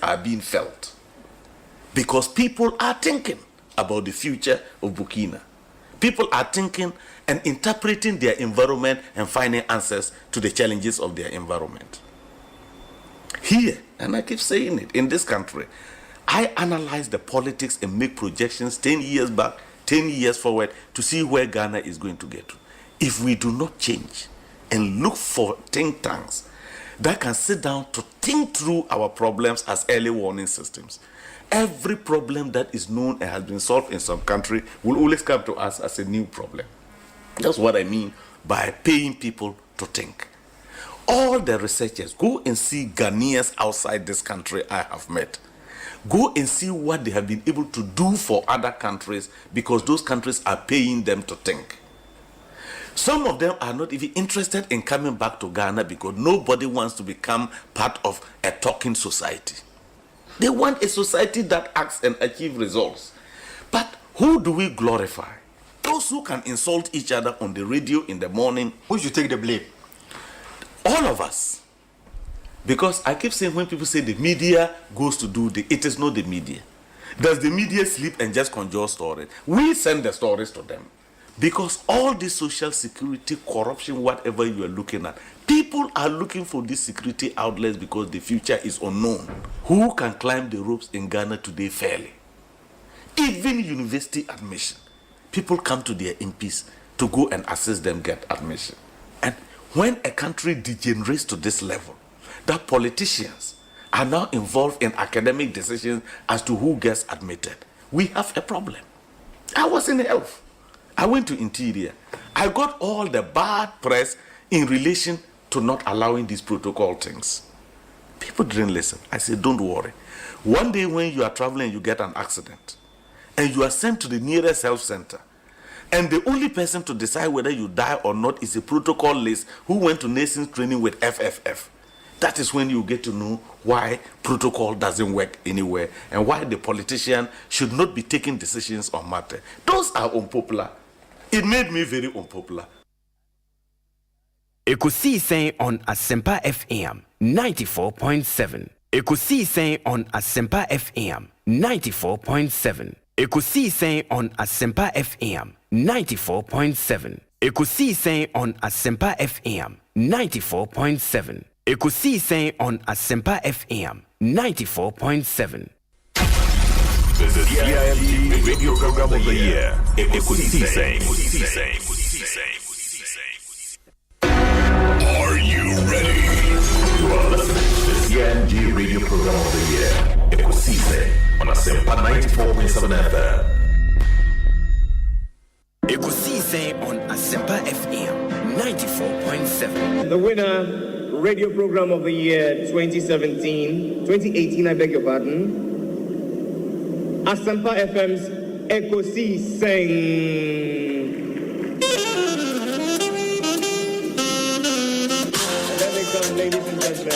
are being felt because people are thinking about the future of Burkina. People are thinking and interpreting their environment and finding answers to the challenges of their environment. Here, and I keep saying it, in this country, I analyze the politics and make projections 10 years back, 10 years forward to see where Ghana is going to get to. If we do not change and look for think tanks that can sit down to think through our problems as early warning systems, every problem that is known and has been solved in some country will always come to us as a new problem. That's what I mean by paying people to think. All the researchers, go and see Ghanaians outside this country I have met. Go and see what they have been able to do for other countries because those countries are paying them to think. Some of them are not even interested in coming back to Ghana because nobody wants to become part of a talking society. They want a society that acts and achieves results. But who do we glorify? Those who can insult each other on the radio in the morning. Who should take the blame? All of us. Because I keep saying when people say the media goes to do it is not the media. Does the media sleep and just conjure stories? We send the stories to them. Because all this social security, corruption, whatever you are looking at, people are looking for these security outlets because the future is unknown. Who can climb the ropes in Ghana today fairly? Even university admission. People come to their MPs to go and assist them get admission. And when a country degenerates to this level, that politicians are now involved in academic decisions as to who gets admitted, we have a problem. I was in health. I went to interior. I got all the bad press in relation to not allowing these protocol things. People didn't listen. I said, don't worry. One day when you are traveling, you get an accident, and you are sent to the nearest health center, and the only person to decide whether you die or not is a protocol list who went to nations training with FFF. That is when you get to know why protocol doesn't work anywhere and why the politician should not be taking decisions on matter. Those are unpopular. It made me very unpopular. Ekosiisen On Asempa FM 94.7. Ekosiisen On Asempa FM 94.7. Ekosiisen On Asempa FM 94.7. Ekosiisen On Asempa FM 94.7. Ekosiisen On Asempa FM 94.7. The CIMT Radio Program of the Year, Ekosiisen. Are you ready? You are listening to the CIMT Radio Program of the Year, Ekosiisen on Asempa 94.7 FM. Ekosiisen On Asempa FM 94.7. The winner, Radio Program of the Year 2018, I beg your pardon. Asempa FM's Ekosiisen. And there they come, ladies and gentlemen.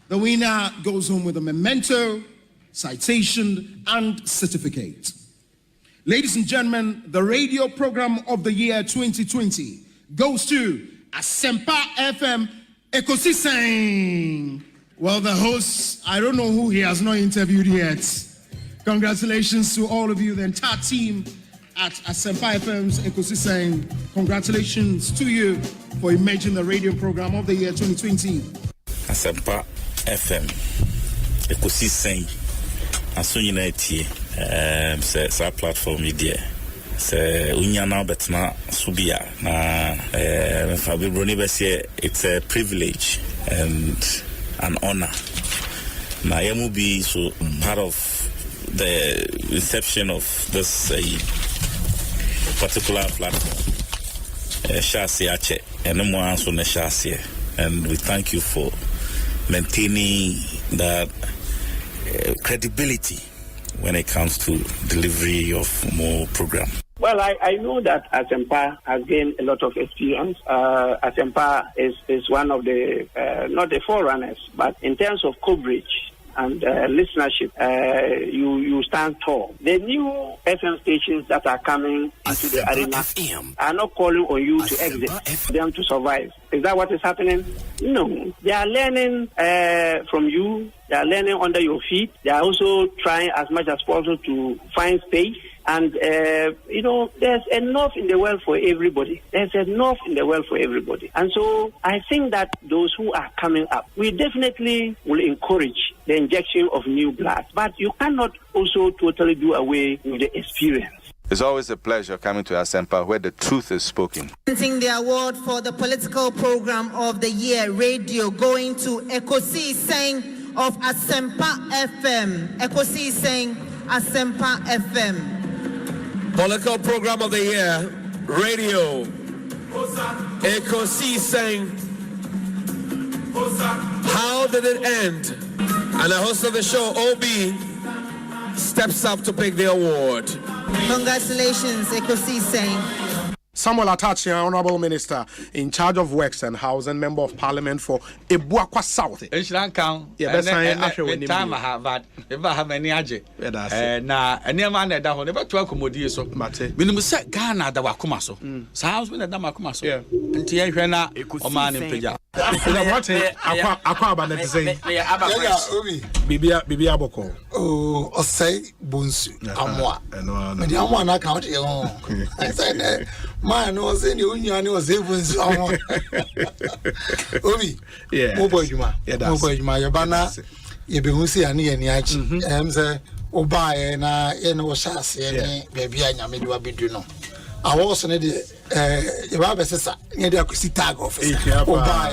The winner goes home with a memento, citation, and certificate. Ladies and gentlemen, the Radio Program of the Year 2020 goes to Asempa FM Ekosiisen. Well, the host, I don't know who he has not interviewed yet. Congratulations to all of you, the entire team at Asempa FM's Ekosiisen. Congratulations to you for emerging the Radio Program of the Year 2020. Asempa FM Ekosiisen. Asunyi sa platform media. Unyana betna subia na Fabibroni Bessie, it's a privilege and an honor. Na yamu be so part of the inception of this particular platform. Shasi Ache and and we thank you for maintaining that credibility when it comes to delivery of more program. Well, I know that Asempa has gained a lot of experience. Asempa is one of the, not the forerunners, but in terms of coverage, and listenership, you stand tall. The new FM stations that are coming into the arena are not calling on you to exit, them to survive. Is that what is happening? No. They are learning from you. They are learning under your feet. They are also trying as much as possible to find space. And, there's enough in the world for everybody. There's enough in the world for everybody. And so I think that those who are coming up, we definitely will encourage the injection of new blood. But you cannot also totally do away with the experience. It's always a pleasure coming to Asempa where the truth is spoken. The award for the political program of the year, radio, going to Ekosiisen of Asempa FM. Ekosiisen Asempa FM. Political program of the year, radio. Ekosiisen. How did it end? And the host of the show, OB, steps up to pick the award. Congratulations, Ekosiisen. Samuel Atachi, Honorable Minister in charge of Works and Housing, Member of Parliament for Ebuakwa South. Yeah, that's time I have that. If I have any aje. Na any man that on never to accommodate so. Mate. Minimum set Ghana that wakuma so. Sounds when the makuma so. Yeah. Until you hear na Oman in Peja. What Aquaba net say? Bibia Boko. Oh, or say Bunsu. Amwa. And the Amwa account. I said, man was in the Union was even someone. Obi, yeah, Moboy Juma, Moboy Juma, Yabana, Yebusi, and Yachi, and say, Oba, and I was Shas, baby, and Yamidu Abiduno. I was in the Yabasa, near the Akusitag office. Oba,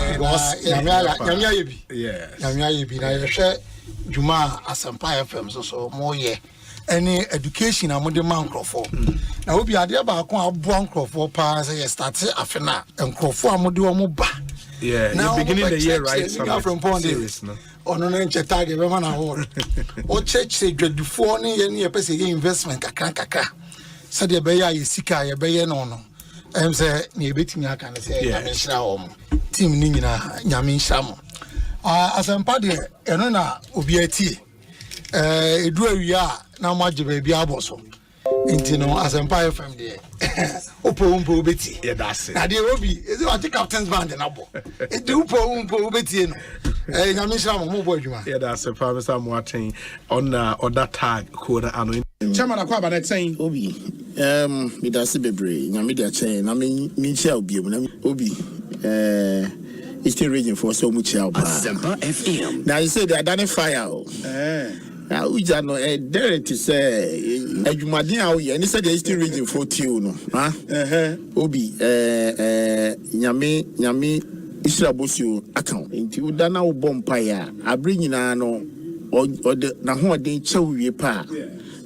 Yamiabi, yes, Yamiabi, I share Juma Asempa FM, so more ye. Any education among the man for. Now we be idea about one for pa say start afena and crofo amodu omoba. Yeah, now beginning the year right from Pondy. On an tag everyone award. O church say grade 4 ni pese investment kakra. Said the beya yisika ye beye no. Em say ni betimi aka say nyamishra om. Team ni nyina nyamishra mo. Asempa de eno na obi ati. Edu awia na maje baby aboso intino Asempa FM de opo beti yeah that's it na de obi is what captain's band na bo e de opo beti no nyamishra mo bo adwuma yeah that's it Professor Moaten on other tag code ano chairman Kwabena net saying obi me that's bebre nyame de chain na me chia obi na obi Eastern region for so much help Asempa FM now you say they identify now we just know there to say adwumaden a we any say the Eastern region for you no obi nyame Israbosio account nti u da na wo bompa ya abre nyina no na ho den chewie pa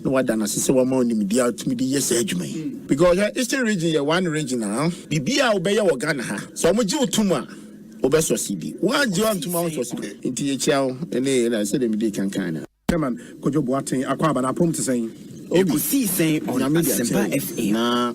no wada na sese wa ma onimdi atumi di yes adwuma because Eastern region ya one region now bibia obeye wo Ghana ha so mo ji utuma obeso CB wa ji antuma wo so CB nti ye chiao ene na say dem dey kankan Chairman Kojo Boateng Kwabena apom to saying Ekosiisen on Asempa FM na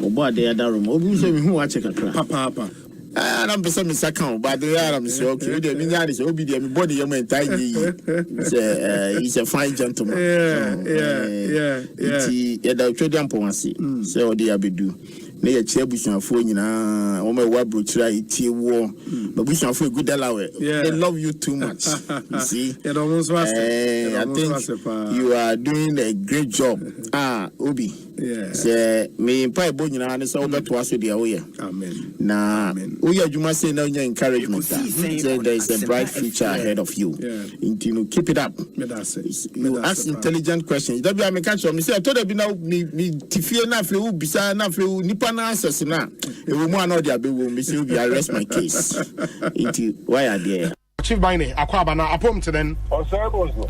obo ade ada room obi so me hu wa check akra papa and I'm person second but they are I'm so okay they mean that is obi dey me body your entire he's a fine gentleman yeah he da twede amponse so they abedu na ye chia busuafo nyina o ma wa brochira itie wo ba busuafo good alawe they love you too much you see I think you are doing a great job obi say me pai bo nyina ne so beto aso dia wo ye amen na wo ya adwuma say na nya encouragement say there is a bright future ahead of you you keep it up you ask intelligent questions that be am catch me say to da bi na me tifie na afle wo bisa na afle wo nipa na answers na e wo mu ana dia be wo me say we arrest my case into why are there Chief Baine Kwabena apom to then Osebo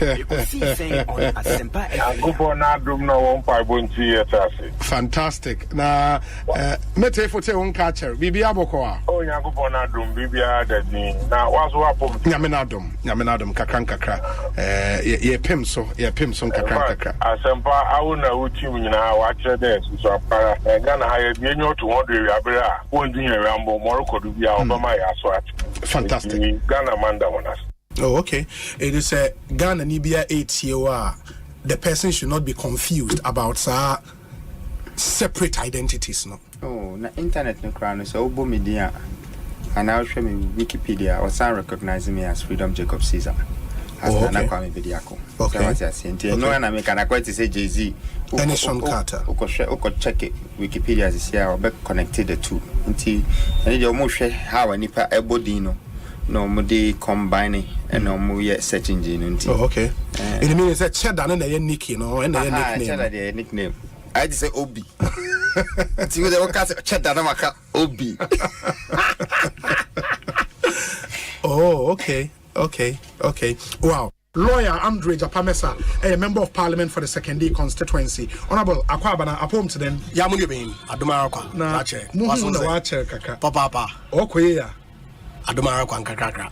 Ekosiisen on Asempa FM fantastic na mete fote won catcher bibia bokwa oh Yakubon adum bibia dadni na waso apom nyame na dom kakra ye pem so kakra Asempa awuna uti nyina wa kire dey so apara Ghana ha ye nyo to 100 abere a won dunya rambo moroko du bia obama ya so at fantastic Ghana manda wonas Oh, okay. It is a Ghana Nibia 8 the person should not be confused about separate identities, no. Oh, na internet no crown so obo media and now show me Wikipedia or some recognize me as Freedom Jacob Caesar. As na Kwame Bediako. Okay. So what I say no na me can quite say Jay-Z. Anderson Carter. Oko check Wikipedia as here or be connected the two. Nti and you mo hwe how nipa ebodi no mo dey combining and no mo ye search engine nti. Oh, okay. It means that cheddar na your nickname no and your nickname. Cheddar the nickname. I just say Obi. See what they call cheddar na maka Obi. Oh, okay. Wow. Lawyer Andre Japamesa, a member of Parliament for the Second constituency. Honorable Kwabena, apom to them. Yamungi bin Adumarakwa. Na wache. Muhu na wache kaka. Papa. Okoye. Adumarakwa kakaka.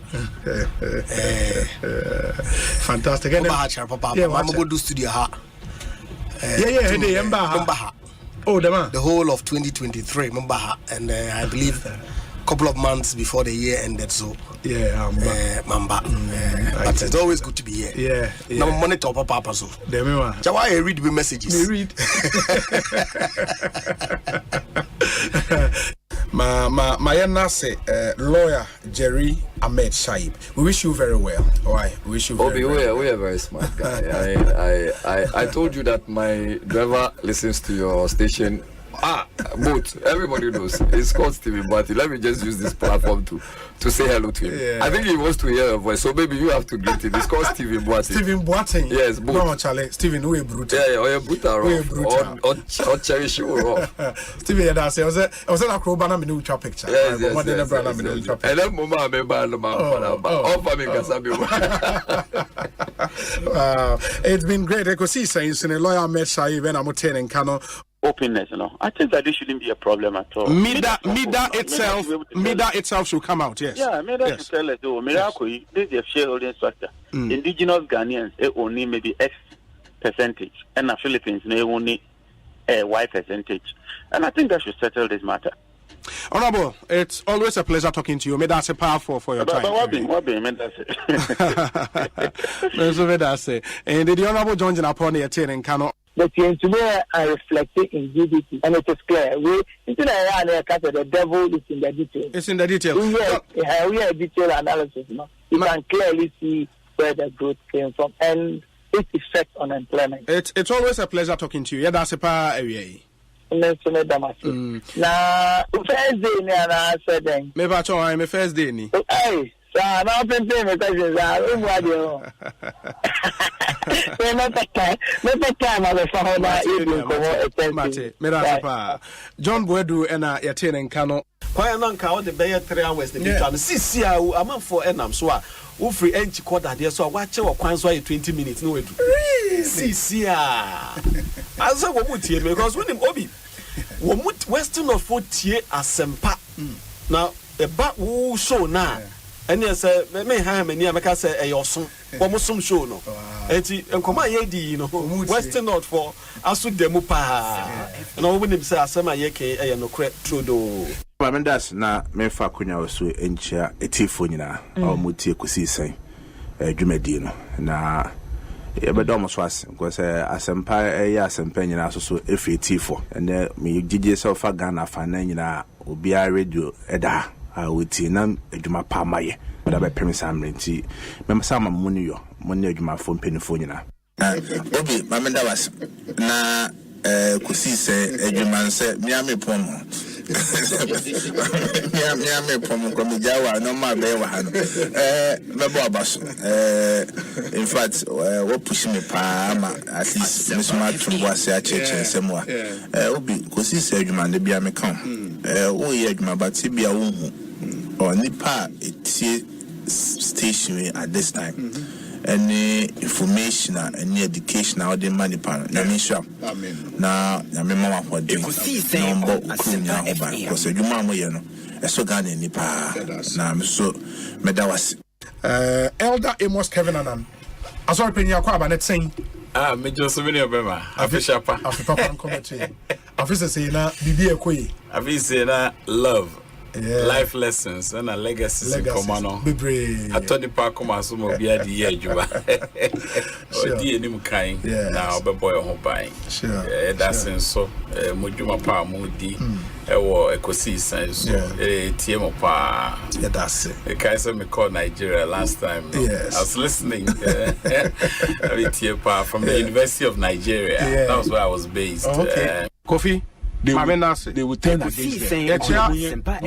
Fantastic. Papa. I'm go do studio ha. Mbaha. Oh, the whole of 2023 Mbaha, and I believe couple of months before the year ended, so Mamba. But it's always good to be here. Yeah. Now monitor Papa so. I read the messages. Read. My nase lawyer Jerry Ahmed Shaib. We wish you very well. Alright, we wish you very well. We are very smart guy. I told you that my driver listens to your station. Both. Everybody knows. It's called Stephen Boating. Let me just use this platform to say hello to him. Yeah. I think he wants to hear your voice, so maybe you have to greet him. It's called Stephen Boating. Stephen Boating? Yes, both. No, Charlie. Stephen, we brutal. Yeah, or brutal. Or cherish you Stephen, yeah, that's it. I was at Kwabena, me new picture. Yes. And then Mama, I remember it's been great. Ekosiisen in a lawyer met Shaib and I'm and Kano. Openness, I think that this shouldn't be a problem at all. Mida itself should come out, yes. Yeah, Mida should tell us, this is a shareholding structure. Indigenous Ghanaians only maybe X percentage, and the Philippines only Y percentage. And I think that should settle this matter. Honorable, it's always a pleasure talking to you. May that's a powerful for your time. What be, that's it. And the Honorable John upon the attending cannot. But today I reflected in GDP, and it is clear. The devil is in the detail. It's in the detail. We are detailed analysis. You can clearly see where the growth came from and its effect on employment. It's always a pleasure talking to you. Yeah, that's a power area. Now, Thursday, I said then. Maybe I'm a first day. Hey, so I'm not paying me questions. John Boedu and Yatin and Kano. Why not count the Bay 3 hours? The become CCA, I'm for Enam, so I free empty quarter there, so I watch your quans 20 minutes. No, CCA. As I would hear because when him Obi, Western of 48 Asempa. Now, the back woo show now. And yes, may have many Americans say a yosun, almost some show no. And come on, Western North for Asu Demupa. And all when him say Asama Yeke, I no credit Trudeau. That's na Mefa Kunya also in chair a Tifonina or Muti Ekosiisen, Jumedino. Na Ebedomos was because Asempa, Asempa, also if a Tifo, and then me did yourself a Ghana Fanina, Ubia Radio, Eda. I would see none Juma Pamaye, but I bet Premise Amrinti. Member Sama Munio, Juma phone pennyphone. Obi, Mamma was na Ekosiisen, Edgeman said, Miami Pomo. Miami Pomo, Comijawa, no my bear. Mebo in fact, what pushing me Pama, at least Miss Martin was a church and somewhere. Obi, Ekosiisen, Edgeman, the Biame come. Oh, yeah, but Tibia or Nipa, it's station at this time. Any information, any education, or the money pan. Now, I remember what they because you mamma, you know, a so Ghana Nipa. Now, so Medawas. Elder Amos Kevin Anan. I saw Penya Kwabena saying, Major Souvenir Bema, official Papa and commentary. Officer saying, Bibi Kwe. Officer love. life lessons and legacies in common. Attorney Parkoma, some of the idea, Juba. Or dear Nimkai, now, but boy, Hobai. Sure. That's in so, Mujuma Pa Moody, or Ekosiisen, so, TM Pa. Yeah, that's it. The Kaiser me called Nigeria last time. Yes. I was listening. From the University of Nigeria. That was where I was based. Okay. Kofi. They will turn against them.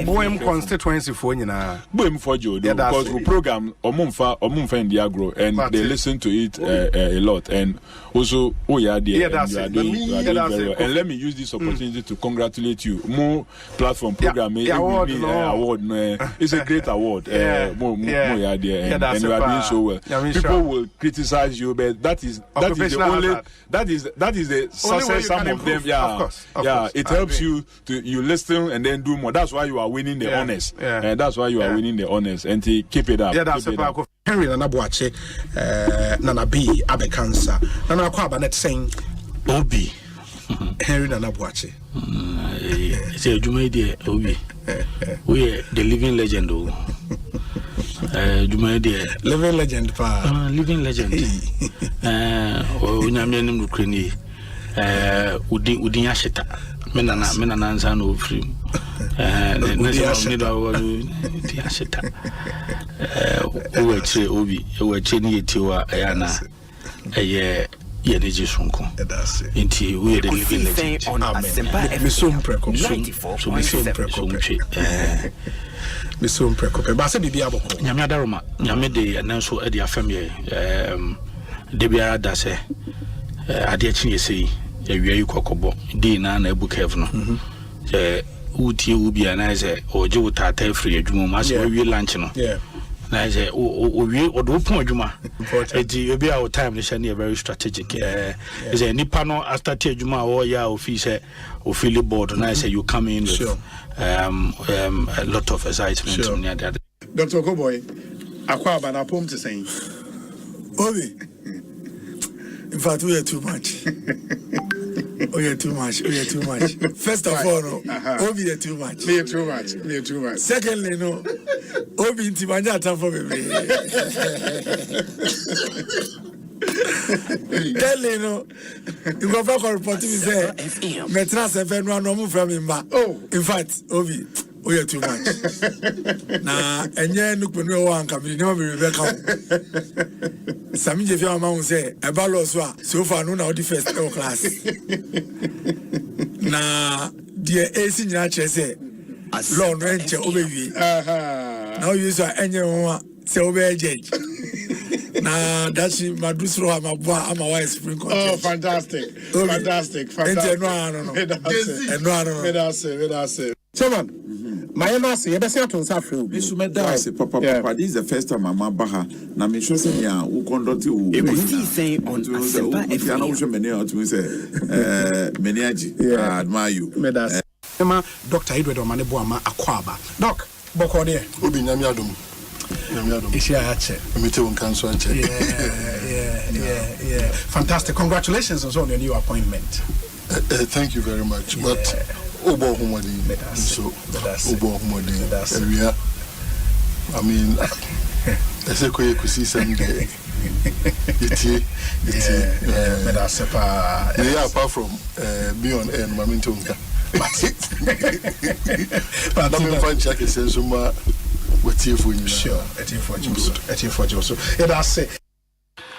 Boem constituency for you now. Boem for you because we program Omumfa in the agro and they listen to it a lot. And also, you are doing very well. And let me use this opportunity to congratulate you. More platform program award. It's a great award. More you are there and you are doing so well. People will criticize you, but that is the only that is the success. Some of them, yeah. It helps you to listen and then do more. That's why you are winning the honors. And that's why you are winning the honors. And keep it up. Yeah, that's it. Henry Nana Boache, Nana B, Abekansa, Nana Kwabena saying Obi. Henry Nana Boache. It's a Jumaidi Obi. We are the living legend. Jumaidi living legend. Living legend. Unyamianim Ukraine. Udinyashita. Menana answer no free. Udinyashita. Obi, Cheni Tiwa, Ayana, Yeneji Sunko. Inti, we are the living legend. Misum Precope. Bassa Bibiabo. Yamadaroma, Yamede, and also Edia Family. Debia Dase. Adiachin say, you cocobo, Dina and Ebu Kevno. Uti Ubi and I say, or Joe Tata free, Juma, must be luncheon. Yeah. I say, or do point Juma. It'll be our time, this is very strategic. Is a Nipano after Juma or Ya officer or Philly board, and I say, you come in with a lot of excitement near that. Dr. Koboy, Kwabena poem to say, Obi. In fact, we are too much. We are too much. First of all, Obi are too much. We are too much. Secondly, no. Obi intimanya time for me. Thirdly, no. You go back and report to me say, Metras FM no move from him back. Oh, in fact, Obi. We are too much. Nah, and yeah, look when we want to be no Rebecca. Some of your mom say, a baloswa, so far, no, the first class. Nah, dear AC Nature say, Lord Rancher over you. Now you say, anyone say, obey judge. Nah, that's my dusro, I'm a wife spring. Oh, fantastic. So, man, my master, you better to suffer. This is Papa. This is the first time I'm baha. Now, me show say ya who conduct you. Ekosiisen On Asempa FM. I know you many out to say, Meniaji. I admire you. Dr. Edward Omaneboama Akwaba. Doc, Bokode. Obi Nyamiadum. Ishiache. Meeting council. Yeah. Fantastic. Congratulations on your new appointment. Thank you very much. But Obo Humadi, so Obo Humadi area. I mean, I say you could see some day. Yeah, apart from beyond and Mamintonga. But I'm find check a sense of my what you for you. Sure, at you for you. So that's it.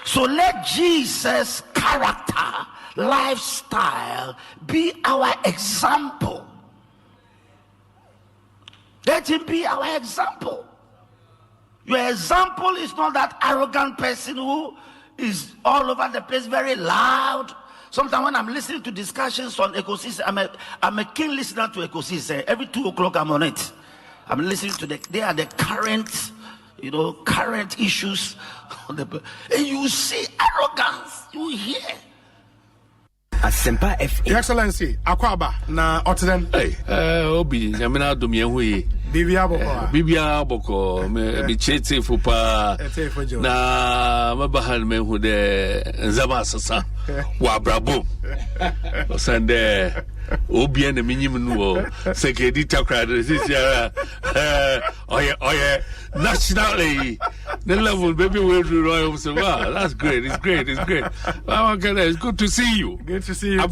So let Jesus' character, lifestyle be our example. Let him be our example. Your example is not that arrogant person who is all over the place, very loud. Sometimes when I'm listening to discussions on Ekosiisen, I'm a keen listener to Ekosiisen. Every 2 o'clock I'm on it. I'm listening to they are the current, current issues. And you see arrogance, you hear. Asempa FM. Your Excellency, Akwaba, na Otten. Obi, Yamina Dumia, Bibia Boko, me chete fupa, na mabahan me who de Zamasasa, Wabrabo, Sande, Obian, the minimum, Secretary Crowd, this year, oh yeah, nationally, the level, baby, will do Royal Wow, that's great, it's great. It's good to see you. Good to see you. You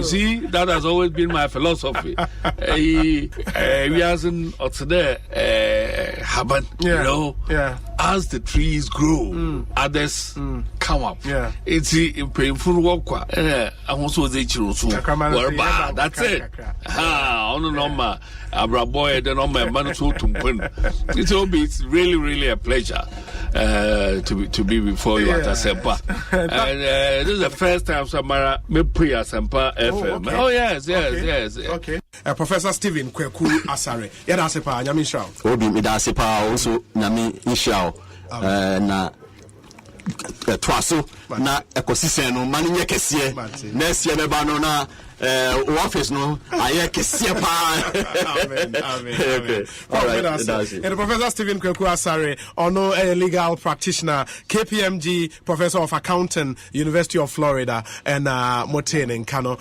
see, that has always been my philosophy. We hasn't there happen, you know. As the trees grow, others come up. It's painful work. I also say that's it. It's really a pleasure to be before you at Asempa. And this is the first time Samara me pre Asempa FM. Okay. Oh yes. Okay. Professor Stephen Kweku Asare. Yada Asempa nyami shao. Obi me da Asempa also nyami shao. Na twaso na ekosisen no mani nye kese na esie me ba no na office no aye kese pa. Amen. Okay. All right. And Professor Stephen Kweku Asare, ono a legal practitioner, KPMG professor of accounting, University of Florida, and Motene in Kano.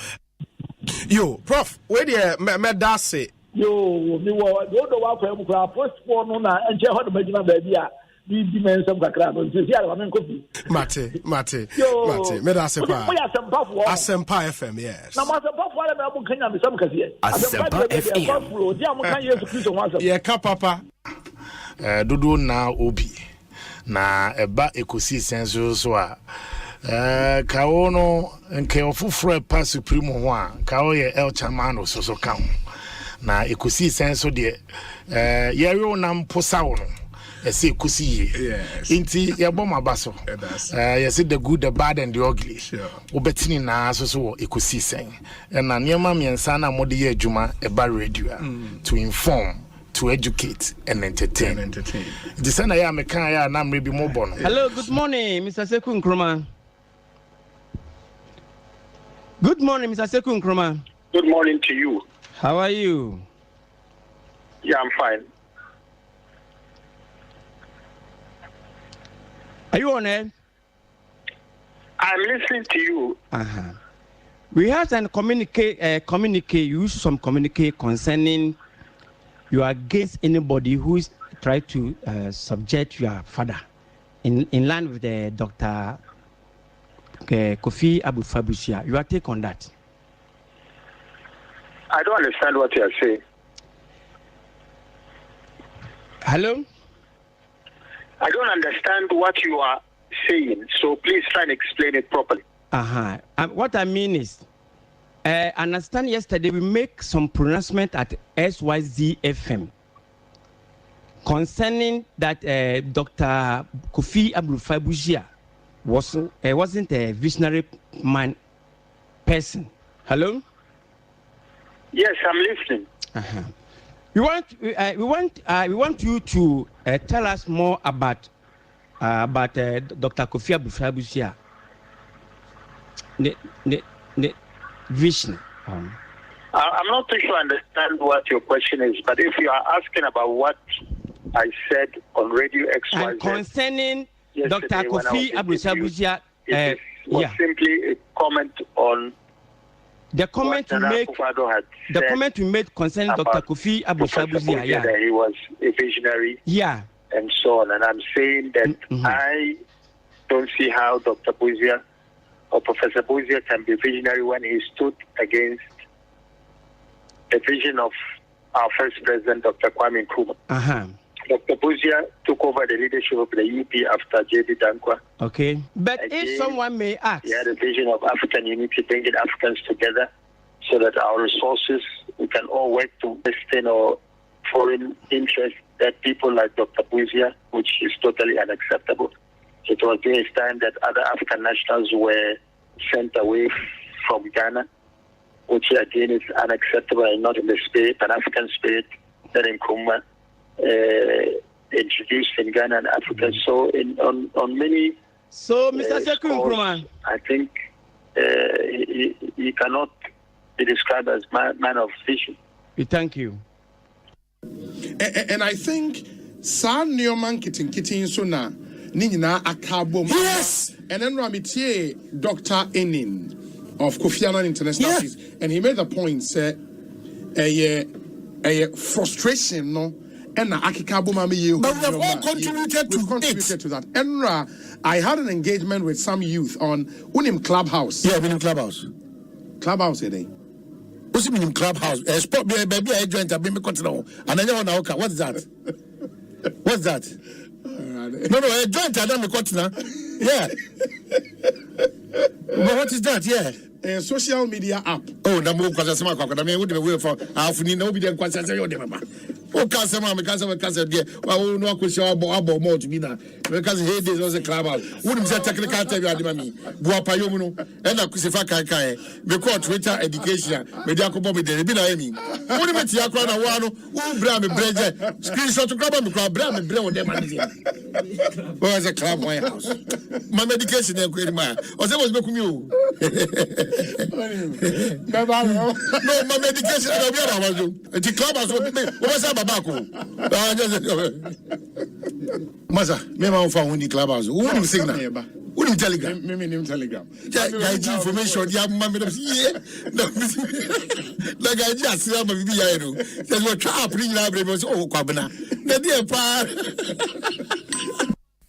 Yo, Prof, where the medase? Yo, me wo do wa kwa mu kwa first one na enche ho de magina ba bia. Di men some kakra no se sia ma kofi mate medase pa Asempa FM yes na Asempa for na mo kanya me some kase Asempa FM di am kan Yesu Kristo ho asem ye ka papa dodo na obi na eba Ekosiisen so a ka wo no nke ofufro pa supreme ho a ka wo ye El Chamano so ka na Ekosiisen so de ye yo na mposa wo no say kusi inti yaboma baso yes the good the bad and the ugly obetini na so Ekosiisen na niema miensa na mode ye adwuma eba radio to inform, to educate and entertain. The sana ya meka ya na mrebi mo bono. Hello, good morning Mr. Seku Nkrumah. Good morning Mr. Seku Nkrumah. Good morning to you. How are you? Yeah, I'm fine. Are you on air? I'm listening to you. We have to use some communicate concerning you are against anybody who is trying to subject your father in line with the Dr. Kofi Abu-Fabusia. Your take on that? I don't understand what you are saying. Hello? I don't understand what you are saying, so please try and explain it properly. What I mean is, I understand yesterday we make some pronouncement at SYZ FM concerning that Dr. Kofi Abu-Fabusia wasn't a visionary person. Hello? Yes, I'm listening. We want you to tell us more about Dr. Kofi Abu-Fabusia. The vision. I'm not too sure I understand what your question is, but if you are asking about what I said on Radio XYZ and concerning Dr. Kofi Abu-Fabusia, it was simply a comment on the comment you make. The comment you made concerning Dr. Kofi Abu-Fabusia, that he was a visionary, and so on. And I'm saying that I don't see how Dr. Buzia or Professor Buzia can be visionary when he stood against the vision of our first president, Dr. Kwame Nkrumah. Dr. Buzia took over the leadership of the UP after J.D. Dankwa. Okay. But if someone may ask, he had a vision of African unity, bringing Africans together so that our resources, we can all work to Western or foreign interests that people like Dr. Buzia, which is totally unacceptable. It was during his time that other African nationals were sent away from Ghana, which again is unacceptable and not in the spirit, Pan-African spirit that Nkrumah introduced in Ghana and Africa. So on many Mr. Seku Nkrumah, I think he cannot be described as man of vision. We thank you. And I think San Newman Kitty so na Nina Akabo. Yes. And then Ramitier, Dr. Enin of Kofi Annan International Peace, and he made the point, say, a frustration, no, and Akikabo Mami you. But we have all contributed to that. Enra, I had an engagement with some youth on Unim Clubhouse. Yeah, Unim Clubhouse. Clubhouse, eh? What's it mean Clubhouse? Sport baby, I joined a baby continent. And I know now, what's that? What's that? No, I joined a continent. Yeah. But what is that? Yeah. A social media app. Oh, the move because I mean, what do we for? Half need nobody and quite say, oh, Casama, because I'm a cousin, dear. Well, no, I could show about more to be now. Because he did was a club out. Wouldn't say technical tell you, Adimami, Buapayomuno, and a Kusifaka, because Twitter education, Mediaco with the Bina. What about Yakwana Wano, who Bram and Bread, screenshot to grab him, Bram and Bread, them. Was a club, my house. My medication, or there was no you. No, my medication, the club was Masa, me ma fa woni clubhouse. Who nim signal? Who nim telegram? Me nim telegram. Gaiji information ya ma me ye. Na gaiji asira ma bibi ya ero. Say what trap ni na bre me so Kwabena. Na dey pa.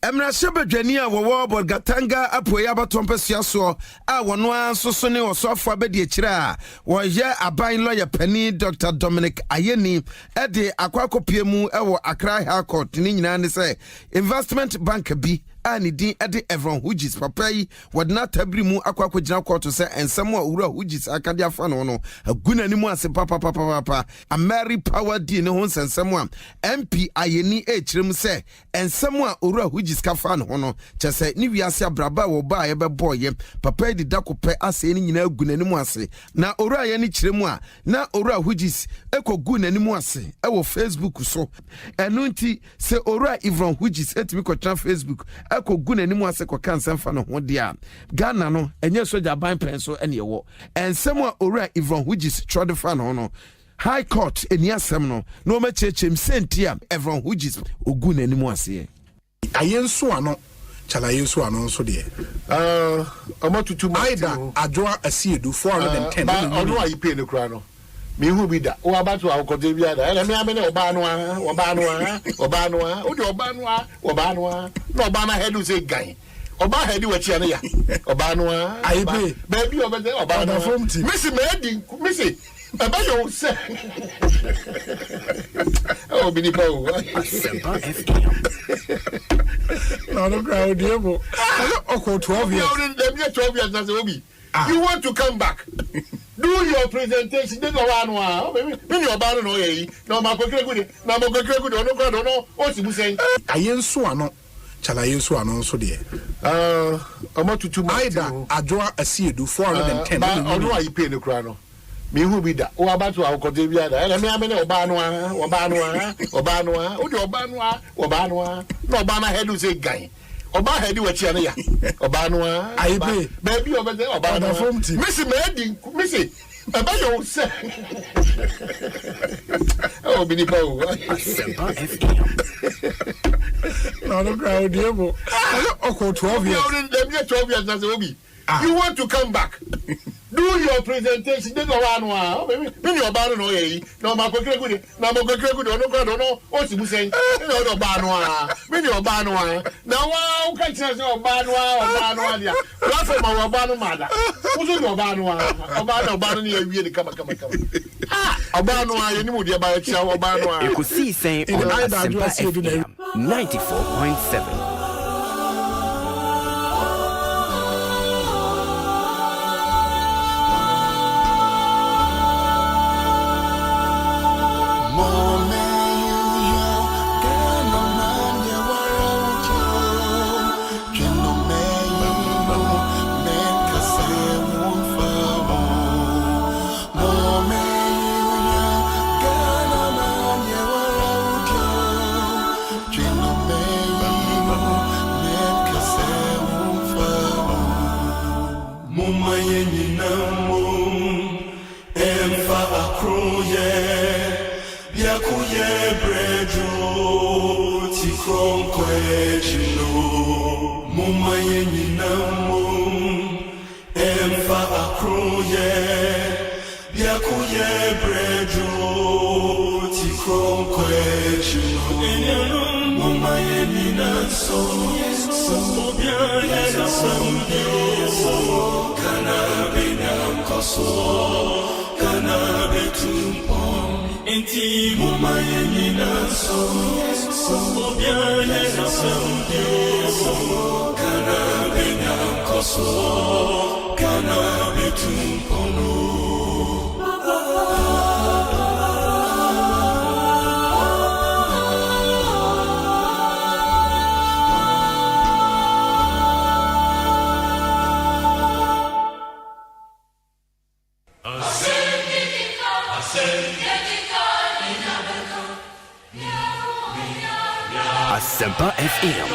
Emra Shebedwani a wo board Gatanga apoya batompesua so a wono anso so ne osofo abedi akira a wo ye aban lawyer pani Dr. Dominic Ayeni e de akwakopie mu e wo Accra High Court ni nyina ne say investment bank bi ani din ede Evron Hugis papa yi wodna tabri mu akwakogina court say ensem a owura Hugis akade afa no aguna ni mu ase papa Ameri power di ne ho nsensem a MP Ayeni e kirem say ensem a owura Hugis kafa no no chese ni wiase abraba wo ba ye beboye papa di dakope ase ni nyina aguna ni mu ase na owura ye ni kirem a na owura Hugis ekogu na ni mu ase e wo Facebook so enu nti se owura Evron Hugis etimi kwatra Facebook ekogu na ni mu ase kwa kansa mfa no ho dia Ghana no enye soja ban prenso ene yewo ensem a owura Evron Hugis trode fa no no High Court eni asem no no ma chechem sentia Evron Hugis ogu na ni mu ase ayenso ano chala ayenso ano nso de amatutu aida adwoa asiedu 410 ba ono ayipe ne kura no me hu bi da o abatu akode bi ada ele me amene oba no a o de oba no a no oba na headu say gan oba headu wachi ane ya oba no a ayipe baby obede oba no missy me missy aba yo se oh bini pa o Asempa FM. No crowd diabo okay 12 years dem 12 years na say obi you want to come back do your presentation dey go one me your ban no ye no ma kwekere gude no kwado no o si bu sen ayenso ano chala ayenso ano nso de amatutu aida adwoa asiedu 410 ba ono ayipe ne kura no me hu bi da o abatu akode bi ada ele me amene oba no a o de oba no a no oba na headu say gan oba headu wachi ane ya oba no a ayipe baby obede oba no missy aba yo se oh bini pa o Asempa FM. No crowd diabo okay 12 years dem 12 years na say obi you want to come back do your presentation dey go one me your ban no ye no ma kwekere gude no kwado no o si bu sen no do ban no me your ban no na wa o ka tire say oba no dia platform wa oba no mada wo so your ban no ni awie ni kama oba no ye ni mu dia ba chia oba no Ekosiisen On Asempa FM 94.7. Tikron Kwejino, Mumayeninamu, Emfa Akroye, Biakuye Brejo, Tikron Kwejino, Mumayeninaso, Kanabina Koso, Kanabetumpon, Inti Mumayeninaso, Kanabina Koso, Kanabetumpono. Asempa FM.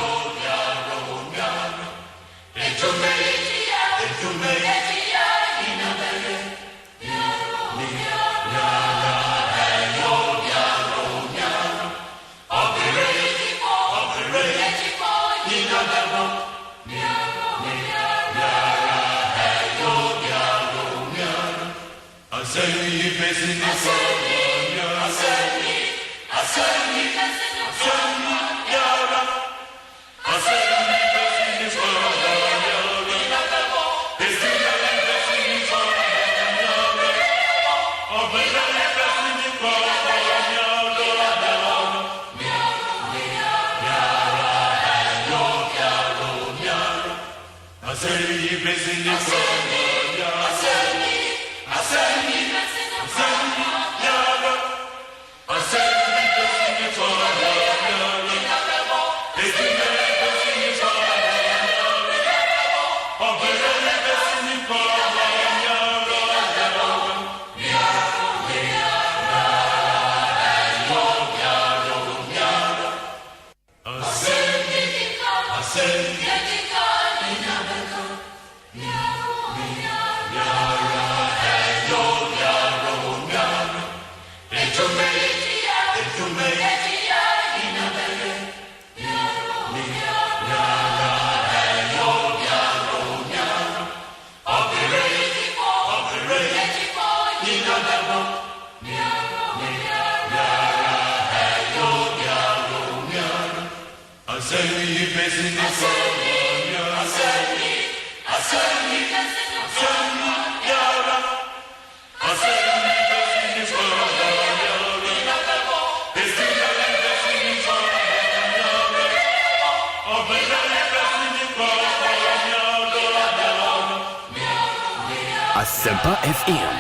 Asempa FM.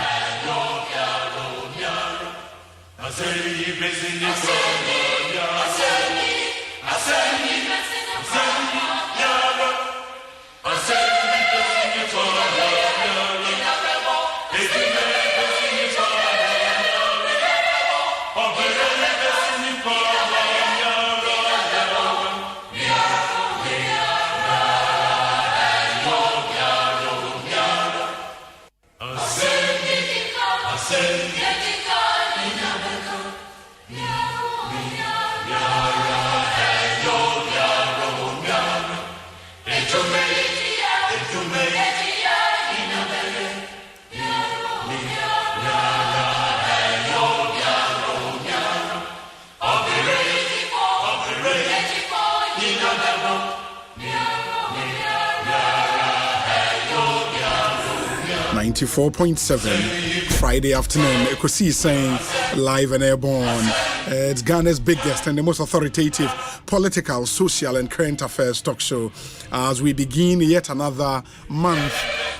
Friday afternoon, Ekosiisen live and airborne. It's Ghana's biggest and the most authoritative political, social, and current affairs talk show. As we begin yet another month,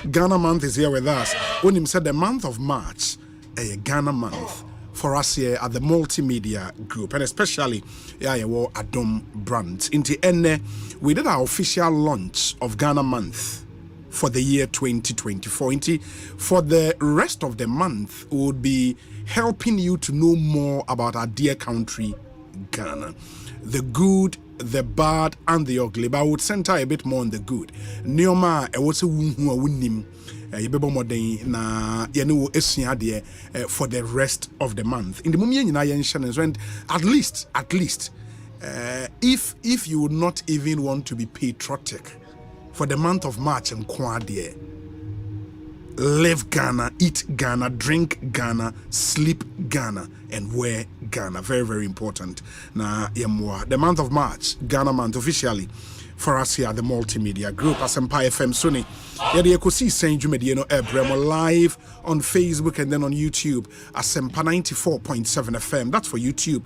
Ghana Month is here with us. When him said the month of March, a Ghana Month for us here at the Multimedia Group, and especially Adom Brandt. Into Enne, we did our official launch of Ghana Month for the year 2024. For the rest of the month, we would be helping you to know more about our dear country, Ghana. The good, the bad, and the ugly. But I would center a bit more on the good. Neoma, for the rest of the month. In the moment, at least if you would not even want to be patriotic for the month of March and Kwabena, live Ghana, eat Ghana, drink Ghana, sleep Ghana, and wear Ghana. Very, very important. Now, the month of March, Ghana month officially. For us here, the multimedia group, Asempa FM Sony. The Ekosiisen On live on Facebook and then on YouTube, Asempa 94.7 FM. That's for YouTube.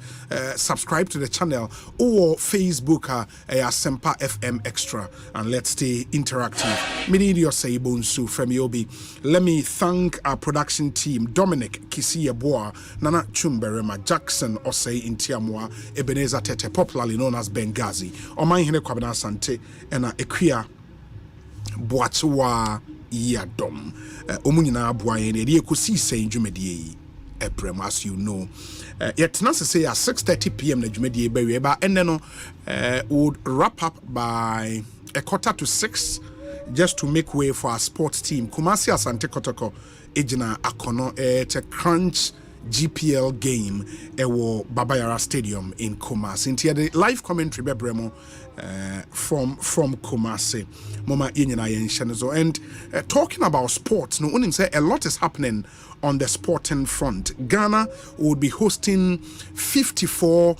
Subscribe to the channel or Facebook, Asempa FM Extra, and let's stay interactive. Let me thank our production team: Dominic Kisiyaboa, Nana Chumberema, Jackson Osei Intiamwa, Ebenezer Tete, popularly known as Benghazi, Omanhene Kwabena Asante, and Ekia Boatwa Yadom. Omunina Boyene, the Ekosiisen Jumedie, Ebrem, as you know. Yet, not to say at 6:30 p.m. the Jumedie Bereba, and then would wrap up by 5:45, just to make way for our sports team. Kumasi Asante Kotoko, Ejina Akono, a crunch GPL game ewo Babayara Stadium in Kumasi. Into the live commentary bebremo from Kumasi. Mama Inyana Yenshanizo. And talking about sports, no one say a lot is happening on the sporting front. Ghana would be hosting 54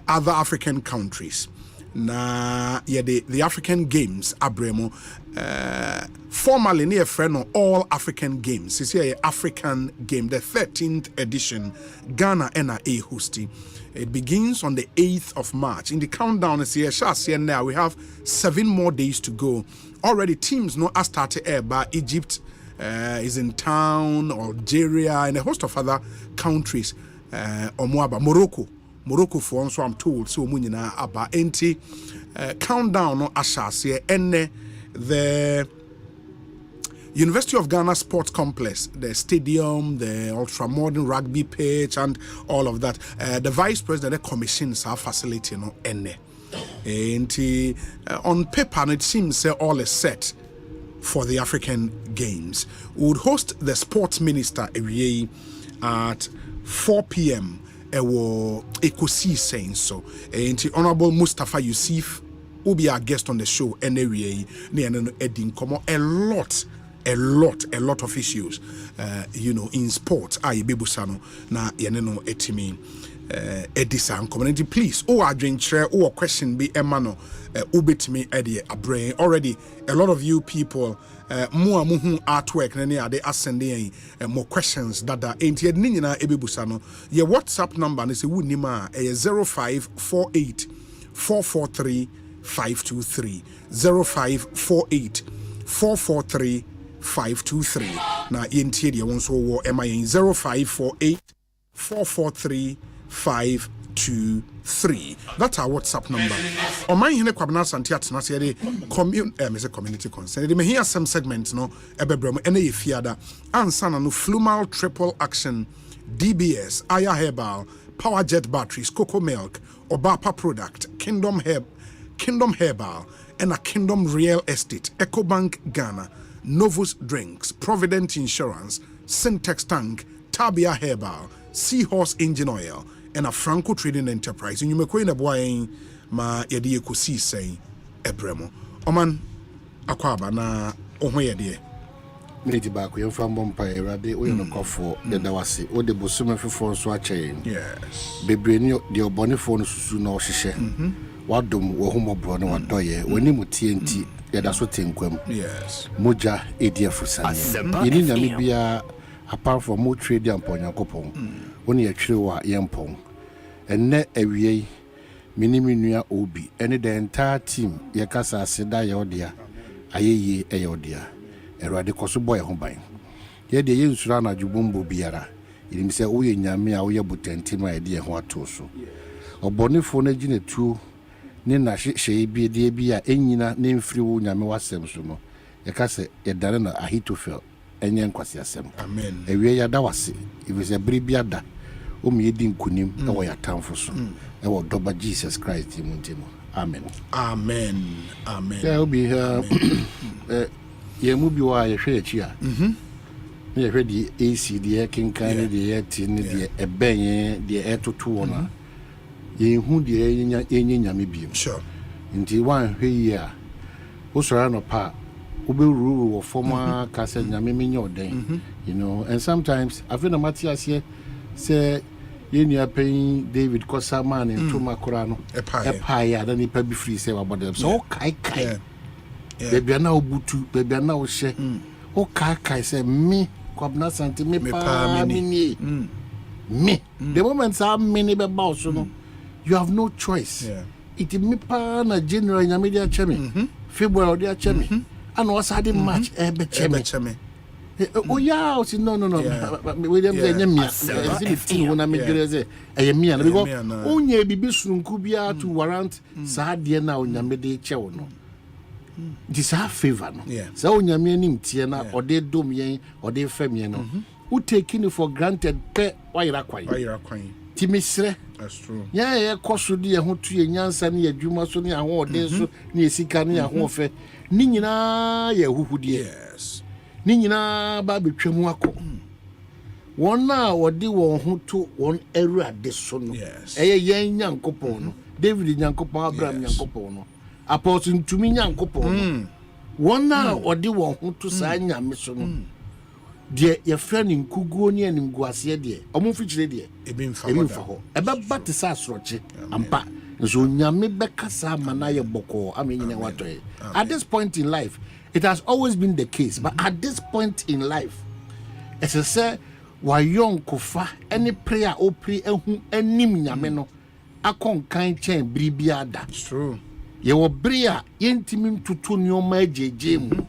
other African countries. Na the African Games abremo formerly near friend all African Games. This here African Game, the 13th edition. Ghana NA hosting. It begins on the 8th of March. In the countdown is here now we have 7 more days to go. Already teams know are started air by Egypt is in town, Algeria, and a host of other countries. Morocco for so I'm told so munyina aba enti countdown no ashase enne the University of Ghana Sports Complex, the stadium, the ultra modern rugby pitch and all of that. The vice president commissions our facility no enne enti on paper it seems all is set for the African Games. We would host the sports minister at 4 p.m. Ewo Ekosiisen so Honorable Mustafa Yusuf will be our guest on the show anyway. Edin Komo a lot of issues in sports. Bebusano na yeneno etimi Edisa community. Please, drink share question be emano ubetimi edi abrain. Already a lot of you people more artwork they are sending more questions that are ain't yet nina ebibusano. Your WhatsApp number is 0548 443 523 0548 443 523. Now ain't yet one so war MIN 0548 443 523. That's our WhatsApp number. Omanhene Kwabena Asante atena se de community concern. They may hear some segments no ebebrem ene fiada ansa na no flumal triple action DBS, Aya Herbal, Power Jet batteries, Cocoa Milk, Obapa product, Kingdom Herbal, and a Kingdom Real Estate, EcoBank Ghana, Novus Drinks, Provident Insurance, Syntex Tank, Tabia Herbal, Seahorse Engine Oil, and a Franco Trading Enterprise. And you may go in a boy ma yedi Ekosiisen ebremo. Oman akwaba na ohwe de. Minute back we from Bompa Erade we no kofo de dawase. O de bosume fefo so ache. Yes. Bebreni de obonefo no susu na ohihye. Wadom wo homobro na wadoye. Woni mutie nti yeda so tenkwam. Yes. Moja ediafusane. Yini nyame bia apart from more trade and Ponyakopon, only a tree wa yampong. And net a way, Minimia Obi, and the entire team, Yakasa Seda Yodia, Aye Ayodia, a radical boy home. Yet the use Rana Jubumbo Biara, it himself, we in Yamia, we are but my idea what to so. Or Bonifone Gene 2, Nina she be the Bia, Enina, name free Yamawa Semsuno, Yakasa, a Darana, a hit to feel. Amen. Ewe ya dawase if it's a bribiada yedi nkunim na wo ya tamfo so e wo doba Jesus Christ imuntimo. Amen. Yeah, obi ye mu bi wa ye hwe achi a ye hwe di AC di kinkan di tin di ebenye di etoto wona yehu de enye nyame biem sure nti wan hwe yi a wo sora no pa wo be ruru wo forma ka se nyame menye oden you know, and sometimes I feel na matiase say yenia pay David Kosaman and Tuma Korano epa ya da nipa bi free say about them so kai baby na obutu baby na o hye o kai say me Kwabena Asante me pa me the moment I'm many be boss no you have no choice it me pa na general nya media chemi February dia chemi and was had match be chemi oh yeah no William say nyamia see when am greze ayamia because onye bibi sunku bia to warrant sa de na onyame de chewo no this have favor no so onyame nim tie na ode dom yen ode fam yen no who taking it for granted pe wayira kwan ti misre that's true yeah koso de ho tu ye nyansa ne adwuma so ne aho ode so ne esika ne aho fe ni nyina ye huhudie yes ni nyina ba betwam akọ wona wode won ho to won Awurade so no eye yen Nyankopon no David Nyankopon Abraham Nyankopon no Apostle Ntumi Nyankopon no wona wode won ho to sa nyame so no de ye friend nkuguo ne animguase de omfikyire de ebimfa ho ebeba te sa asroche ampa nso nyame bekasa mana ye boko amenyine watoe at this point in life. It has always been the case, but at this point in life, as I say, wa young kofa any prayer or pray enim nyame no akon kan chen bribia da. It's true. Ye wo bria yentimim tutu nyoma ejeje mu.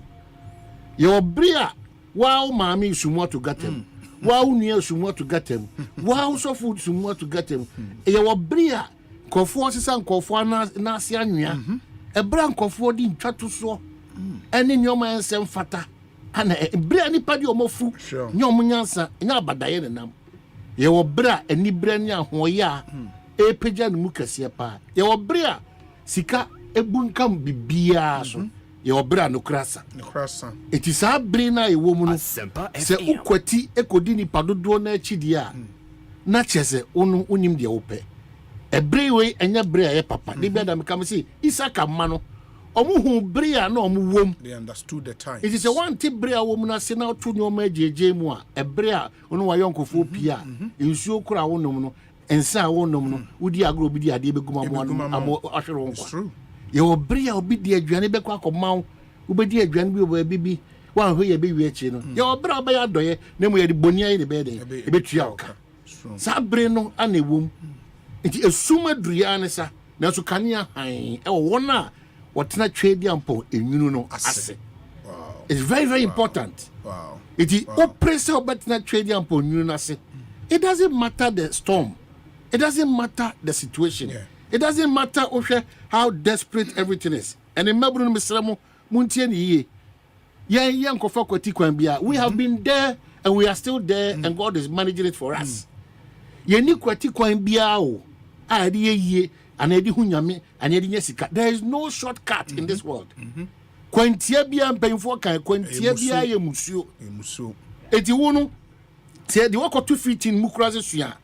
Ye wo bria wa maami sumo to gatem. Wa nua sumo to gatem. Wa so food sumo to gatem. Ye wo bria kofo sisa nkofo na ase anua. Ebra nkofo di ntwato so. Any nyoma ensem fata ana bra ni padi omofu nyom nyansa nya abadaye nenam ye wo bra ani bra ni ahoya epeja no mukase pa ye wo bra sika ebunkam bibia so ye wo bra no krasa eti sa bri na ye wo mu no se ukwati ekodi ni padodo na achidi a na chese onu unim de ope ebre we enya bra ye papa de bia da mekam se isaka mano omuhu bria na omuwom they understood the time it is a one tip bria wom na se na to nyoma jeje mu a ebria ono wa yonkofo pia ensuo kura wonom no ensa wonom no wudi agro bi di ade beguma mo amo ahwero nkwa ye obria obi di aduane bekwa akoma wo di aduane bi obo bibi wan hwe ye be wi achi no ye obria oba ya doye na mu ye di bonia ye be den e betua oka sa bre no ana ewom nti esuma duria ne sa na so kanea han e wona whatna trade ampo enwunu no ase it's very very important it oppressor whatna trade ampo enwunu no ase it doesn't matter the storm it doesn't matter the situation it doesn't matter how desperate everything is and in mabru no misramo muntie ni ye nkofa kwati kwan bia we have been there and we are still there and God is managing it for us ye ni kwati kwan bia o a de ye and edi hunyame and edi nyesika there is no shortcut in this world kwantia bia mpanfo kan kwantia bia ye musuo eti wonu tie de wakoto 15 mukuraze sua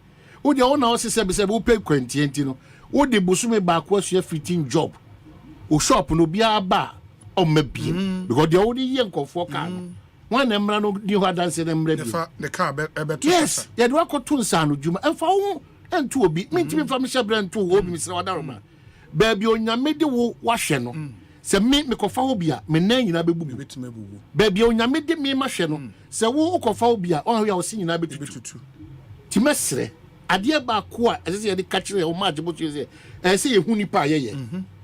wo de wona wo sese wo pay kwantia enti no wo de bosume ba kwa sua 15 job o shop no bia ba o mabie because de wo de ye nkofo kan one emra no di ho dance na emra bi the car better yes ye de wakoto nsa no djuma emfa wo entu obi mentimi fa me hyebra ntu obi misra wadaroma ba bi onyame de wo wahwe no se me kofa obi a me nan nyina bebubu ba bi onyame de me mahwe no se wo kofa obi a o ya wo sin nyina betutu ti mesre ade ba ko a ese ye de kachire o ma agebo tu se ye hu nipa ye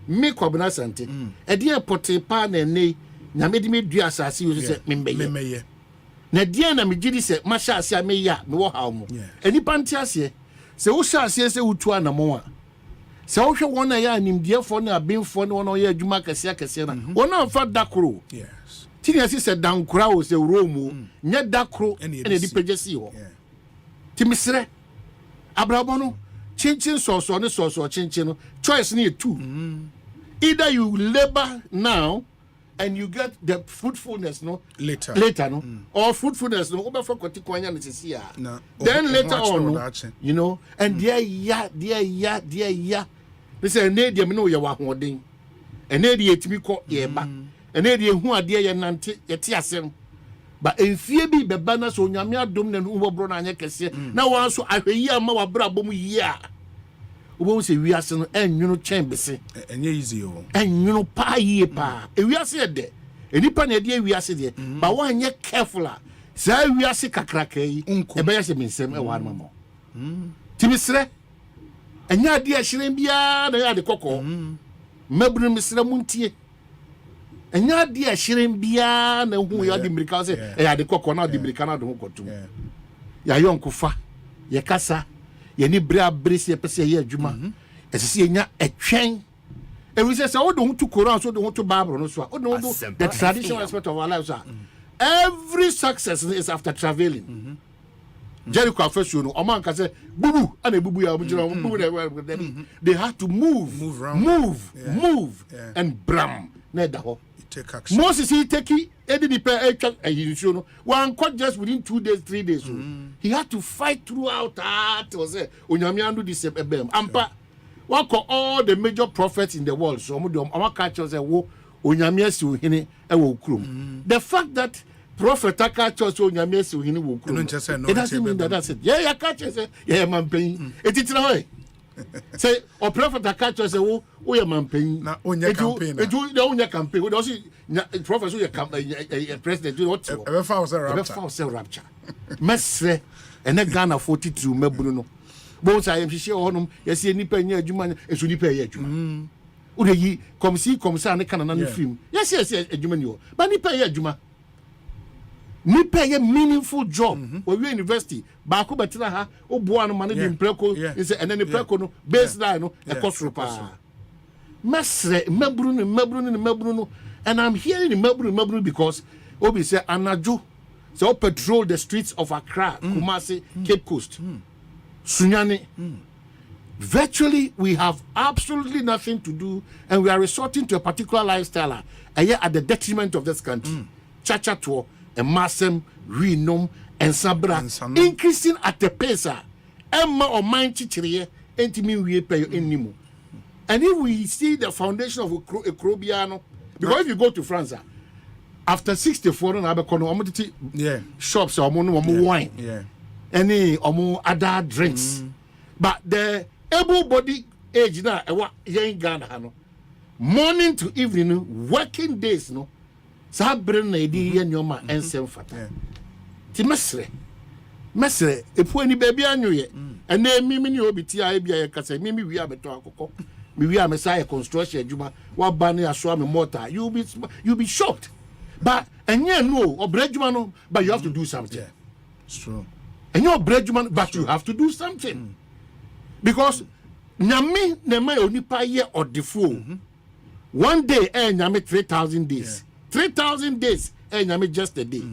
me Kwabena Asante ade e pote pa na nei nyame de me dua asase yo se memeye na dia na me gidi se mahya ase a me ya me wo hawo mu enipa nti ase se wo sha ase se wutu anamo a se wo hwe wona ya animdiefo na abinfo na wona ya adwuma kase na wona fa dakro yes tini ase se dankura wo se romu nya dakro ene di pejesi ho timisre abrabo no chinchin so ne chinchin no choice ni two either you labor now and you get the fruitfulness no later no or fruitfulness no oba for kwati kwanya no sisi a then later on no, you know and dear ya they say na dia me no ye wa hoden and na dia etimi ko ye ba and na dia hu ade ye nante ye te asem ba enfie bi beba na so nyame adom na no bro na anya kese na wan so ahweyi ama wa bra bom yi a obo se wiase no enwunu chen bese enye easy o enwunu pa yie pa wiase ye de enipa na de wiase de ba wan ye careful a sa wiase kakraka yi ebe ya se mensem e wa no mo timisre enya de ahyiren bia na ya de kokko mabunu misre muntie enya de ahyiren bia na hu ya de mirika se ya de kokko na de mirika na de hu kotum ya yonkofa ye kasa ye ni bra brisi ye pese ye adwuma esese ye nya etwen we say so do to Quran so do to Bible no so do the traditional aspect of our lives every success is after traveling Jericho afesu no o man ka say bubu ana bubu ya bubu they have to move and bram na da ho Moses he take no one caught just within 2 days 3 days so he had to fight throughout that was onyame andu this ampa what call all the major prophets in the world so am catch us wo onyame asi ohene e wo krom the fact that prophet catch us onyame asi ohene wo krom it doesn't mean that that's it yeah catch us yeah man pain etitira hoy say or prophet catch us wo we man pain na onya campaign eju the onya campaign we also prophet so your president you what ever found rapture mesre ene Ghana 42 mabunu no bo sa yem hihye honum yesi nipa nya adwuma esu nipa ye adwuma o de yi komsi ne kanana no film yesi adwuma ni o ba nipa ye adwuma nipa ye meaningful job we university ba ko betira ha oboa no mane di mpreko is ene ni preko no baseline no ekosoro pa mesre maburu no and I'm hearing the maburu because obi say anajo so patrol the streets of Accra Kumasi Cape Coast Sunyani virtually we have absolutely nothing to do and we are resorting to a particular lifestyle at the detriment of this country chacha to a massem renom and sabra increasing at the pace emma or mind chichiriye entimi we pay enimu and if we see the foundation of a Crobiano because if you go to France after 64 no abekono shops or wine any other drinks but the able body age na young Ghana no morning to evening working days no sabre na edi nyoma ensem fata ti mesre epu ani baby anyoye ena mimi ni obiti a bia ye kasa mimi wi abeto akoko mi wi amesa construction adwuma wa ba na aso am mortar you be shocked but enye no obradwuma no but you have to do something it's true enye obradwuma but you have to do something because nyame na mai onipa ye odefo one day nyame 3000 days 3000 days nyame just a day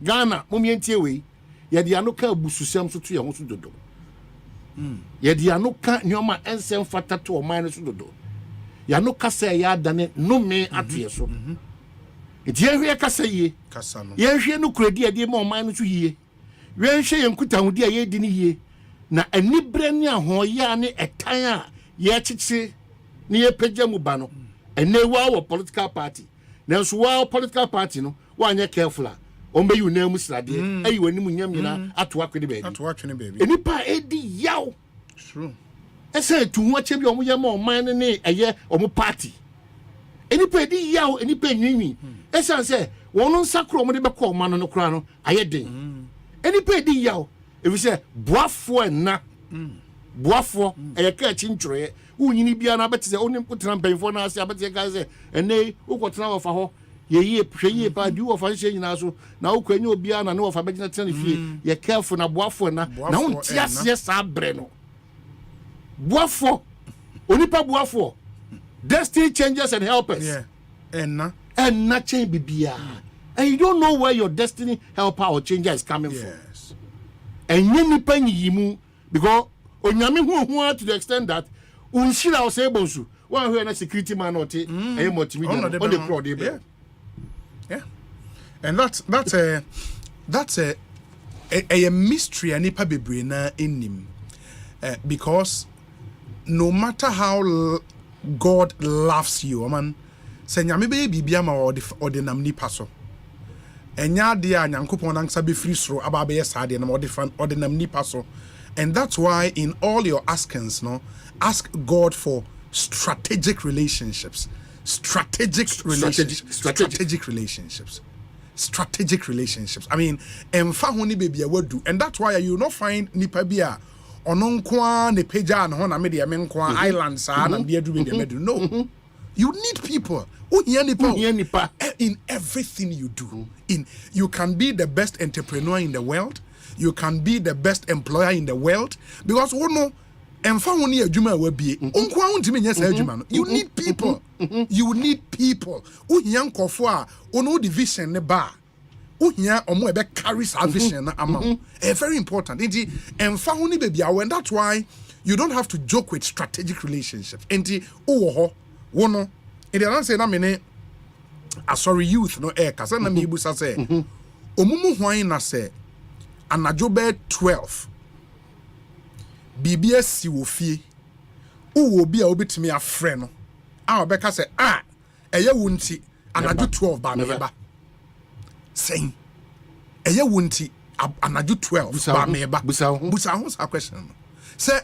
Ghana momientie we ye de anoka abususam so to ye ho so dodo ye de anoka nyoma ensem fata to o man so dodo ya no kasa ya dane no me atoye so enti ehwe kasa yie kasa no ye hwe no kuradi ade ma o man so yie we hwe ye nkuta hodi a ye di ni yie na anibre ne ahoya ne etan a ye chichi ne ye pagya mu ba no ene wa political party na so wa political party no wa anya careful a ombe yu na mu srade ayi wani mu nyam nyina ato akwede baby ato atwene baby enipa edi yaw true ese tu ho ache bi omo ye ma oman ne eye omo party enipa edi yaw enipa nwinwi ese se wono nsakro omo de be ko oman no kra no aye den enipa edi yaw ebi se boafo na boafo eye ka chinchroye unyini bia na beti se onim kutran penfo na ase abeti ka se ene ukotran ofa ho ye hweye pa di ofa hye nyina so na ukwanya obia na ne ofa begina tena fie ye careful na boafo na unti ase sa bre no boafo onipa boafo destiny changes and helpers and na change bibia and you don't know where your destiny helper or changer is coming from and you nipa yimu because onyame hu to the extent that unshira o say bonsu one who na security man oti e multimedia on the crowd dey And that's a mystery and nipa bebre na enim. Because no matter how God loves you, man, say nyame be bibia ma ordinam nipa so. Enya de a nyankopon nangsa be free soro aba be sade na ordinam nipa so. And that's why in all your askings, no, ask God for strategic relationships. Strategic relationships. I mean, emfa honi baby awadu, and that's why you not find nipa bia ononkwa ne peja na ho na me de me nkwa islands na de adu be medu. No. You need people. In everything you do. You can be the best entrepreneur in the world. You can be the best employer in the world, because you need people. You need people. Division ne bar. Carries our vision amount. Very important. And that's why you don't have to joke with strategic relationships. Sorry, youth no air. Kasana mi busa say. Omumu hwan na say. Anajobe 12. BBS si wo fie. Wo obi a obetimi afre no. A obeka say eye wunti anajo 12 ba meba. Saying eye wunti anajo 12 ba meba. Busa ho sa question. Say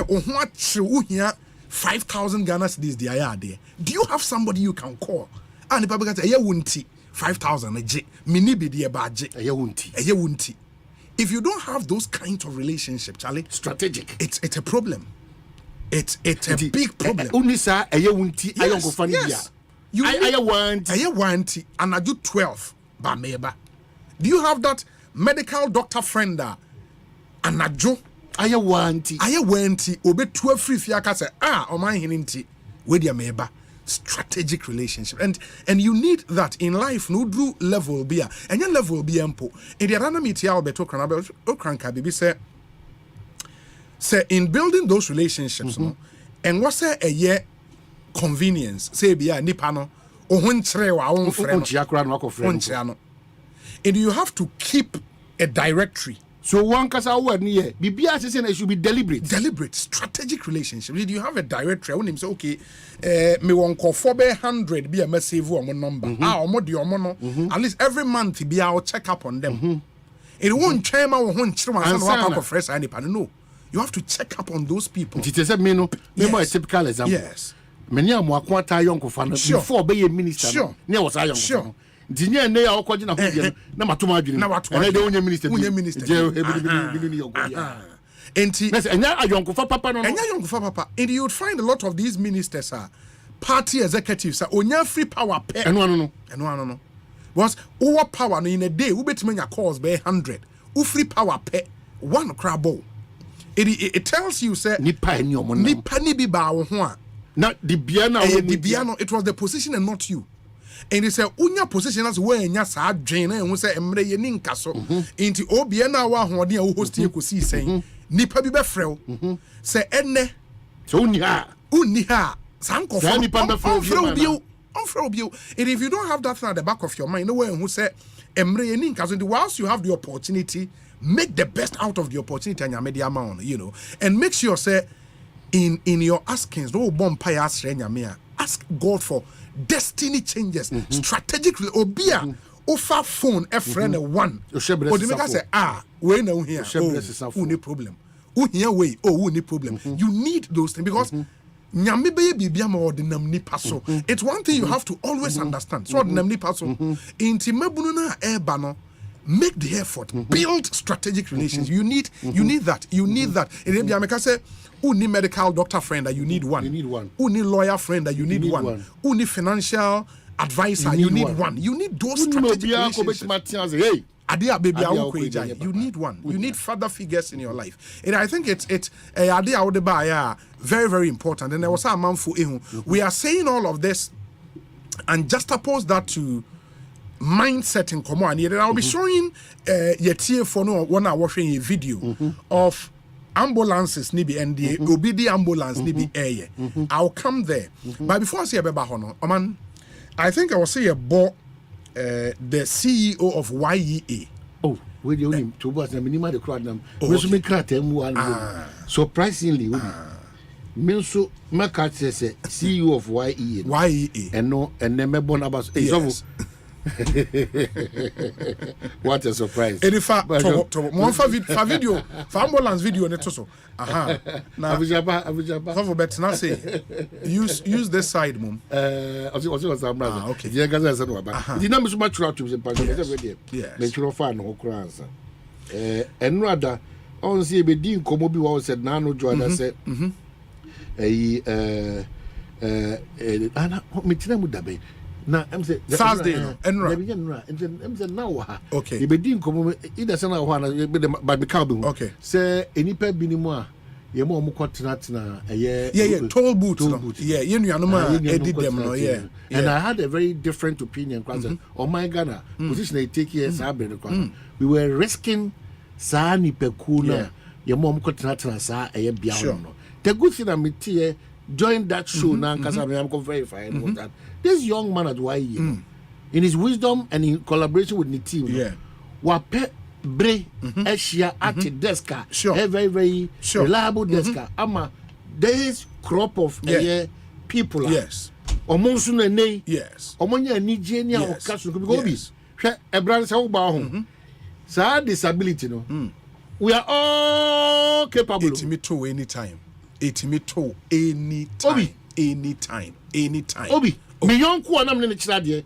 ohun achi wo hia 5,000 Ghana cedis the aya there. Do you have somebody you can call? And the public say eye wunti 5,000 eje. Mini bi de ba je. Eye wunti. If you don't have those kinds of relationships, Charlie, strategic, it's a problem. It's a big problem. Unisa ayewunti ayongo family. You ayewanti and I do 12 ba meba. Do you have that medical doctor friend and ajo ayewanti obe 12 free fiaka say Omanhene nti we dia meba. Strategic relationship, and you need that in life. No do level be and your level be ample in the other meet Alberto Cranka baby say in building those relationships, no, and what's a year convenience say be a nipano or and you have to keep a directory. So one kasa word near BBS saying it should be deliberate strategic relationship. Did you have a directory? I want him say okay, me won call 400 be a message on number. At least every month be I'll check up on them. It won't chairman or won't chairman. No, you have to check up on those people. It is a a typical example. Yes. Many are more quanta young before be a minister. Sure. Near was I young. Sure. Dinya ne ya okwaji na hodi na matuma adwini na de onye minister enti enya ayonkofa papa no and you would find a lot of these ministers are party executives onya free power pay eno was over power in a day we betime nya calls by 100 u free power pay one crabo it tells you say nipa ni omo nipa ni bi ba wo ho a na de bia na it was the position and not you. And he said, unya position as where nya sa adwen and say emre ye ni nka so nti obia na wa hoden a wo host Ekosiisen saying nipa bi be frɛw say enne so unni ha sanko nipa be frɛw bio. And if you don't have that thing at the back of your mind, no way who say emre ye ni nka so, whilst you have the opportunity, make the best out of the opportunity and your media amount, and make sure say in your askings no bomb pay ask God for destiny changes, strategic obia offer phone a friend one or the make say we know here who need problem here way who need problem. You need those things because nyame be bibia ma ordinam nipa so. It's one thing you have to always understand. So ordinam nipa so inti mabunu na eba no, make the effort, build strategic relations. You need that. And then I say who need medical doctor friend that you need one. Who need lawyer friend that you need one. Who need financial advisor you need one. You need those strategic relationships. You need one. You need father figures in your life. And I think it's very, very important. And there was a man for we are saying all of this and juxtapose that to mindset in command. And I'll be showing your for no one hour watching a video of ambulances nibi and the obedi ambulance nibi air. I'll come there. But before I say about hono, man, I think I will say a bo the CEO of YEA. Oh, where you only two boys and minimum the crowd them. Surprisingly, Minso Makat says CEO of YEA. YEA. And no, and never born about. Yes. What a surprise. And if I one for video, for ambulance video, and so. Now, for better not say, use this side, mum. Okay. Yeah, guys, I said, the number so much to the party. Yes. Natural fan, no crowns. And rather, on see a bedin Komobi was said, Nano Joanna said, Anna, what makes them with the bay? Now, I'm saying Thursday, and now, okay. The bedin come either sana one by the cabin. Okay. Say any pet binimoa. Yeah, more cotton. Yeah, tall boot. Yeah, you know, edit them. Yeah. And I had a very different opinion. On my Ghana position, they take years. We were risking Sani Pekuna. Your mom cotton, sa a beyond. The good thing I'm here. Join that show now because I'm verified that this young man at YE, in his wisdom and in collaboration with the team, wape bre Asia at the desk, a very very reliable desk. Ama this crop of people, yes, Omonsun ne, yes, Omonya Nigenia or Castle Gobis, a brand so bound. So disability, no, we are all capable. It's me too anytime. It me to anytime. Obi. Anytime. Obi. Me young ku anam ne chira de.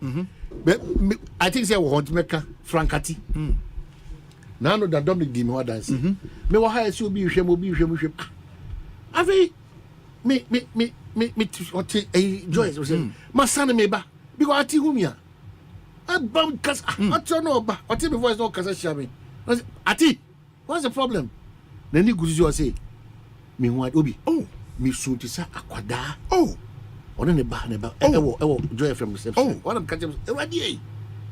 I think say we want make frankati. Na no da Dominic di me wa dance. Me wa ha ese obi hwem. Afi me what Joyce was saying. Ma san me ba. Because ati humia. Abam kas ati no ba. Ati me voice no kasa share me. Ati, what's the problem? Then you go say me want Obi. Oh, me soon to say akwada. Oh, on ne ba. Ewo Joy from reception. What am catch him? Ewadi.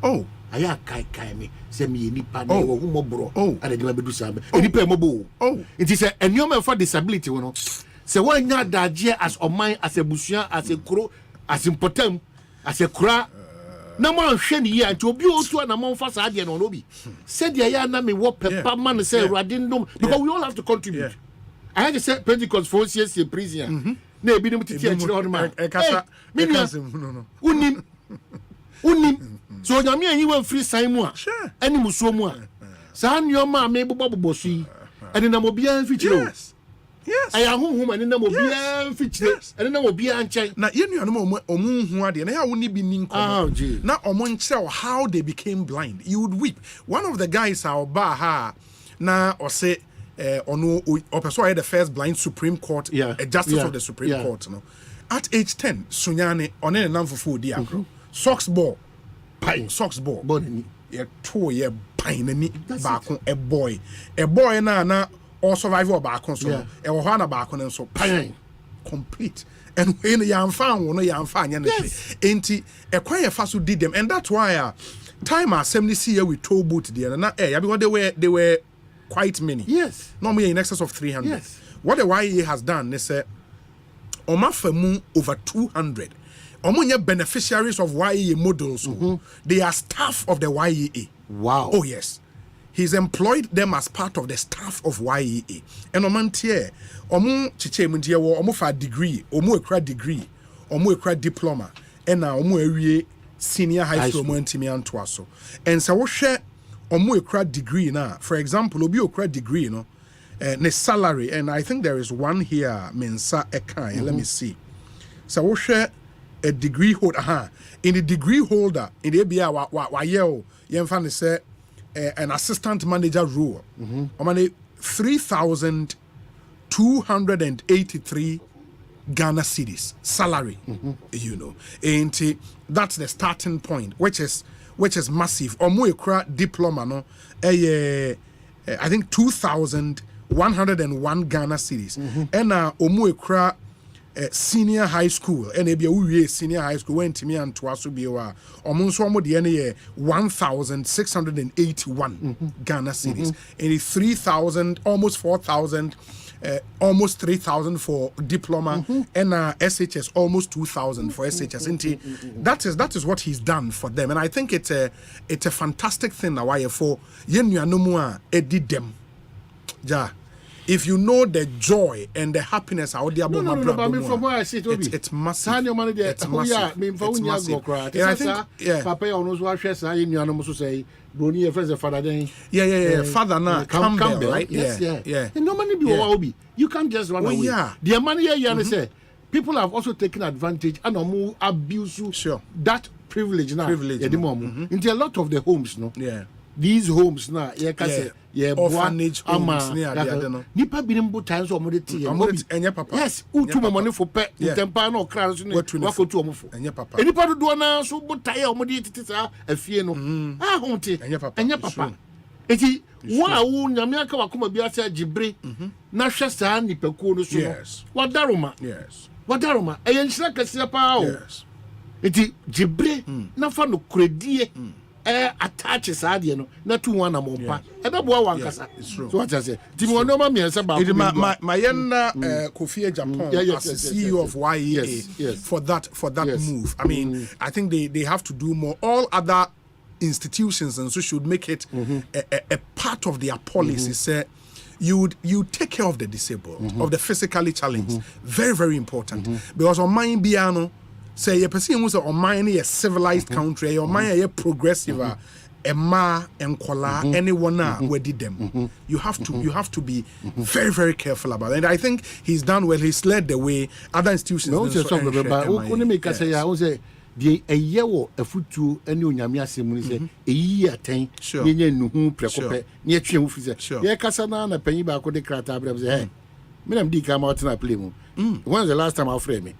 Oh, aya kai me say me nipa na ewo humo bro. Oh, and dey be do sam. Nipa mo bo. Oh, it is a enyoma for disability we no. Say one nya daje as oman as a busua as a kro as important as a kra. Na mo hwe ni ya nti obi otu na mo fa sa de no Obi. Said ya na me wo pepa man say Urade ndom because we all have to contribute. I had to say Pentecost for years in prison. No, be no teacher on man. No. Unim. So Yami and you were free Simon. Sure. Any Musoma. San your ma maybe Bobo Bossi. And then I'm be feature. Yes. I am home and then I'm be feature. And then I will be unchained. Now, you know, Omun who are there, and I will be ninko. Now, Omun tell how they became blind. You would weep. One of the guys, our Baha, now, or say, or persuade the first blind Supreme Court, a justice of the Supreme Court. No? At age 10, Sunyane on a number for Diagro. Socks ball, pine, socks ball, body, a 2-year pine, back a boy, na or survival back on so, a Ohana back on and so pine, complete. And when the young found one, young fan, ain't he a quiet fast who did them, and that's why time are 70 years with tow boot there, and not because they were quite many. Yes. Normally in excess of 300. Yes. What the YEA has done, they say, Omafemu over 200. Omonya beneficiaries of YEA models. They are staff of the YEA. Wow. Oh, yes. He's employed them as part of the staff of YEA. And Omantie, Omu Chiche Mundia, Omu for degree, Omu ekra degree, Omu ekra diploma, and now Omu ewie senior high school Montimi Antoaso. And so we share Omu ekra degree now. For example, Obi ekra degree, ne salary, and I think there is one here, Mensa Ekai. Let me see. So we share a degree holder. In the degree holder, in the ABA, Wayel, Yemfan say an assistant manager role. 3,283 Ghana cedis salary. You know, and that's the starting point, which is massive. Omu diploma, no, I think 2,101 Ghana cedis. And Omu senior high school, and maybe senior high school went to me and to us be wa almost 1,681 Ghana cedis, and 3,000 almost 4,000 almost 3,000 for diploma, and SHS almost 2,000 for SHS. That is what he's done for them, and I think it's a fantastic thing now. Why for yenuanomua edit them, ja. If you know the joy and the happiness out there, no, but I mean, from where I see it, it's massive. It's massive. It's massive. And I think, Papa, almost watch us. I know say, Bruni, friends, father, then. Yeah. Father, now Campbell, right? Yeah. And no money be obi. You can't just run away. Yeah. The money you say, people have also taken advantage and more abuse that privilege now. Into a lot of the homes, no. Yeah. These homes now, orphanage homes nipa binim times or modity papa yes utu money for pet tempa no crowds no wako tu omfo enye papa nipa do na so botaye omodi titisa afie no honte enye papa eti wa wo nyame aka wakoma bi ase agibre na hwe saa nipa ku no so no wadaroma eyen hira kase pa o eti gibre na fa no kredie attach sadia no na tu one amompa ebeboa wankasa so what I say timi wono ma miense ba my yenda Kofi Japan as CEO of YEA for that move. I mean, I think they have to do more. All other institutions and so should make it a part of their policy. You take care of the disabled, of the physically challenged. Very, very important. Because on my piano, say your person who's on mine a civilized country, your mind a progressive, a ma and kola, anyone where did them. You have to be very, very careful about it. And I think he's done well. He's led the way. Other institutions. The a year a futu any unyamia simuni a year 10 yenye nuhu prekope near Chimufiza. Yeah, Casana and a penny back with the crata. Hey, Madam D come out in a play. When's the last time I'll frame me?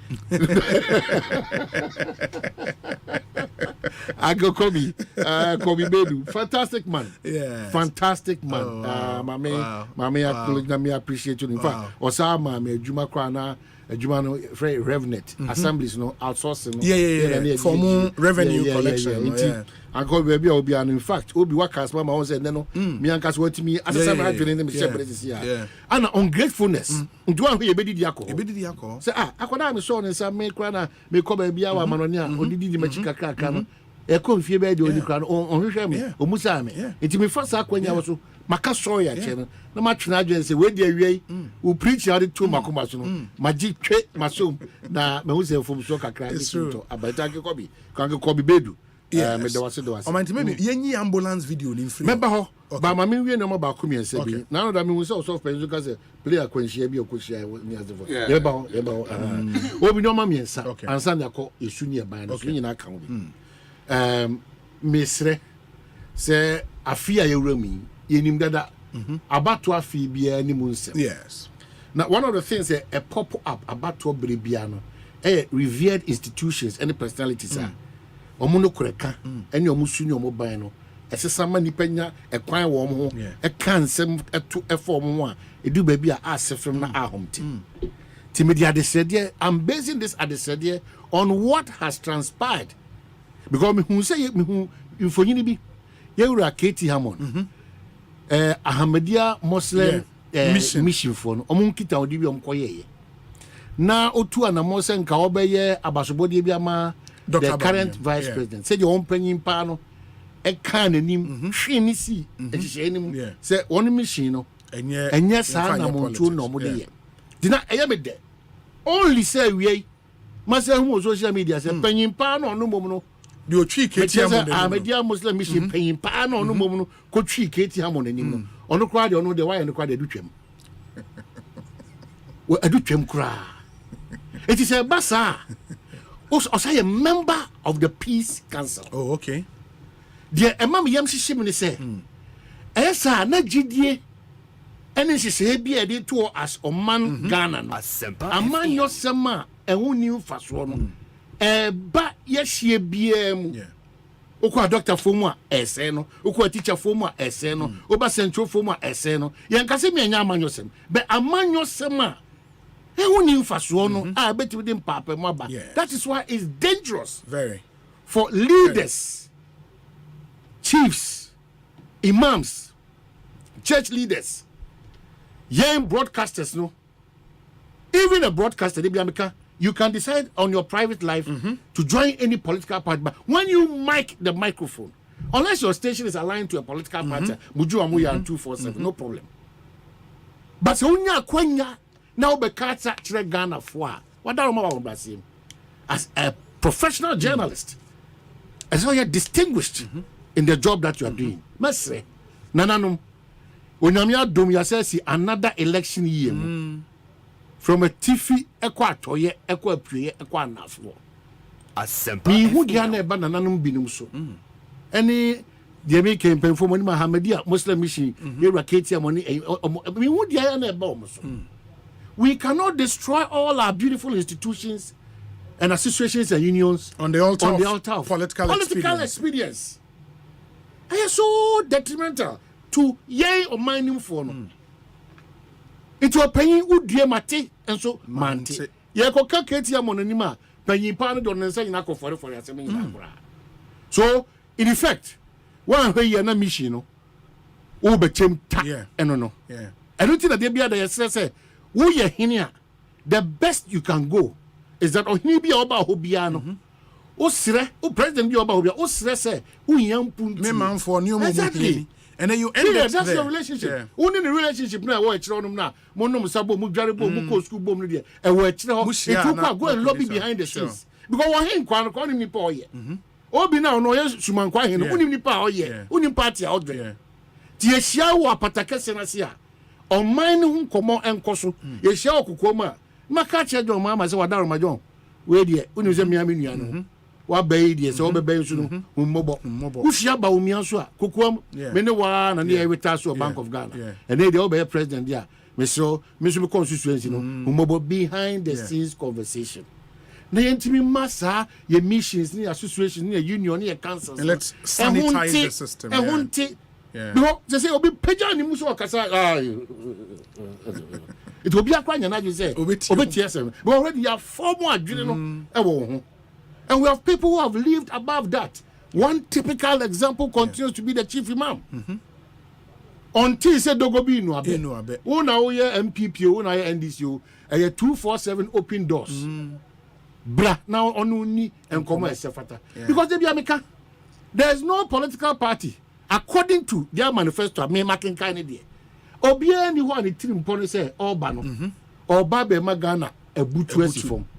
I go Kobe Bedu. Fantastic man. Yeah. Fantastic man. Mammy, I appreciate you. In fact, Osama, Juma Krana. Jumano very revenant assemblies no outsourcing for more revenue collection I go baby obi and in fact obi workers mama won say no me ankas what me as a seven adwene them share this here and ungratefulness ndu an ye bedidi akọ say akoda me so ne say me kra na me ko ba bia wa manoni a odidi di machika kaka no e ko mfie be de odi kra no onhwehwe me omusa me enti me fasa akwanya wo so maka soya che na matwena adwen se we di awie u preach ya de to makoma so no magi twe masom na me hu se fom so kakra ni to abata ke kobi kan ke kobi bedu me de wase o man ti me yenyi ambulance video ni free member ho ba ma me wie no ba ko mi se bi na no da me hu se so penzo ka se player kwanhia bi okohia ni azefo ye ba ho obi no ma mi ensa ansa na ko esu ni e ban no so nyina kan obi mesre se afia ye wrami yenim dada abato afi bia ni munsem. Yes. Now one of the things a pop up abato brebia no revered institutions and personalities are omuno koreka ene omusu ni omoban no esesama nipanya ekwan wo mo e kansem eto efom ho a edu ba bia asefem na ahomte timidi adesede I'm basing this adesede on what has transpired because me hu say me hu infonyini bi yewura Katie Hammond Ahmadiyya Muslim mission for no omunkita odi bi omkoye na otu anamo se nka obeye abasobode bi ama the current vice president say the ompanyin pa no e kan anim hwe ni si e hye anim say one mission no enye sa na montu no mo de ye dina eye me de only say we must say who social media say panyin pa no no mom no the otwi Katie Hammond Ahmadiyya Muslim mission panyin pa no no mom no ko twi Katie Hammond anim no ono kra de ono de why no kra de adutwam we adutwam kra it is a basa also say a member of the Peace Council. Oh, okay. The emam yam shishim ni say esa na gidie ene hye bi e de to as Oman Ghana no aman yosema ehun ni mfaso no ba yehye biam okwa doctor fomu a ese no okwa teacher fomu a ese no oba central fomu a ese no yen kase me anya amanyosem be amanyosem a ehun ni mfaso no a beti dem papa mo ba. That is why it's dangerous very for leaders, chiefs, imams, church leaders young broadcasters, no. Even a broadcaster, you can decide on your private life to join any political party. But when you mic the microphone, unless your station is aligned to a political party, Muju Amuya and 247, no problem. But Kwenya now Bekata Chire Ghana for what as a professional journalist, as you're distinguished in the job that you are doing. Mesre, Nananum, when I'm says another election year. From a Tiffy, Equatoye, Equapri, Equanafo. Asempa. Me who diane bananum binumso. Any the American pen for money Mahamadia, Muslim mission, Irakatia money, me who diane bombs. We cannot destroy all our beautiful institutions and associations and unions on the altar of political experience. I am so detrimental to yay or mining for no. It will pay you dear mate and so mante. Yako kaketi ya mononima, penny pan don't say nako for your So, in effect, one way you're not mission, oh, but Tim and no. I don't think that they be at say, oh, yeah, here, the best you can go is that oh, he be about Hobiano. Oh, sire, oh, President, you about Hobia, oh, sire, say, oh, young punt, me man for new movie. And then you end up that's your relationship. Only the relationship now, watch on now. Monum Sabo, Mujaribo, Muko school bomb, and watch now. Go and lobby behind the scenes. Because one him calling me poor yet. Oh, be now, no, yes, Suman Quahin, only power yet, only party out there. Tia Shiawa Patakasenasia. On mine whom come and Kosu, Yeshao Kukoma. Makacha, your mamma, so Wadar Majon. Where dear, Unizamiano. What baby is all the baby mobile. Ushaba Umiansua, Kukum, Menewan, and the Evitasu Bank of Ghana. And they all be president, yeah. Mr. Constituency, mobile behind the scenes conversation. The intimate massa, your missions, near association, near union, near councils. And let's sanitize the system. And won't take. Because they say, Obi Pejani Muso Kasa. It will be a crime, and I say, Obitiasm. But already you have 4 more general. And we have people who have lived above that. One typical example continues to be the chief imam. Until he said Dogobi no abe. Una oye MPP, una oye NDCO, a 247 open doors. Bra now onuni and come esefata. Because they be America. There is no political party according to their manifesto. Me making kind of Obi anyone it trim pon say Obano. Oba be magana a butuesi form.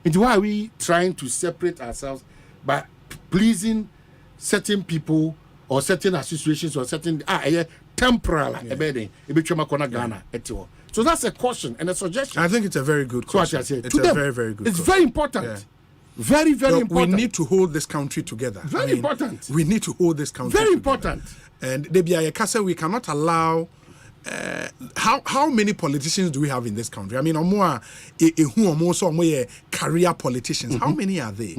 It's why we trying to separate ourselves by pleasing certain people or certain associations or certain temporal Ghana. So that's a caution and a suggestion. I think it's a very good caution. It's very, very good. It's very important. Yeah. Very, very important. We need to hold this country together. Very important. We need to hold this country very together. Important. And we cannot allow. How many politicians do we have in this country? I mean, career politicians. How many are they?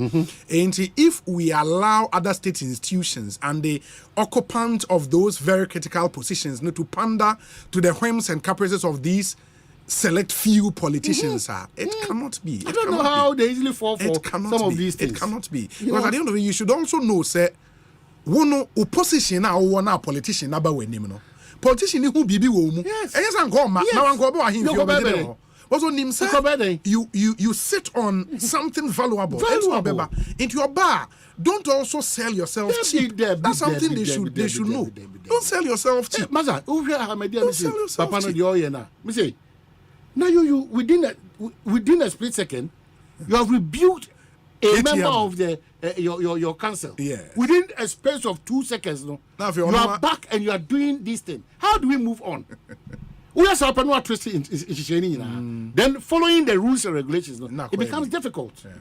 And if we allow other state institutions and the occupants of those very critical positions to pander to the whims and caprices of these select few politicians, it cannot be. I don't know how they easily fall for some of these things. It cannot be. Because at the end of it, you should also know, say, one opposition or one politician about when you know. Politician who bibi wo mu yes anko ma na anko ba him fi obede also nim say you sit on something valuable into your bar. Don't also sell yourself cheap. That's something they should know. Don't sell yourself cheap. Maza who hear Ahmedia say papa no the oye na me say now you within a split second you have rebuked a member of the your council. Yeah. Within a space of 2 seconds, no. Now you are back and you are doing this thing. How do we move on? We are then following the rules and regulations, no, it becomes difficult. Yeah,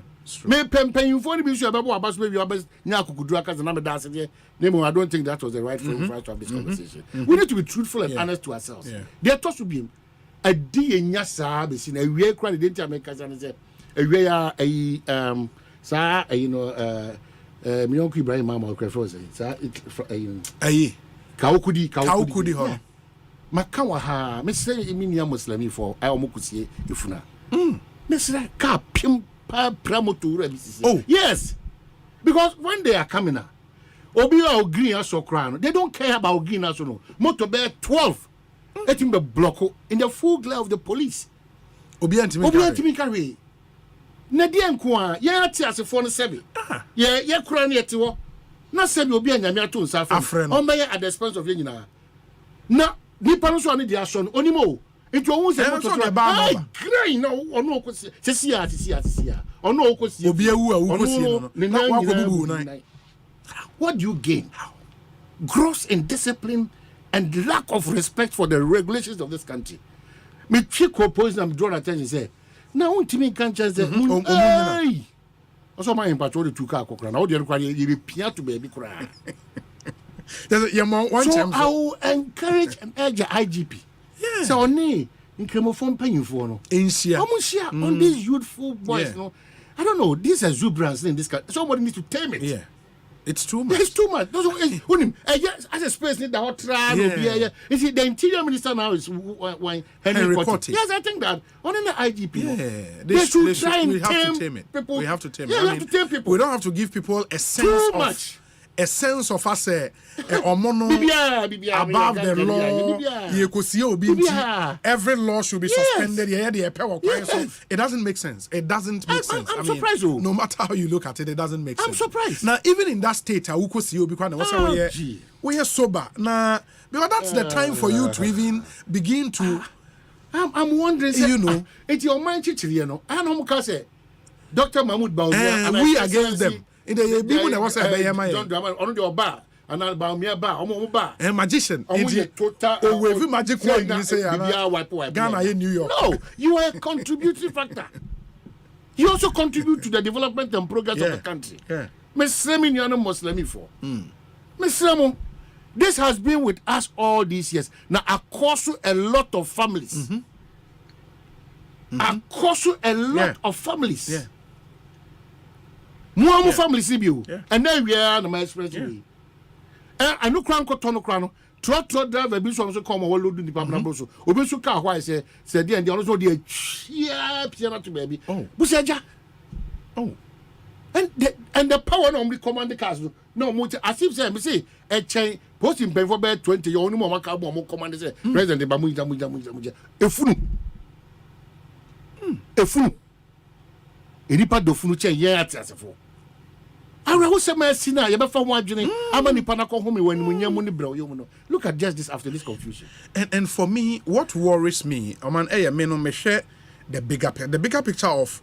I don't think that was the right forum for us to have this conversation. We need to be truthful and honest to ourselves. There has to be a DNA a real credit a sa mi yonko Ibrahim mama okrefo say sa kaukudi ho maka wa ha me say mi nia muslimi for ai omokusie ifuna me say ka pim pa pramoto bisisi. Oh yes, because when they are coming obi o green aso kra no they don't care about green aso no motor be 12 Let him be blocked in the full glare of the police. Obi antimi carry. Nadia nkwa ya ati asefo no sebe. Ye kura na yete wo. Na sebe obi anyame ato nsa afre. On be at the expense of nyina. Na nipa no so ani dia so no onimo. It won't say what to ba. Crying no ono okosi. Sesi. Ono okosi. Obi ewu okosi no. Na wa ko bubu na. What do you gain? Gross indiscipline and lack of respect for the regulations of this country. Me chick opposing I'm drawing attention say. Now ultimate can't just say hey. Also my patrol the two car kokra. Now they require you be to baby cry. So I will encourage and urge the IGP. Yeah. So on incremophone paying for no. On these youthful boys, no. I don't know. This is exuberance in this country. Somebody needs to tame it. Yeah. It's too much. It's too much. Yes, as a space need the hot trial. You see, the interior minister now is Henry Cotti. Yes, I think that. Only the IGP. Yeah, they should try and tame it. People. We have to tame it. Yeah, we have to tame people. We don't have to give people a sense too of much. A sense of us above the law. Every law should be suspended. So it doesn't make sense. It doesn't make sense. I'm surprised. No matter how you look at it, it doesn't make sense. I'm surprised. Now, even in that state, we are sober. Now, because that's the time for you to even begin to. I'm wondering, you know, it's your mind, you know. I know say Dr. Mahmoud Baumia, we against them. In the people that was on your bar and Baumia bar, a magician. Every magic word you say, Ghana in New York. No, you are a contributing factor. You also contribute to the development and progress of the country. This has been with us all these years. Now, across a lot of families. Across a lot of families. Yeah. More family CBU, and then we are my expressway. I know Crown. Trot driver, Bishop also come over loading the Pablo. Obisu car, why say, said the and also the piano to baby. Oh, Busaja. Oh, and the power normally command the castle. No, much as if say, a chain posting pay for bed 20, you only more command say, President Bamuja. A fool. Enipa do funu che ye atiasefo ara wo se ma sina ye be fa ho adwene ama nipa na ko home wani munyam ni bra yo no. Look at just this after this confusion. And for me, what worries me, man, me no me share the bigger picture of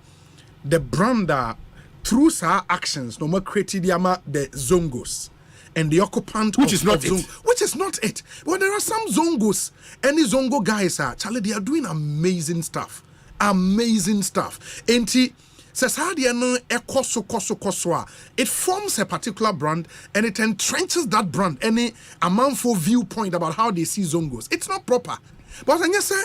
the brand that through our actions no more created the Zongos and the occupant which is not it. Which is not it. But there are some Zongos, any Zongo guys Charlie, they are doing amazing stuff. Enti it forms a particular brand and it entrenches that brand. Any amount for viewpoint about how they see Zongos. It's not proper. But when you say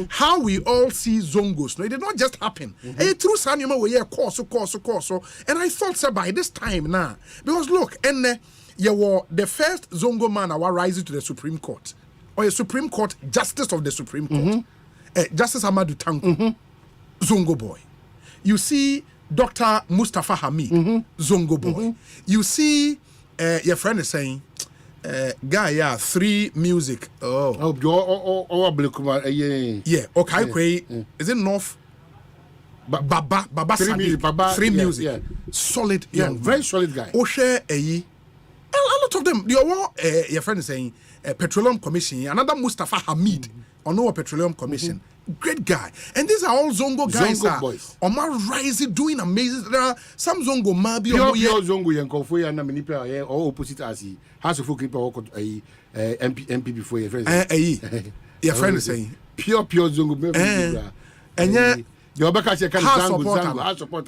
how we all see Zongos, no, it did not just happen. Through Sanima we hear course. And I thought so by this time now. Because look, and you were the first Zongo man rising to the Supreme Court. Or a Supreme Court Justice of the Supreme Court. Justice Amadou Tanko, Zongo boy. You see Dr. Mustafa Hamid, Zongo boy. You see your friend is saying, guy, 3 music. Yeah. Okay, is it North? Baba 3 music. Yeah. Solid, very solid guy. Oshe a lot of them. Your friend is saying Petroleum Commission, another Mustafa Hamid, on our Petroleum Commission. Great guy. And these are all Zongo guys. Zongo boys. Omar Rising doing amazing. There are some Zongo Mabi. Pure Zongo Yankofu and Manipula or opposite as he has a full keeper MP before your friend. Your friend is saying pure Zongo. And yet, your back can support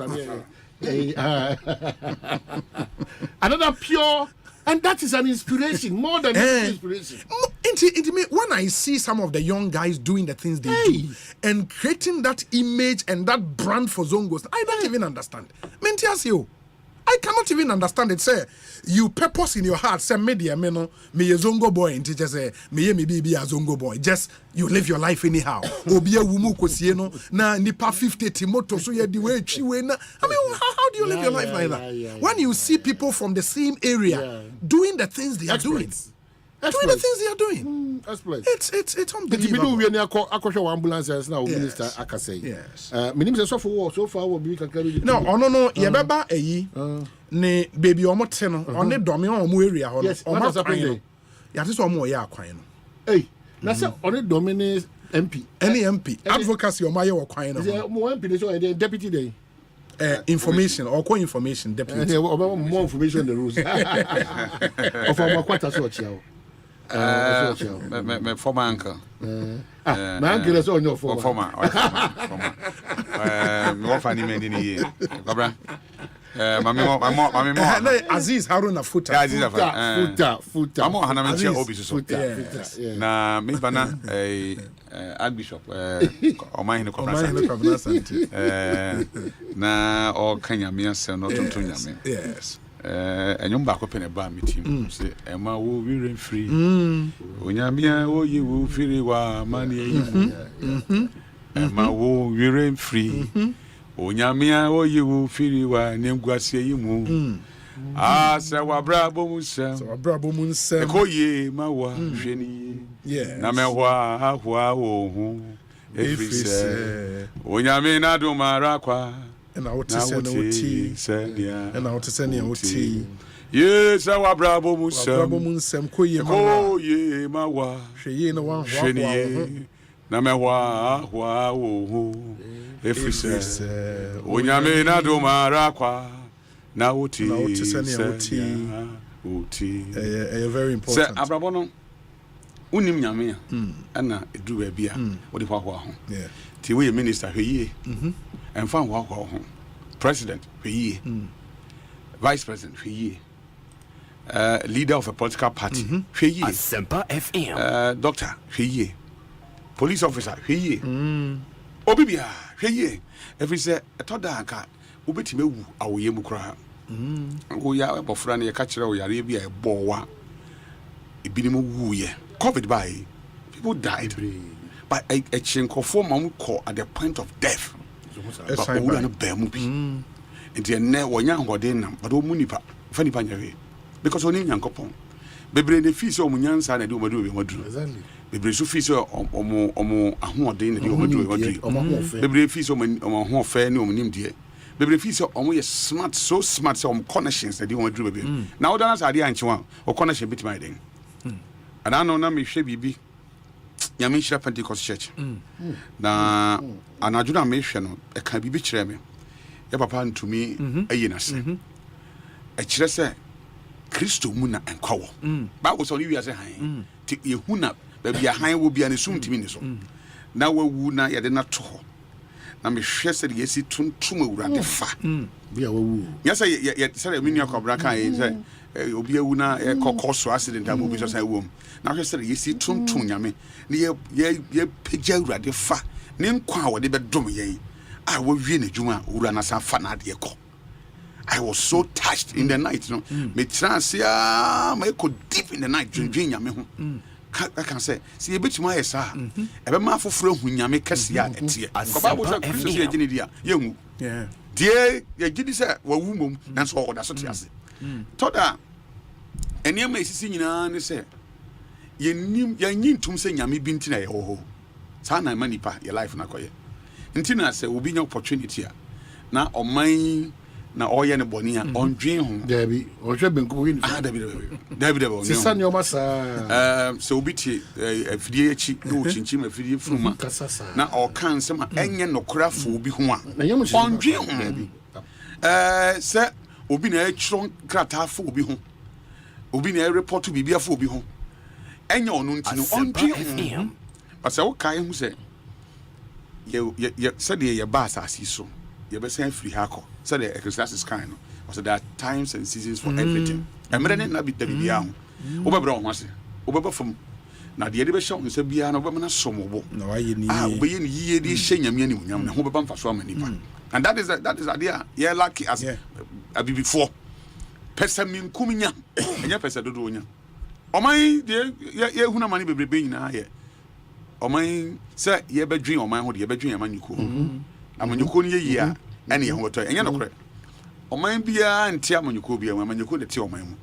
another pure. And that is an inspiration, more than an inspiration. When I see some of the young guys doing the things they do and creating that image and that brand for Zongos, I don't even understand. I cannot even understand it. Say, you purpose in your heart, say, media, me a Zongo boy, and just say, me be a Zongo boy. Just, you live your life anyhow. Obi a wumu kosieno, na nipa 50 timoto, so you the way chiwena. I mean, how do you live your life like that? When you see people from the same area doing the things they are doing. doing the things they are doing. It's unbelievable. We are ambulance now, Minister Akase. Yes. Minimum so far will be no. Yababa eyi ne baby omote no on the domi on mu area ho. Yes, what has happened? Yate so mo ya akwan no. Hey, na say on the domi MP. Any MP advocacy o maye wo kwan no. Mo MP dey so deputy dey. Information or co-information deputy. More information on the rules. Of our quarter so chiao. My former uncle. My uncle is on your former. More funny men in a year. Cobra. Aziz Haruna Futa. I'm more Hanamancha Obisu. Na me bana Archbishop Omanhene Kwabena Asante. Na o Kenya me asem no tonto nyame. Yes. Enyum ba ko pene ba me team say ema wo we rain free. Onyamia wo yi wo firi wa mani eyimu. Ema wo we rain free. Onyamia wo yi wo firi wa nemguase eyimu. Se wabra bomu nsem. Ekoye ma wa hweni. Yes. Na mehwa ahwa wo hu. Efrise. Onyame na do mara kwa. And I would say and I would say oti. Yes, our bravo Musem koye ma wa. Sheye na wan hwa. Na mehwa ahwa wo hu. Efrise. Onyame na do mara kwa. Na oti. Very important. Say abrabo no unim nyame a na edu ba bia wo de hwa ho. Yeah. Ti we minister hweye. And fan walk home. President, Vice President, leader of a political party, Asempa FM, doctor, police officer, Obibia, every say a toda ubeti mewu awoye mukra. Ya bofra na catcher or Arabia bowa. Ibinimu wuye. COVID by people died. But a chinko for mom call at the point of death. But we are not bear movie. And the never one young or then, but munipa, funny panjave. Because only young copon. Bebre the fees or Munyan and do Madu. Bebre so fees or more a more day in the Madu. Bebre fees or more fair no name dear. Bebre fees or almost smart, so smart some connections that you want to do. Now that's idea and one or connection bit my thing. And I know me she Yamisha Pentecost Church. Na anajuna mehwe no e kan bibi kire me. Ya papa ntumi ayi na se. E kire se Kristo mu na enkwawo. Bible so wi ase han. Ti yehu na ba bia han wo bia ne sum timi ne so. Na wawu na ye de na to ho. Na mehwe se de yesi tuntum awurade fa. Bia wawu. Yesa ye se me nua kobra kan ye se obi awu na e kokoso accident am obi so say wom. Na hwe se de yesi tuntum nyame. Ni ye pegya awurade fa. Ne nkwa a wode be dom yen a wo wie na dwuma wura na sa fa na de ko. I was so touched in the night, you know. Me transia me ko deep in the night dwendwen nyame ho. I can say see e betima yesa e be ma foforo hu nyame kase a etie. Ko Bible say Christ say gini dia ye hu. Yeah. Die ye gidi say wa wu mom na so oda so te ase. Toda enema esisi nyina ne say ye nim ye nyintum say nyame bi ntina ye ho. Sa na ma nipa your life na koye ntina se obi nya opportunity a na oman na oye ne boni a ondwen ho dabi o hwe benku wi dabi se sa nyoma sa se obi tie afidie echi no chinchim afidie fruma na o kan se ma enye nokorafo obi ho a ondwen ho se obi na echron kratafo obi ho obi na report bibia fo obi ho enye onu ntino ondwen ho. Asa wo kai hu se ye said ye ba asasi so ye be say free hako said the Ecclesiastes kind no was there are times and seasons for everything emre ne na bi da bia ho wo be bro ho ase wo be from na de ye be show nse bia na wo be na somobo na wa ye ni wo be ye ni ye de hye nyame ni munyam na ho be ba mfa so amanipa and that is idea ye lucky as a before pesa min kuminya enya pesa dodo onya oman de ye hu na mani bebrebe nyina ye oman say ye be dwen oman ho de ye be dwen amanyuko amanyuko ne ye a ene ye ho to enye no kore oman bia ntia amanyuko bia amanyuko de tie oman mu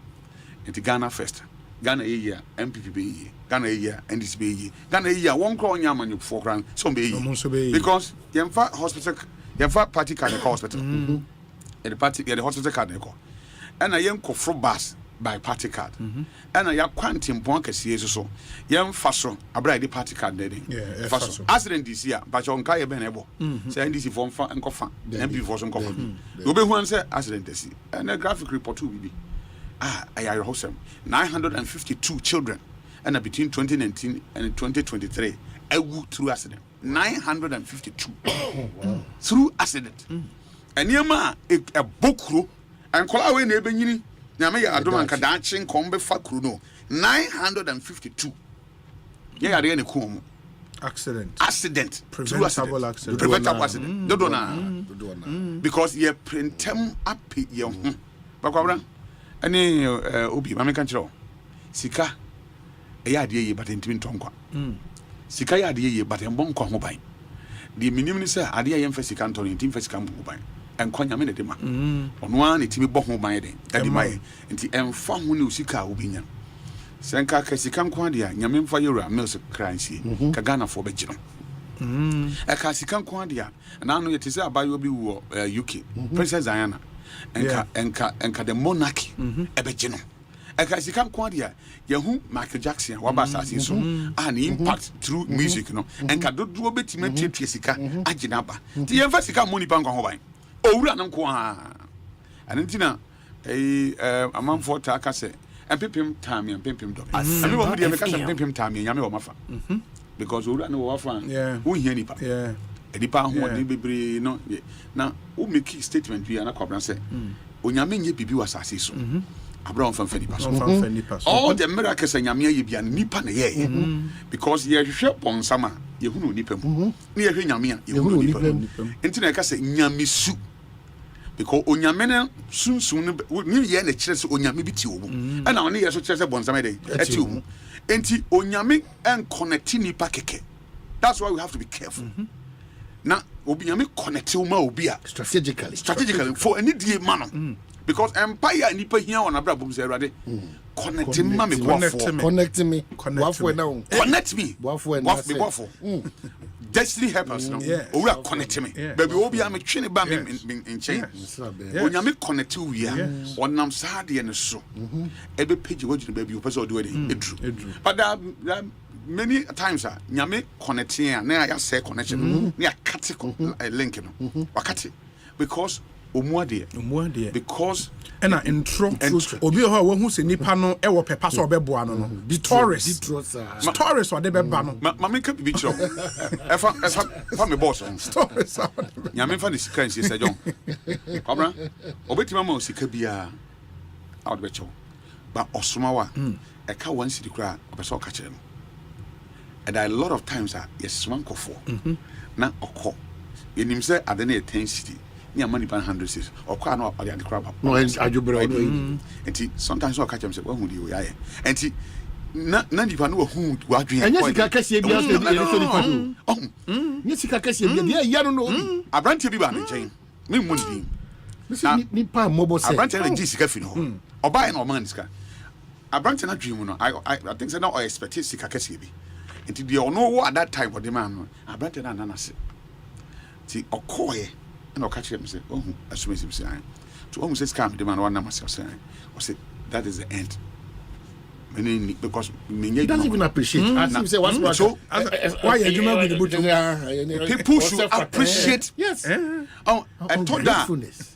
enti Ghana first Ghana year MPP be Ghana year NDC be Ghana year one crown yaman you for grand some be because Yemfa hospital Yemfa party card hospital and the party the hospital card and I yam kofro bus by party card and I ya quantum point kesi so yam faso abra the party card there faso accident this year but on kai ben ebo say NDC form fa enkofa MP for some kofa you be who say accident this and the graphic report will be I are wholesome 952 children and between 2019 and 2023 I walked through accident 952 through accident and yama a book and call away neighbor Nyame ya adom anka daachin kombe fa kru no 952 yeah are ne ko accident preventable accident do na because ye printem api ye ho bakwabra ani obi mame kan kire sika e ya de ye but ntimi ntonkwa sika ya de ye but embon kwa ho ban de minim ni say ade ye mfa sika nton ntimi mfa sika mbu ban enkonya me ne de ma ono an etimi bo ho ban de ade mai nti emfa ho ne usika obinya senka ka sika nko ade a nyame mfa yura mills kransi ka Ghana fo be gino e ka sika nko ade a na no yete say abayo bi wo UK Princess Diana enka the monarchy e be gino e ka sika nko ade a yehu Michael Jackson wa ba sase so an impact through music no enka dodo betime tietie sika agina ba ti yemfa sika money bank ho ban owura nan ko anentina amanfo ta aka se empepem time empepem do ami wo de me ka se empepem time nyame wo mafa because owura no wo fa wo hia nipa edipa ho de bebre no na wo make statement bi na kwabran se onyame nye bibi wasase so abra on fanfa nipa so all the miracles nyame ye bia nipa na ye because ye hwehwe ponsama ye hunu nipa mu na ye hwe nyame a ye hunu nipa mu entina ka se nyame su because onyame na sunsun ni ye na kire se onyame bi ti wo mu ana oni ye so kire se bonsama dey eti wo mu enti onyame en connect nipa keke that's why we have to be careful na obi nyame connect wo ma obi a strategically for any die man because empire nipa hia on abra bom se erade connect me ma me connect me wafo destiny help us no we are connect me baby obi am twene ba me in chain onyame connect we ya onam saade ne so ebe page wo gine baby opese odo we edru but there many times nyame connect ya na ya say connection na ya kate link no wakati because omuade because and intro obi ho wo hu se nipa no e wo pepa so obeboa no the tourist or de beba no ma me ka bibi chiro efa me boss stories nyame fa ne sika nsi se jon kobra obetima ma sika bia out be cho ba osoma wa e ka wan sidi kra obeso ka kire no and a lot of times yes man kofo na okọ enim se ade na 10 city ni amani pan 100 cities okwa na ade ade crab no ajubere enti sometimes o catch am say wahu di o yaye enti na di pa no wahu wadwen enya sika kase bia so di so di pa do nya sika kase bia ya no abrante bi ba me nchen me mu ndi ni pa mobo say abrante na ji sika fi no oba na o man sika abrante na dream no I think say na o expect sika kase bi enti di ono wo at that time for the man no abrante na nanase ti okoye and I'll catch him and say, oh, assuming him saying, to almost say, scam, the man, one myself saying, or say, that is the end. Because he doesn't even appreciate. As him say, what's so why are you not with the people should appreciate. Yes. Oh, I told that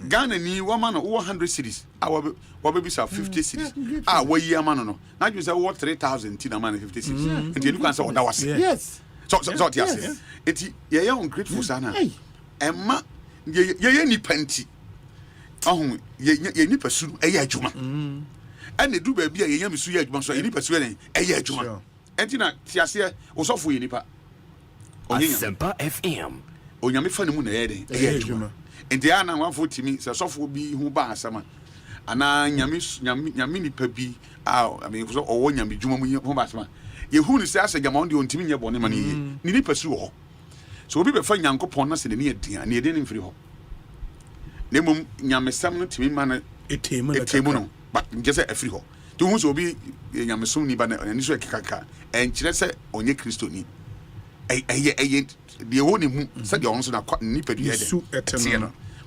Ghana ni woman 100 cities. Our baby are 50 cities. What year man no. Now you say what 3,000 tina man 50 cities. And you can say what that was. Yes. So yes. It yeah ungrateful sana. Emma ye ni panti ahun ye ni pasu eye adwuma ene du ba bia ye nya misu ye adwuma so ye ni pasu ene eye adwuma entina tiase osofo ye nipa Asempa FM onyame fa ne mu na ye den eye adwuma enti ana wanfo timi se sofo bi hu ba asama ana nyame nipa bi I mean so owo nyame dwuma mu hu ba asama ye hu ni se asagama on de ontimi nye bone ma ne ye ni nipa su ho so obi be fa nyankopon na se ne edian ne eden mfiri ho nemum nyamesam no timi ma na etemu no but nje se afiri ho to who so be Yamasum Niban and Israel Kaka, and Chilesa on your Christoni. The only said the answer are nipped.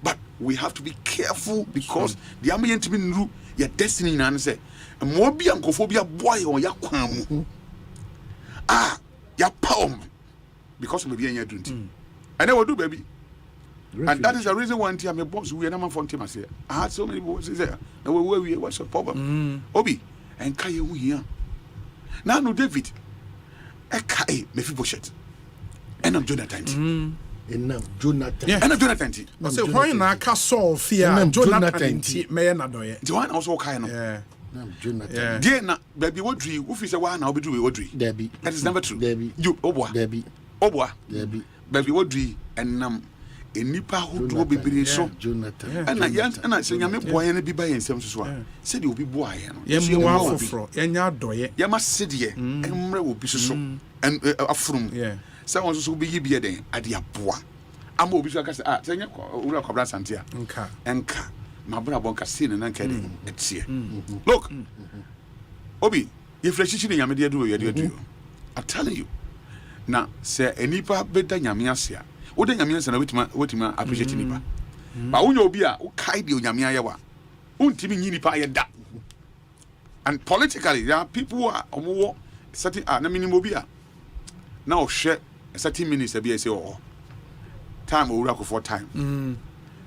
But we have to be careful because the ambient to be your destiny and answer. And more be uncophobia boy or ya quam. Ya palm because of being your dream. I never do, baby. And that is the reason why I'm a boss. We are not from Timas here. I had so many bosses there. And where we what's the problem? Obi and Kaya here. Now, no, David. Ekai, Mephibosheth. And I'm Jonathan. And I'm Jonathan. Yeah, and I'm Jonathan. I say, why not Castle fear and Jonathan? May not do it. Joanne also kind of. Yeah. Jonathan. Dear, baby, what dream? Who is a one? I'll be doing what dream? Debbie. That is never true. Debbie. You, Oboa. Debbie. Oboa. Debbie. Baby, what dream? And a nipa who will be very so. Jonathan. And I say, I'm a boy and be by and some one. Said you'll be boy. Yes, you are for your doye. You must sit here and will be so. And a from. Yeah. Someone will be here then at the bois. I'm will be so. Ah, say, Ura Cobra Santia. Enka. My brother Bonka sin and Uncanny. It's here. Look, Obi, if you're teaching Yamadia do, you're doing. I'm telling you. Now, say, a nipa better Yamiasia. What the Yamians and what you appreciate nipa. But when you'll be a Kaidi Yamiawa, Untimi Nipa da. And politically, there are people who are more certain Naminimobia. Now, share 30 minutes a BSO. Time will work for time.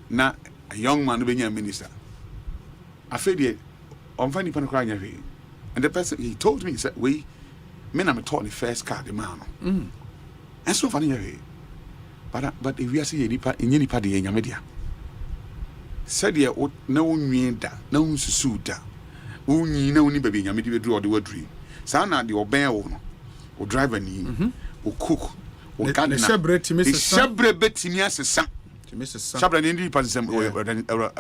Now, a young man will be a minister. I feel it on funny crying. And the person he told me, he said, we men are taught the first card, the man. And so funny. But if we are seeing any party in your media, said ye, no one no susuda. Uni no baby in your media draw the word dream. Sana the obey or drive any, or cook, or garden. Separate to Mrs. Separate Betimias, son. To Mrs. Sabra Indy Passam or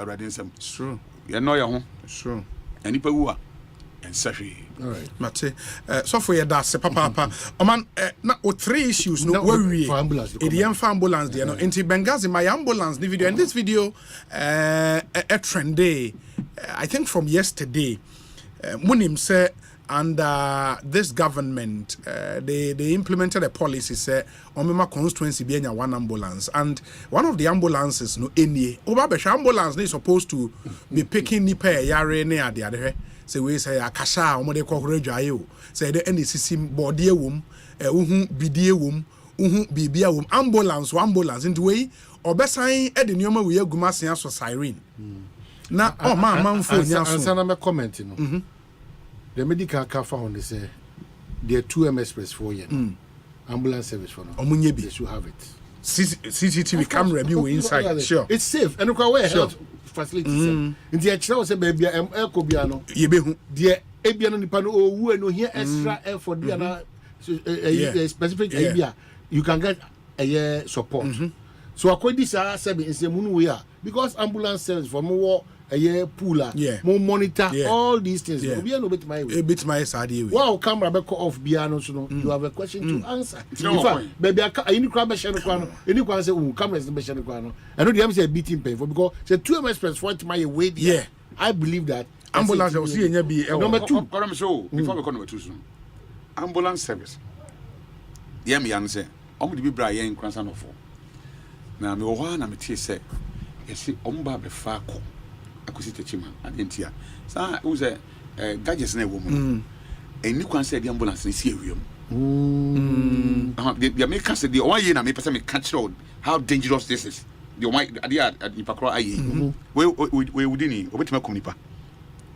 Radinson. True. You know your home. True. And Ipaua and Safi. All right, Mate. So for your das, Papa. Oman, na o 3 issues no worry. For ambulance. Idiom for ambulance, there no. Inti Benghazi, my ambulance. The video and this video, a trend day. I think from yesterday, Munim say. And this government, they implemented a policy say Omema constituency be one ambulance, and one of the ambulances no any Obabesha ambulance is supposed to be picking nipa yare near the other. Say we say akasha omode kokorejo ayo say the NCC body wom uhu bidie wom uhu bibia wom ambulance into way obesan e de nyoma we aguma so siren na o man phone ya so answer na comment no. The medical car found they say there are 2 express for you. Ambulance service for now. They should have it. CCTV camera be inside. Sure. It's safe. And where health facilities. In the actual say baby echo biano. Yebehu. The ebiano ni pano o no here extra for the specific area. You can get a year support. So according this say in say munu we are because ambulance service for more a year pooler, more monitor, all these things. No bit my side. Wow, camera back off piano. So you have a question to answer. In fact, baby, I need crab machine. Any one say, camera is the machine. I know the answer beating painful because the 2 express for my way. Yeah, I believe that ambulance will see be number 2. Before we call number 2 soon, ambulance service. Yeah, me answer. I'm going to be Brian Cranson of 4. Now, me one, I'm a say, you see, be far. Ekosiise chima adentia sa wo say gadgets na woman eni kwan say the ambulance na see awiam the make say the one year na me person me catch road how dangerous this is the one ade ipakro aye we wudini obetima komnipa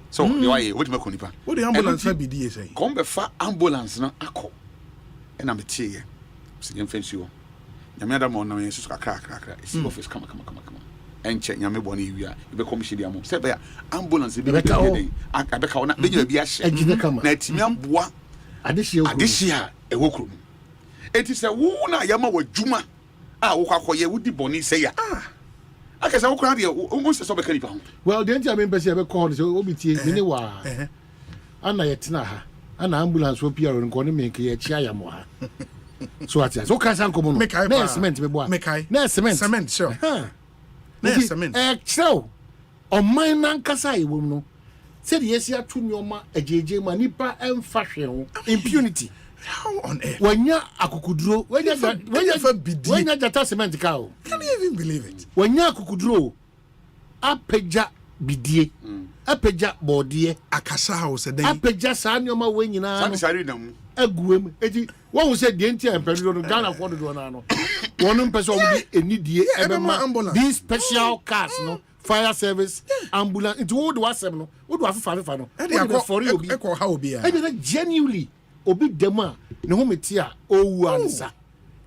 so the one year obetima komnipa what the ambulance be dey say come be fa ambulance na akọ na me tie ye se dem fancy wo nyame adam on na me so kakra isi office come and check nyame bone ewia e be commission dia mo se be ambulance be abeka ona be nyina bia hye na timi aboa adehia e wokru enti se wo na yama wadwuma a wo kwakoye wudi bone se ya aka se wo kra de wo se so be kanipa ho well the enti am pese e be call so obi tie ni wa ana yetina ha ana ambulance wo pia ro nko ne me nke ye chia ya mo ha so atia so kan san komo no na cement be boa na cement sure na cement so on my nankasa iwom no said yes ya to nyoma ejeje ma nipa emfa hwe impunity. How on earth? When ya akukudro, when ya jata cement ka o. Can you even believe it? When ya akukudro apeja bidie. Apeja bodie akasa house den. Apeja sa nyoma we nyina. Sani sari na mu. Aguem. Eti won say de ntia empedo no Ghana for do na no. Wonum pese o bi enidie ebema these special cars no. Fire service, ambulance. It's all the wasem no. What do I find no? And they are for you. Eko how be? And genuinely, obi dema. No home tia. Oh answer.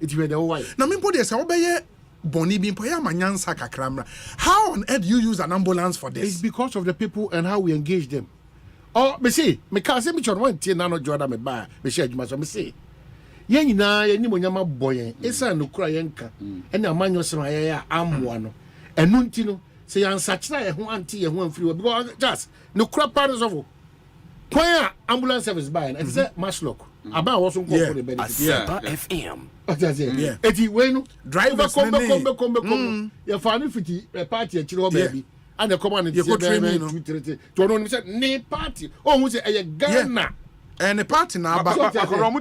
It be the why. Na me body say obeye boni bi mpoya manyansa kakramra. How on earth you use an ambulance for this? It's because of the people and how we engage them. Oh, me see, me can say me chon one tie na no Jordan me ba. Me share adwuma so me see. Yen nyina ye ni monyama boyen. Esa no kura yenka. Ene amanyo se ma ya ammoa no. Enu nti no say ansachira ye ho anti ye ho amfiri because just no crap parts of point ambulance service by and it's a matchlock about also go for the benefit. Asempa FM. Yeah. Eti we no driver come ye fa no fiti party e kire ho baby and the command and go training no to no say ne party oh who say e Ghana and the party now but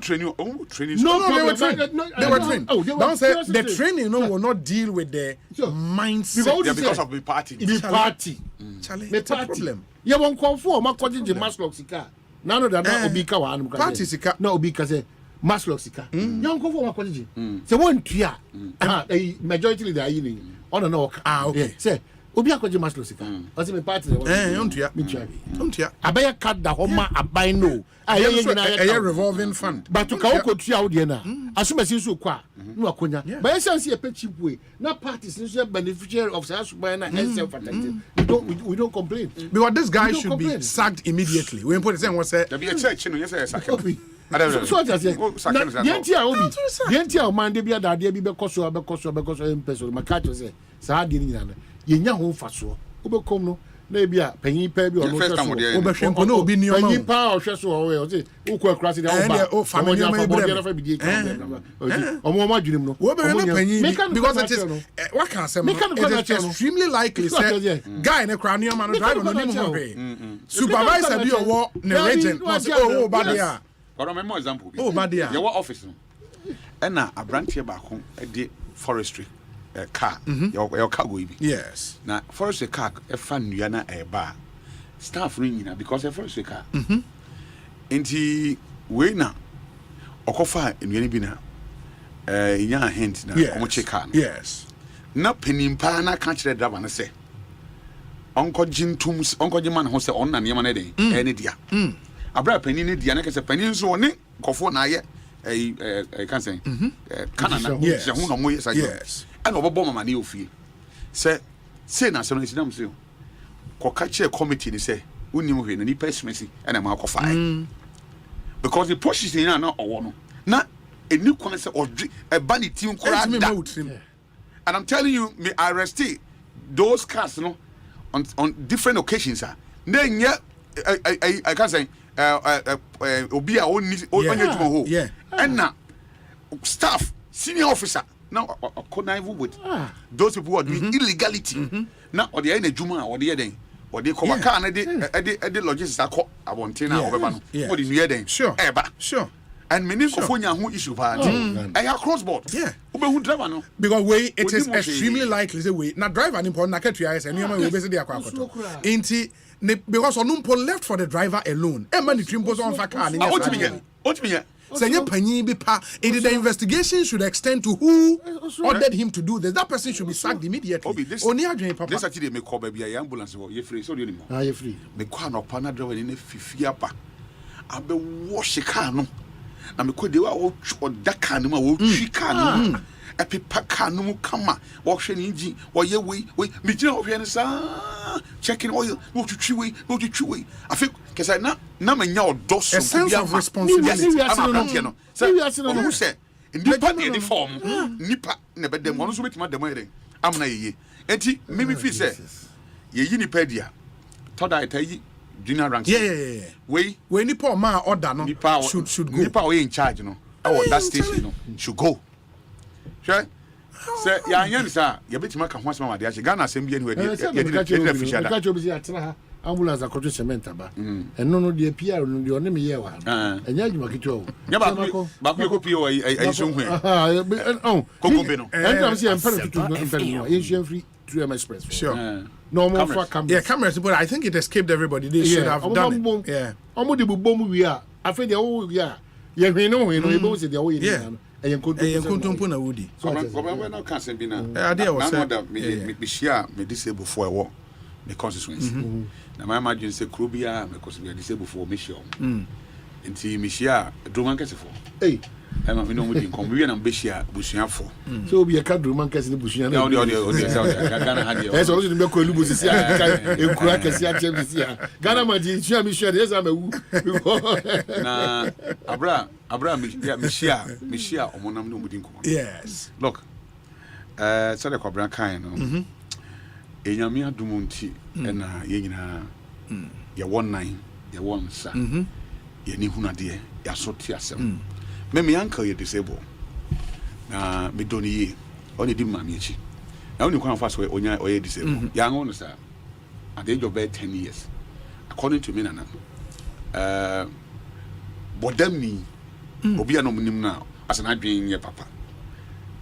training no they were trained. Oh, don't say the training no will not deal with the mindset because of the party. The party. The problem. You won't conform according to Maslow Sika. None of that Obika one party Sika. No Obika say Maslow Sika. You don't conform according to. So one tia. Majority they are in. On and off. Okay. Say Obi akwaje Maslow Sika. What's my party? Ontua. Ontua. Abaya card da homa abai no. A revolving fund. But to ka okotua wo de na. Asuma sinso kwa. No akonya. But essence e pe cheap way. Na parties no beneficiary of Asuma na self-protected. We don't complain. Because this guy should be sacked immediately. We put the same what say. There be a church no yes sack. So just say. Yentia obi. Yentia o man de bia da de bi be koso em person. Makacho say. Sa de ni na. Yenya ho faso. Obekom no. Na bia panyin pa bi ono hweso obehwempo na obi ni panyin pa hweso o we ukọ krasi de o family ma ibrem na fa bidie kan omo ma dwunim no wo be na panyin because it is what can say it is extremely likely say guy na kra ni ma no drive no nim ho hwe supervisor bi owo na region no say oh bad there but me more example bi oh bad there your office no e na abrantie ba ko e de forestry car your car go be yes na forestry car e fa nnua na e ba staff no nyina because e forestry car enti we na okofa nnua ni bi na nya hint na omo che car no yes na penimpa na ka kire driver na se onko jintums onko jiman ho se on na ne na den ne dia abra panin ne dia na ke se panin so ne kofo na ye can say Canada yes hu no mo yes yes and obobo mama ne ofie say na so no sidam so ko ka che committee ni say unim hwe no ni pesmesi and ma akofa because the position na owo no na eni kwan say odri e ba ni team kura da and I'm telling you me arrest those cars no on different occasions na nya I can say obi a oni onye tumo ho and na staff senior officer now conniving with those people who are doing illegality now or the end juma or the den or the cover car na the logistics are abonte na obeba no what the new den sure sure and many of who issue party I have cross board obehu driver no because way it is extremely likely say way na driver ni important na ketua is any man we be say dey akwakoto inti because onumpo left for the driver alone e man the trimpo on fa car ni otimi say panyin bi pa it the investigation should extend to who ordered him to do this. That person should be sacked immediately. Oni adwen papa this actually me call baby ambulance you free so you know you free me kwa no pa na driver ni fifia pa abe wash car no na me ko de wa o daka no ma wo twi car no epipa car no kama wo hwe ni engine wo ye we me gina wo hwe ni sa checking oil wo twitwi we afi kesa na manya odo so a sense of responsibility no who say nipa na the form nipa na be dem wono so betima dem ere amna yeye enti me fi say yeyi nipa dia toda itayi junior rank we nipa ma order no should go nipa we in charge no that station no should go sure say ya anya ni sa ya betima ka ho asema wade ache Ghana asem bia ni we ya di official da ambulance akoto cement aba eno no de PR no de one me ye wa enya adwuma kitwa o nya ba ko pio ai so hu kokombe no entam se empere tutu no ye hia free 2M Express sure no more for cameras. Yeah, cameras, but I think it escaped everybody. They should have done it. Yeah. Omo de bobom wi a afa de o wi a ye hwe no e bo se de o ye no e kontompo na wudi so we no can say bi na idea was me share me disable for e wo me constituency na my imagine say krobia me cause we disable for me share nti me share droman kase for ema me no mu din kom we na be share busuafo so obi e ka droman kase ne busua na odi Ghana ha de so so be ko lubu sisi a ekura kase a chem sisi a Ghana ma di share me share yes am wu na abra me share omonam no mu din kom yes look say the Kwabena kan no enyame adumunti na ye nyina ye won9 ye won sa ye ni hunade ya soti asem me yanka ye disable na me doni ye oni di mama echi na oni kwan fa so onya oye disable ya ngo no sa at the age of 10 years according to me na bodam ni obi anom nim na asana dwen ye papa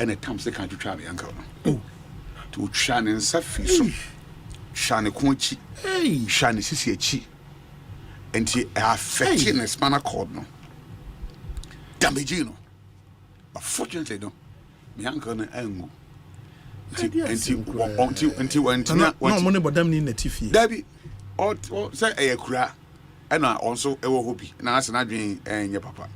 ene tam se kan twitwa yanka no to twa ne nsa fi so twa ne konchi twa ne sisi echi enti affect ne spinal cord no damage no but fortunately no me yanka na angu enti no mo ne bodam ni na tifi dabi o say eyakura ena onso ewo hobi na asana dwen enye papa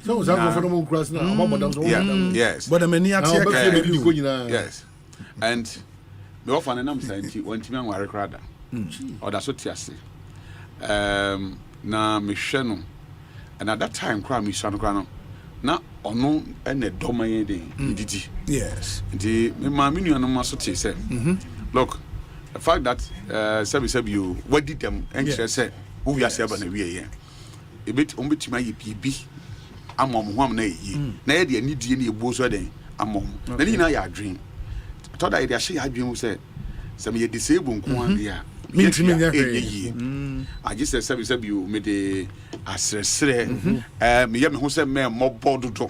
so was that for no cross now bodam so yes bodam ni atia yes and me offer na nam santi wantimi anware krada oda so tiase na me hwe no and at that time kra me sha no kra no na ono ene domaye de didi yes ndi me ma me nua no ma so tie say look the fact that sabi you what did them and say who we are say ba na we ye e bit ombetima ye bibi amom ho am na yi na ye de anidie na ebuo so den amom na ni na ya adwen to da ye de ahye ya adwen say me disable nko an dia mintimi nya yi I just said you me de asresre me ye me ho say me mobo dodo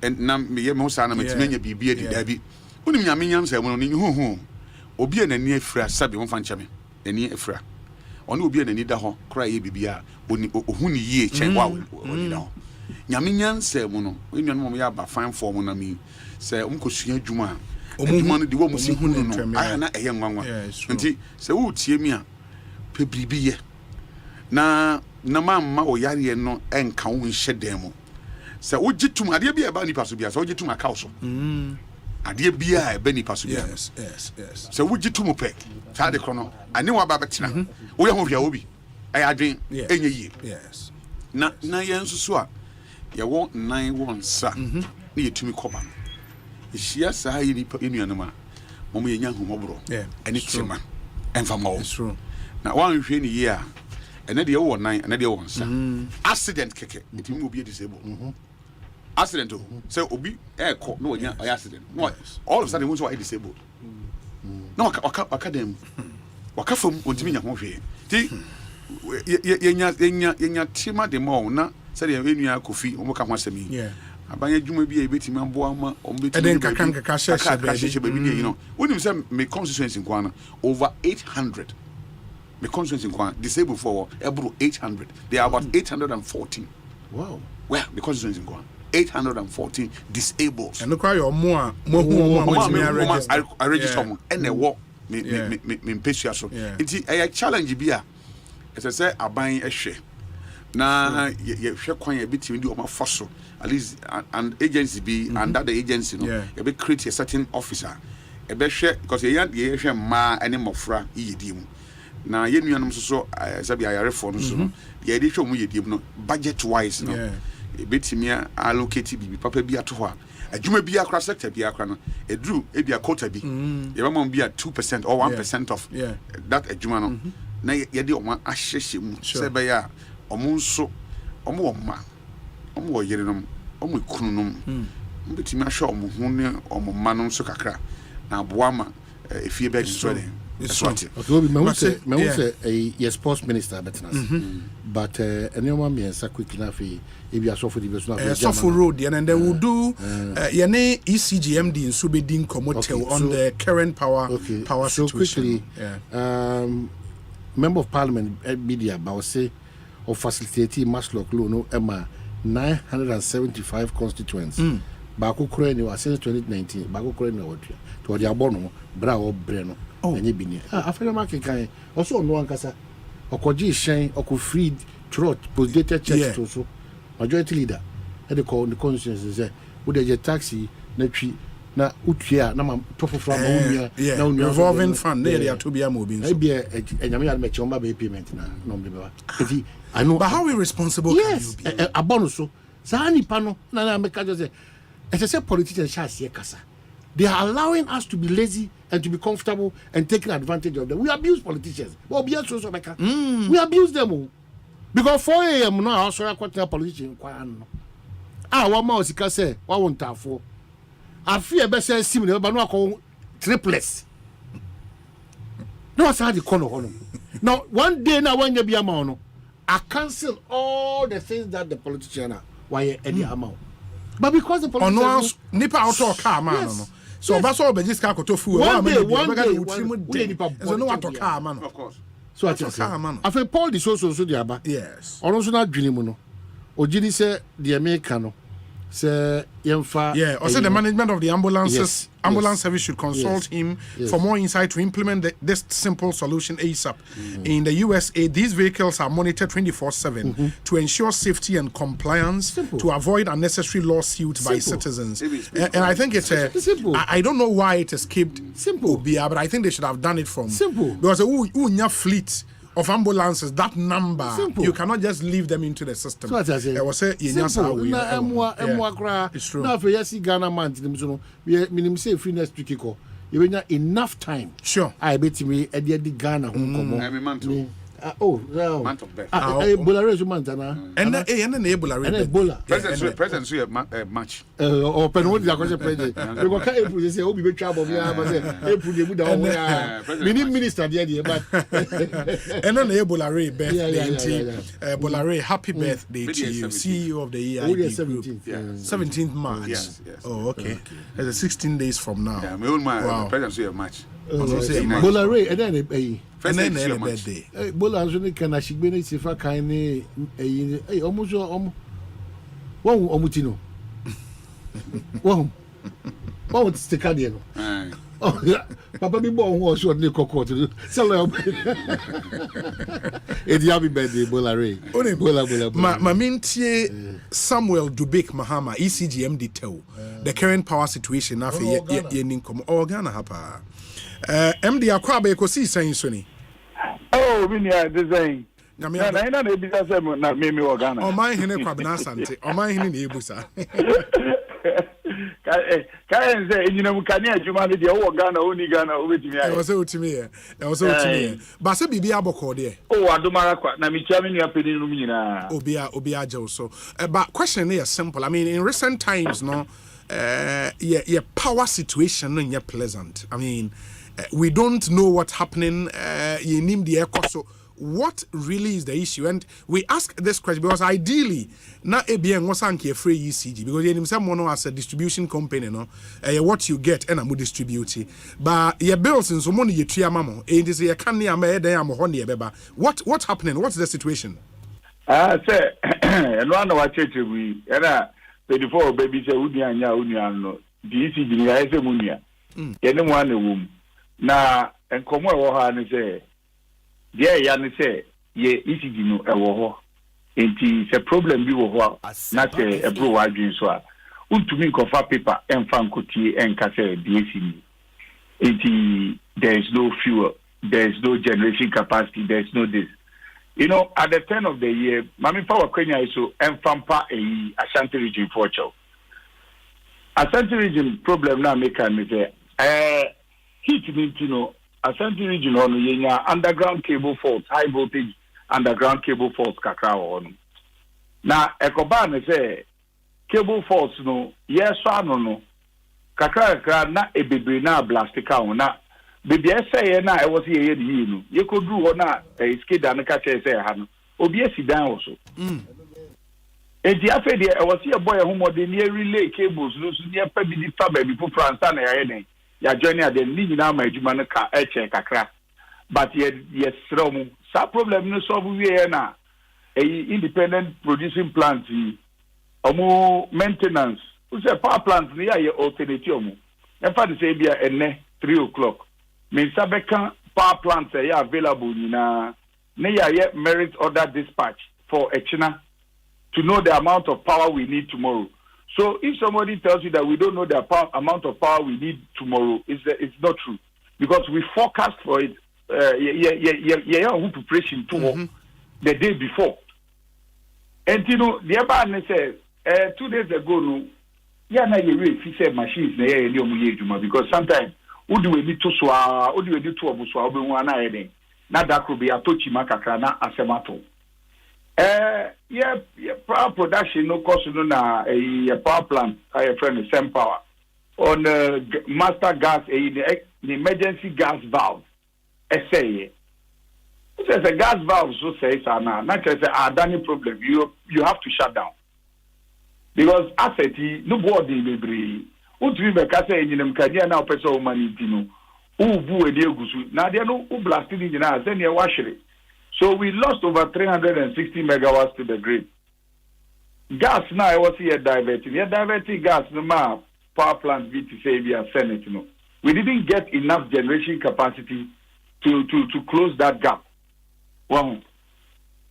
and na me ye me ho say na metime nya bibia di dabi unim nya me nyam say mo ni hu obi e nani afira sabe mo fa nchame nani afira oni obi e nani da ho kra ye bibia oni ohu ni yie chen wa oni da ho nya me nyam say mo no enwan mo ya ba fine form na mi say umkosua adwuma omo no de wo musi hunu no aha na eye nwanwa nti se wo tie mi a pe bibiye na mamma o yare no enka wo nhye dem mo se wo gitum ade bia ba nipa so bia se wo gitum aka wo so ade bia ba nipa so bia yes se wo gitum pe sa de krono ane wa ba betena wo ye ho hwia wo bi ay adwen enye yi yes na yensusu a ye wo 91 sa na yetumi koba ishia saa yi nipa enuanum a momo yenya humobro ene tima enfa mawo na wan hwe ni ye a ene de wo 9 ene de wo nsa accident keke etimi obi disable accident o say obi eko na wonya accident no all of a sudden who so disable na waka dem waka fam ontimi nya ho hwe ti yenya tima de mo na say enua kofi omo ka ho asemi abanya djuma bi e betimi ambo ama ombetimi eden kakranka sheshe baby you know when say me constituency kwana over 800 me constituency kwana disabled for ebro 800 they are about 814 wow well the constituency kwana 814 disabled and look why your more I register them and wo me pesa so it a challenge bi a as I say aban ehwe na ye hwe kwan ye betimi di o ma foso at least an agency be under the agency no you be create a certain officer e be hwe because ye hwe ma ene mofra yedi mu na ye nuanom so sabi ayarefo no so no ye de hwe mu yedi mu no budget wise no e betimi allocate bibi papa bi ato ho a adwuma bi akra sector bi akra no edru e bia quota bi ye ba mo bia 2% or 1% of that adwuma no na ye de o ma ahyehye mu se be ya omo nso omo ma omo yerenom omo kununum mbetimi ahwe omo hu ne omo ma no nso kakra na aboa ma efie be destroy That's what. Okay, me say a sports minister but anyone me say quick enough if you are so for the business so for road and then we'll do yene ECGMD in Subedin Komotel on the current power so situation. Quickly member of parliament media about say of facilitating Maslow no Emma 975 constituents Baku Korean was since 2019 Baku Korean what to the abono bra or breno enye bini after market kan also no ankasa okoji shen okofreed trot postdated church to so majority leader e dey call the constituency say we dey taxi na twi na utua na ma tofo from na revolving fund there to be amobin so be enyame ya me chomba be payment na no be ba I know but how irresponsible can you be abono so sa nipa no na make just say it's a politician shall kasa. They are allowing us to be lazy and to be comfortable and taking advantage of them. We abuse politicians. We abuse them all. Because 4 a.m. now, I saw a politician. One more say, what won't have for? I fear best similar, but no call triplets. No, I saw the corner. Now, one day now, when you be a man, I cancel all the things that the politician are. Why any amount? But because the politicians nipa out of car man so that's all be just car to fool one day no want to car man of course so at car man I feel Paul the so the aba yes ono so na dwene mu no ogidi say the American no say yemfa also the management of the ambulance service should consult him for more insight to implement this simple solution ASAP. In the USA, these vehicles are monitored 24/7 to ensure safety and compliance, to avoid unnecessary lawsuits by citizens. And I think it's I don't know why it escaped Obia, but I think they should have done it from because unya fleet of ambulances, that number you cannot just leave them into the system. So I was say it's true. Now for yes Ghana man minimum say free next week ko you enough time. Sure. I bet me e dey Ghana month. Month of birth. Ebola month na. And Ebola. President so match. Or pen what the question president. We go can April say obi be trouble me but say April dey good down we minister there but and then Ebola birthday Ebola happy birthday to you, CEO of the year. 17th March. Yes. Oh, okay. It's 16 days from now. Yeah, my own man president so match. Ebola and then and then the birthday. Bola Anthony can ashigbe ni sifa kan ni almost one omutino. One stick there no. Papa bi bo ho so de kokot. Selo Edi happy birthday Bola Ray. Bola. Ma mintie Samuel Dubik Mahama ECGMD tell the current power situation na fe ye ninkom organa hapa. MD Kwabena Ekosiisen so ni. Oh, we need design. Na ina na ebisa se na meme Ghana. Omanhene Kwabena Asante. Omanhene na ebusa. Ka enze enyina mu kane adwuma ne de wo Ghana oni Ghana obetimi aye. E was otimi e. Ba se bibi aboko de. Oh, adomara kwa na micha me nua pedi no nyina. Obi aje so. But question is simple. I mean, in recent times no your power situation no pleasant. I mean, we don't know what's happening in the echo. So what really is the issue? And we ask this question because ideally, not ABN was a free ECG because you someone as a distribution company, no, what you get and I'm distributing. But your bills in some money you tria mamo. It is a canny what's happening? What's the situation? Say and one of our church we 24 baby say unia no. The ECG ni ya ese munia. Anyone a womb. Na enkomo e wo ha ne se dia ya ne se ye ECG no e wo ho enti se problem bi wo ho na se e bro wa dwin so a untumi nkofa paper emfa nkotie enka se DCD enti there is no fuel, there is no generation capacity, there is no this. You know, at the turn of the year mami power Kenya iso emfampa Asante region for chow. Asante region problem na make am say heat means, you know, Asante region on the underground cable fault, high voltage underground cable fault kakra on. Now, Ekobana say cable faults no, yes, no, kakra na ebebe na blastica na baby say na I was here no you could do na skid and catch say ha no obi esi dan also enti afa de I was here boy who more the near relay cables no so near pa bi di fa ba bi for France na ya den ya join ya den ni nyina ma adwuma no ka eche kakra but yes from sa problem no solve we na independent producing plants omo maintenance we say power plants ni ya alternative omo e fa de say bia enne 3:00 me sabeka power plants ya available nyina na ya merit order dispatch for Echina to know the amount of power we need tomorrow. So if somebody tells you that we don't know the amount of power we need tomorrow, it's not true because we forecast for it. Preparation to the day before. And you know the other says 2 days ago, no, na you say machines na because sometimes we do need to swa, we do need to abuswa obi wana eden. Na that could be a touchy makakra na asemato. Power production no cost no na a power plant I friend Asempa power on master gas the emergency gas valve say a gas valve so says na just a dani problem you have to shut down because asset no board dey bebre utumi be ka say nyinem kania na opese o mani no ubu e dey gusu na dey no u blast ni nyina say ne wahwere. So we lost over 360 megawatts to the grid. Gas now I was here diverting. Here diverting gas no ma power plant be to say we are Senate no. We didn't get enough generation capacity to close that gap. Wow.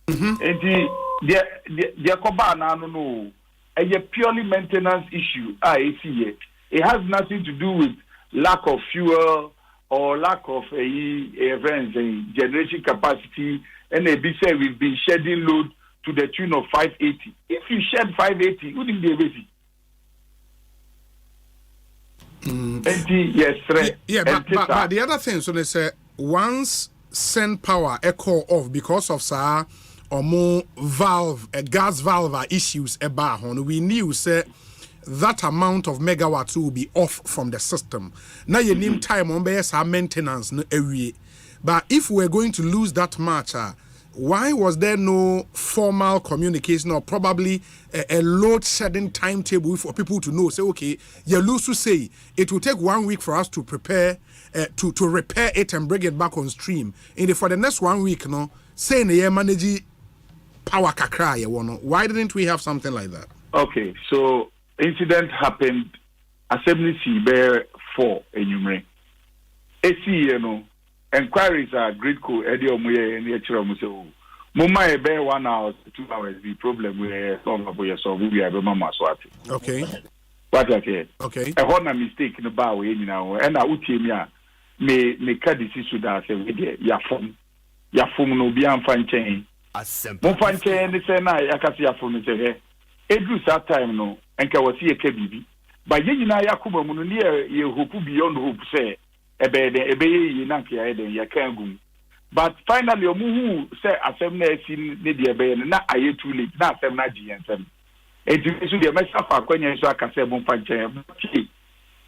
And the koba na no a purely maintenance issue. I see it. It has nothing to do with lack of fuel or lack of generation capacity. And they be say we've been shedding load to the tune of 580. If you shed 580, wouldn't be able but the other thing, so they say once send power echo off because of or more valve, a gas valve issues we knew say that amount of megawatts will be off from the system. Now you name time on maintenance no area. But if we're going to lose that much, why was there no formal communication or probably a load shedding timetable for people to know? Say, okay, you lose to say it will take 1 week for us to prepare, to repair it and bring it back on stream. And for the next 1 week, no, saying the manage power kakra, why didn't we have something like that? Okay, so incident happened. Assembly bear 4 enumerate. Inquiries are grid code Eddie Omuye and the Chiromuso. Mumma bear 1 hour, 2 hours, the problem with some of your so we have a mama swati. Okay. What okay? Okay. A horn mistake in the bar now, and I would tell me cadisi suda say we get ya phone no be am fan chain. Mo fan chain the say na yakasi ya phone say edu that time no enka wasi e kebibi. But yina yakuba mu no ye hope beyond hope say but finally, who say Assembly need na aye too late, na Assembly GNSM. And to the message for when you can say Monfanche.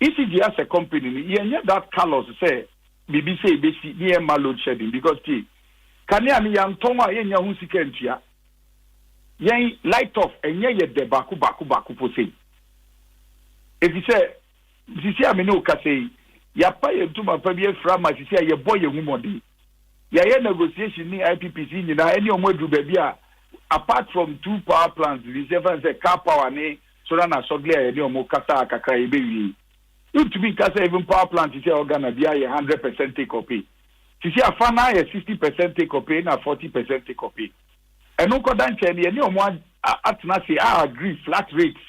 ECG as a company, you that colors say BBC basic near load shedding because can you young Toma in your Husikentia? Yen light off and ye de baku for say. If you say, I mean, no, say. Ya pay to my premier from my sister, your boy, your woman. Ya negotiation ni IPPC, you know, any more do baby. Apart from 2 power plants, reserve as a car power, so that I saw glare, any more kata kakra baby. You to be kasa even power plant, you say, organa be 100% take or pay. You see, a fan, 60% take or pay, na 40% take or pay. And no codan chen, any more at Nasi, I agree, flat rates.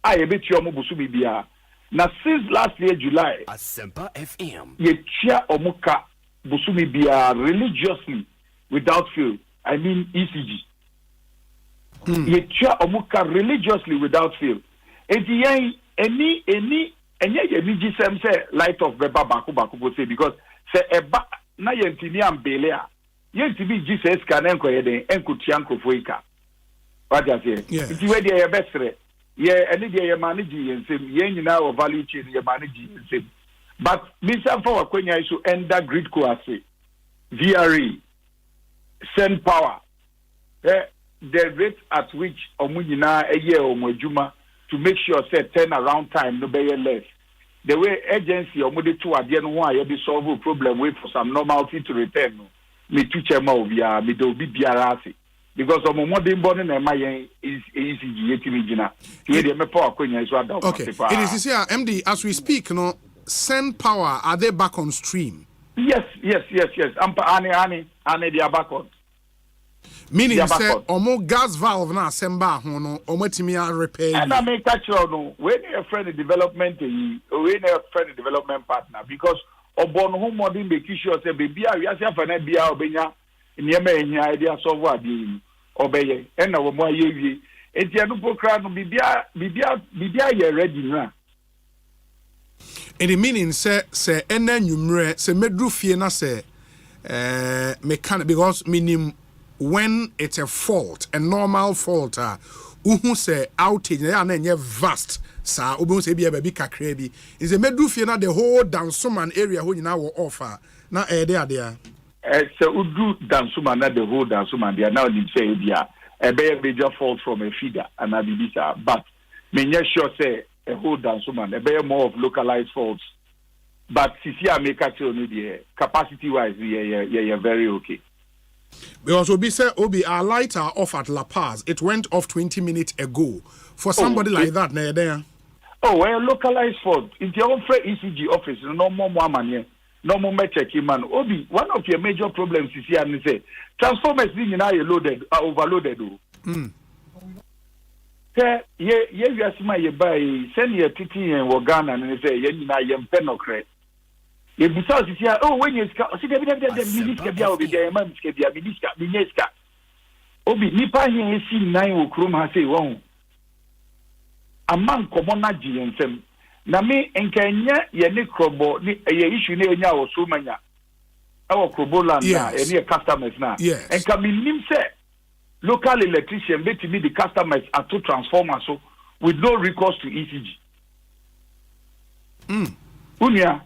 I bet you almost be bia. Now, since last year, July, Asempa FM. Ye chia omuka busumi bia religiously without fail. I mean ECG. Ye chia omuka religiously without fail. Any jisem say light of beba baku say because say eba na yentini ambelea yentibi Jesus can enko yeden enko tianko foika. What I say? It's where they are best. Yeah, any day you manage and say, you know, value chain, you manage and say, But Mr. For Kwenya is to enter grid coase, VRE, send power. The rate at which Omujina a year or Mojuma to make sure say turnaround time no be less. The way agency Omudi to again why you solve a problem wait for some normality to return. Me to chema via me do be biarasi. Because modern born in my is easy to me. Okay, it is here, MD, as we speak, no, send power, are they back on stream? Yes. Ani, they are back on. Meaning, say, omo gas valve na Asempa, no, omo timia repair. And I make catch no, when a friend development, when a friend development partner, because Obon who modern make sure say, baby, we are saying for an idea, Obenya, in Yemen, idea so what the obey, and our more ye. And Yanupo crowd, Bibia, ye ready now. And the meaning say, and then you say, medru fiena say, mechanic, because meaning, when it's a fault, a normal fault, who say outage, and then vast, sir, ubu say be a baby kakrebi. Is a medufina the whole Dansuman area who you now offer. Now, there. So Udu Dansuman, not the whole Dansuman, they are now in say, a major fault from a feeder, and I believe, but may sure say a whole Dansuman, a bear more of localized faults. But CCR make actually capacity wise, yeah, very okay. Because Obi said, our lights are off at La Paz. It went off 20 minutes ago. For somebody like that, there. Oh, well, localized fault. It's your own ECG office. No more money. No more checking man. Obi, one of your major problems is here and say transformers being loaded, overloaded. You are my buy send your TT and Wagana and say, I am penocret. If because you say, oh, when you see the Minister Biabi, the Minister Obi, Nipa here is seen 9 Ukrum has a wrong. A man commonaji and some. Nami and Kenya, ye necrobo, ye issue near now, so many. Our Crobola, and near customers now. Yes. And come in him say, local electrician, bet me the customers are two transformers so with no recourse to ECG. Unia.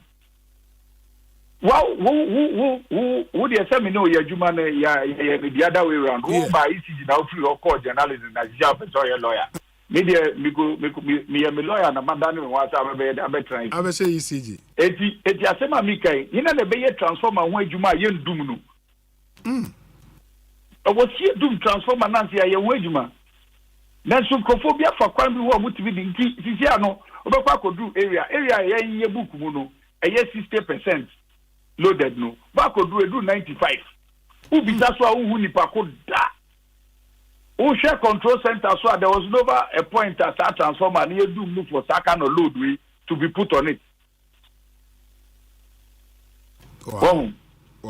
Wow, who the assembly know your human, the other way around. Who by ECG now free or court journalism as job as your lawyer. Maybe me a lawyer and a man was a veteran. I will say ECG. Eti asema Mikai, you know the Bay transformer when you might yen doom. I was here doom transformer Nancy a wajuma. Nansophobia for crime who are to be in Tiziano, Obaka could do area ye book muno, a yes 60%. Loaded no. Back could do 95. Who be that's why who nipa could da. Who share control center so there was never a point at that transformer near do move for second or load way to be put on it. Wow.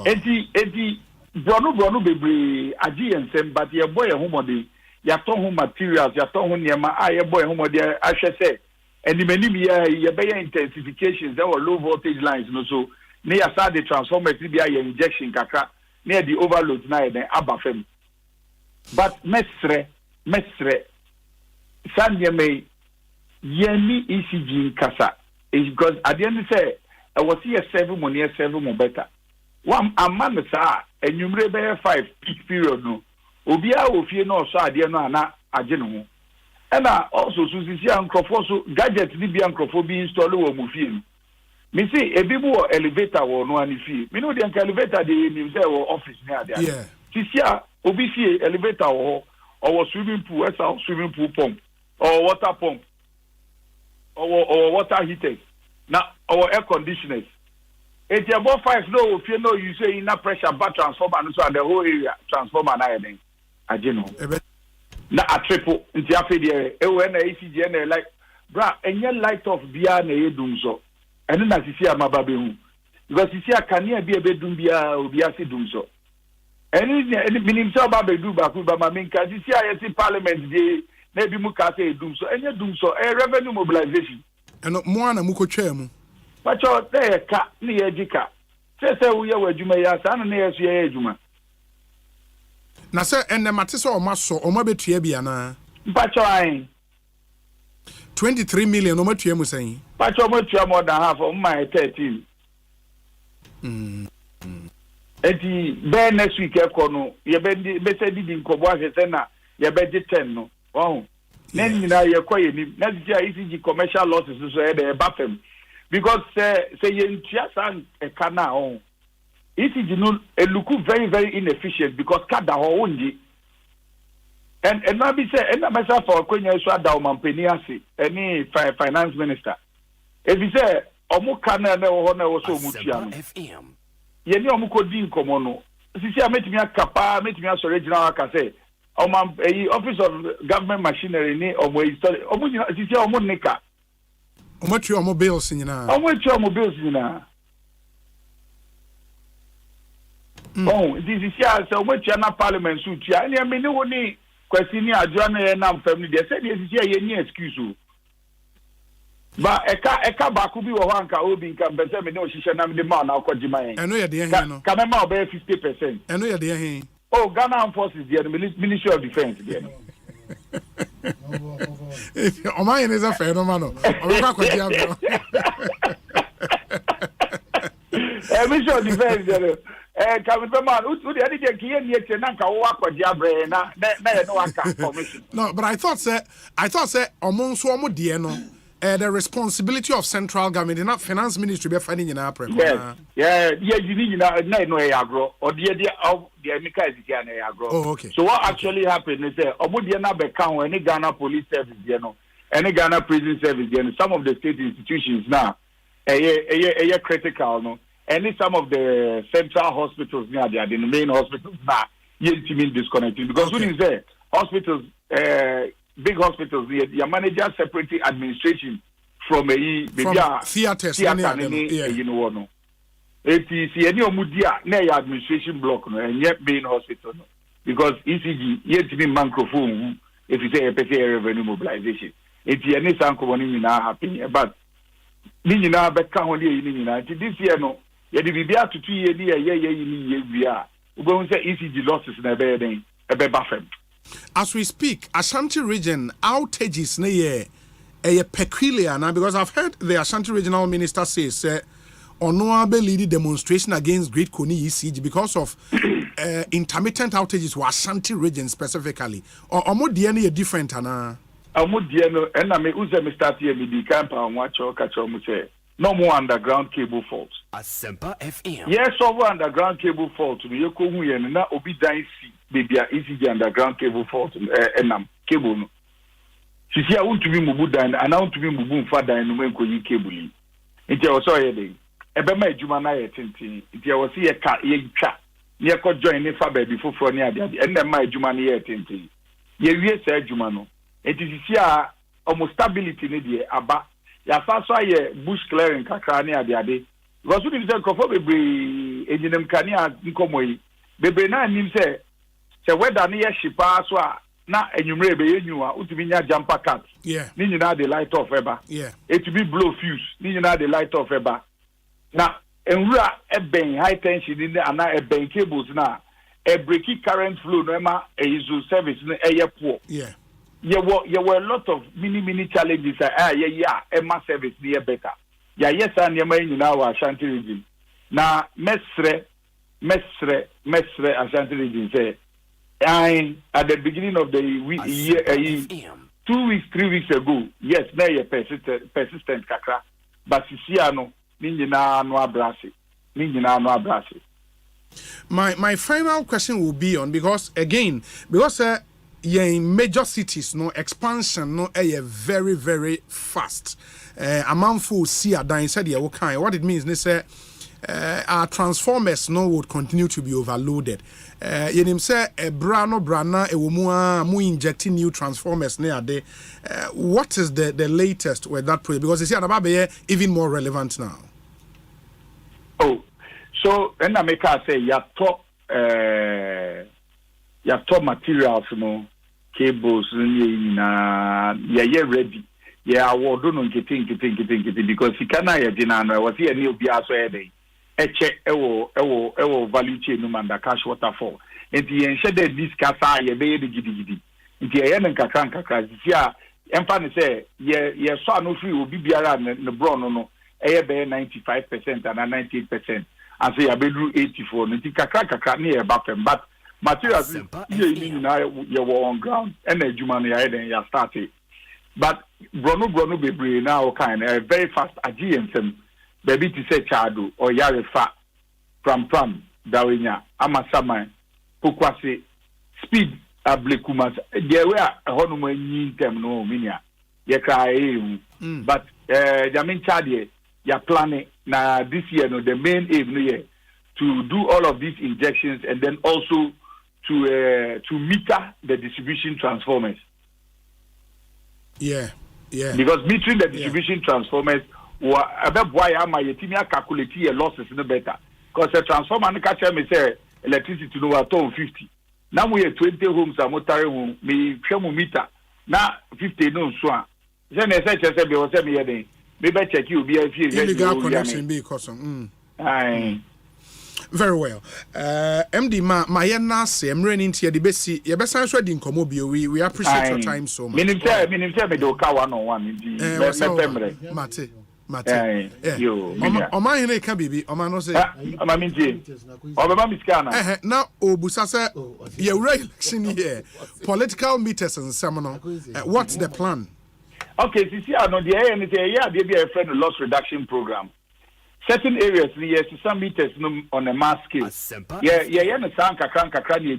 Eti Bronu bebre agi ensem but your boy a home de ya ton home materials ya ton home niema your boy home de ahwe say and the many ye be intensifications there were low voltage lines no so near side the transformer to be a injection kakra near the overload na den abafem but mesre sanyeme yemi ECG kasa is because at the end say I was here 7 more better one a man sa enumere be 5 peak period no obia ofie no so ade no ana age no ho and also so sisi ankrofo so gadget ni bi ankrofo bi install wo mu fie no me see a bit more elevator or no any fee. Me know the elevator they name say office near there. Yeah. This year, obviously elevator or swimming pool, swimming pool pump, or water pump, or water heaters. Now our air conditioners. It's about 5 no if you know you say enough pressure but transformer and so and the whole area transformer na then. I don't know. Na a triple into afi there. When ECG and like bra any light of bia na edum so. And then I see a mababe because you see a canny be a bedroom be a sidum so. And meaning so baby do back with my main case. You see, I see parliament day, maybe Mukate doom so, and you doom so a revenue mobilization. And more than Muko Chemu. But you're there, cat near Jika. Say, we are where you may ask, and near Juma. Now, sir, and the Matiso or Masso or maybe Triebiana. But you're 23 million no matua mu saying. But you matua more than half of my 13. Eti be next week ekono ye be say did in kobo ahese na ye be 10 no. Oh. Then you know ye kwaye ni na dia ECG commercial losses so e dey bafem because say ye ntia san e kana on. ECG no e look very very inefficient because kada ho onji. And now be say and myself for kwenya so ada omampani ase any finance minister. If you say omo kana na wo na wo so mutua no. Ye ni omo kodi nkomo no. Sisi ametimi akapa ametimi aso regional aka say office of government machinery ni omo history omo sisi omo nika. Omo twa omo bills nyina. Omo twa omo bills nyina. Oh, this is here so omo twa na parliament so twa. Ani me ni woni kwesi ni adwa na ye na family dey say this is here ye ni excuse o. Ba eka ba ku bi wo anka obi nka mbese me ne o hihye na me de ma na akogima yen. Eno ye de hen no. Ka me ma obe 50%. Eno ye de hen. Oh, Ghana Armed Forces there, the Ministry of Defense there. Omanhene is a phenomenon. Ministry of Defense there. No, but I thought say among so omo die no the responsibility of central government in finance ministry be finding in April. Yeah, you need na no e agro or the Emika is here na e agro. Oh, okay. So what actually happened is omo die na be kan any Ghana police service there no, any Ghana prison service there, some of the state institutions now critical no. And some of the central hospitals near there, the main hospitals now, you mean disconnected because when you say hospitals, big hospitals, you manage separate administration from theaters. You know, no. It is any omudia na administration block no, and yet main hospital no, because ECG yet to be microphone if you say a revenue mobilization. It is any sanko money na happen, but ni na be ka ho dey ni na this year no. Yedi bibia tutu ye ni ye bia ubon say ECG losses na be den e be bafem. As we speak, Ashanti region outages na ye peculiar now because I've heard the Ashanti regional minister say ono be lead demonstration against Great Koni ECG because of intermittent outages to Ashanti region specifically or omo die na different ana omo die no na me uze me start here me di camp and watch o catch o mo say no more underground cable fault. Asempa FM. Yes, over underground cable fault. You go here na obi dan si baby ECG underground cable fault enam cable no. Sisi a won't be mubu dan and I want to be mubu fa dan no menko yi cable yi. Nti o so ye dey. Ebe ma adwuma na ye tenten. Nti o si ye ka ye twa. Ye ko join ne fa baby foforo ne ade ade. Enna ma adwuma na ye tenten. Ye wie sa adwuma no. Nti sisi a almost stability ne dey aba. Ya faso aye bush clearing kakra ne ade because we dey kofo bebre eninem kania nkomoyi bebre na nim se weather ne ye shipa so a na enwumre be yenwa utumi nya jumper cat ni nyina the light off eba it to be blow fuse ni nyina the light off eba na enwura eben high tension ni ana eben cables na e breaking current flow no ema eyizu service no eye poor there were a lot of mini challenges Emma service near better. Yes, and in our Ashanti region. Now, Mesre Ashanti region say at the beginning of the year 2 weeks, 3 weeks ago, yes, now you're persistent kakra. But Sisiano, Ninjina no abrasi. My final question will be on because in major cities, no expansion, no very, very fast. A man for see a dying said, what it means, they say our transformers no would continue to be overloaded. Yenim say a brana a mu injecting new transformers near day. What is the latest with that project? Because you see Anababe even more relevant now. Oh, so and I make I say your top materials, cables, yeah, ready. Yeah, I will do no getting because he cannot I was here new biaso ede. Ewo value chain no man da cash waterfall. And the enshade this kasa ye be the gidi. Nti ye nen kakra sia Empani say ye saw no free will be biara ne bro no be 95% and 98%. And say abedu 84 nti kakra ne bapem but materials ye na ye on ground and adwuma no ye den ya start but brono bebre na kind very fast agensem baby to say chado or yarefa pram dawenya amasaman pokwase speed ablekumas there were honum anyi tem no minia ye cry but jamin chade ya planning now this year no the main aim no year to do all of these injections and then also to meter the distribution transformers. Yeah. Because metering the distribution transformers why am I calculate your losses no better. Because the transformer no catch me say electricity to no 50. Now we have 20 homes are motoring home me meter. Now 50 no so. Then I say be was say me maybe check you be a illegal connection be cause very well. MD my na say emre ni ntia de besi ye besan so di nkomo bi we appreciate your time so much. Minim say me do ka one on one ndi. Mate. Yo. Omanhene ka bibi, omano say. Omamintie. Obeba miskana. Na obusa say ye election here. Political meters and seminar. What's the plan? Okay, see, I know the area, they be a friend loss reduction program. Certain areas, yes, some meters on a mass scale. Yeah, no sound kakran, ye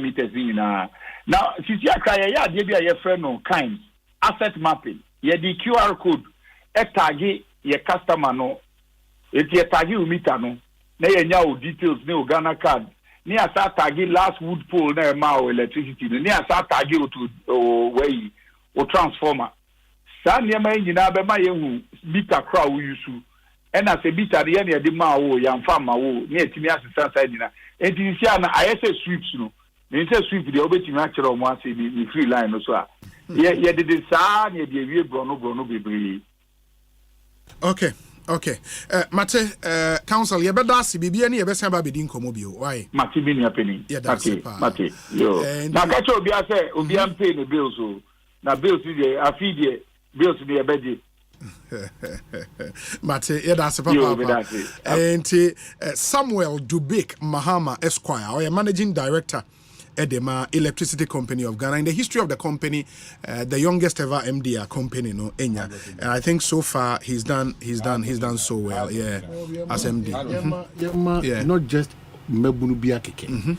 meters in. Now, see, I they be a friend on kind asset mapping. Ye the QR code, a tag ye customer no, it ye tag you meter no, na ye nyao details no Ghana card. Ni asa tag last wood pole na mao electricity. Ni asa tag you to way. O transformer sa niema nyina be ma yehu bita kra wo yusu ena se bita de ne de ma wo yamfa ma wo ne etimi asesa sa nyina enti sia na ayese sweeps no ne se sweep de obetimi a kire o mo ase ni free line no so a ye de sa ne de wie brono bebre. Okay mate council ye beda ase bibia ne ye besan ba bedin komo bio why mate bi ne apeni mate yo na ka cho obi ase obi am pay no bills so na bills dey afidie bills dey ebedi mate ye da se papa and Samuel Dubik Mahama Esquire or managing director Edema Electricity Company of Ghana. In the history of the company, the youngest ever MD company, no Enya. And I think so far he's done so well, yeah, as MD. Yeah. Not just mebunu biakeke.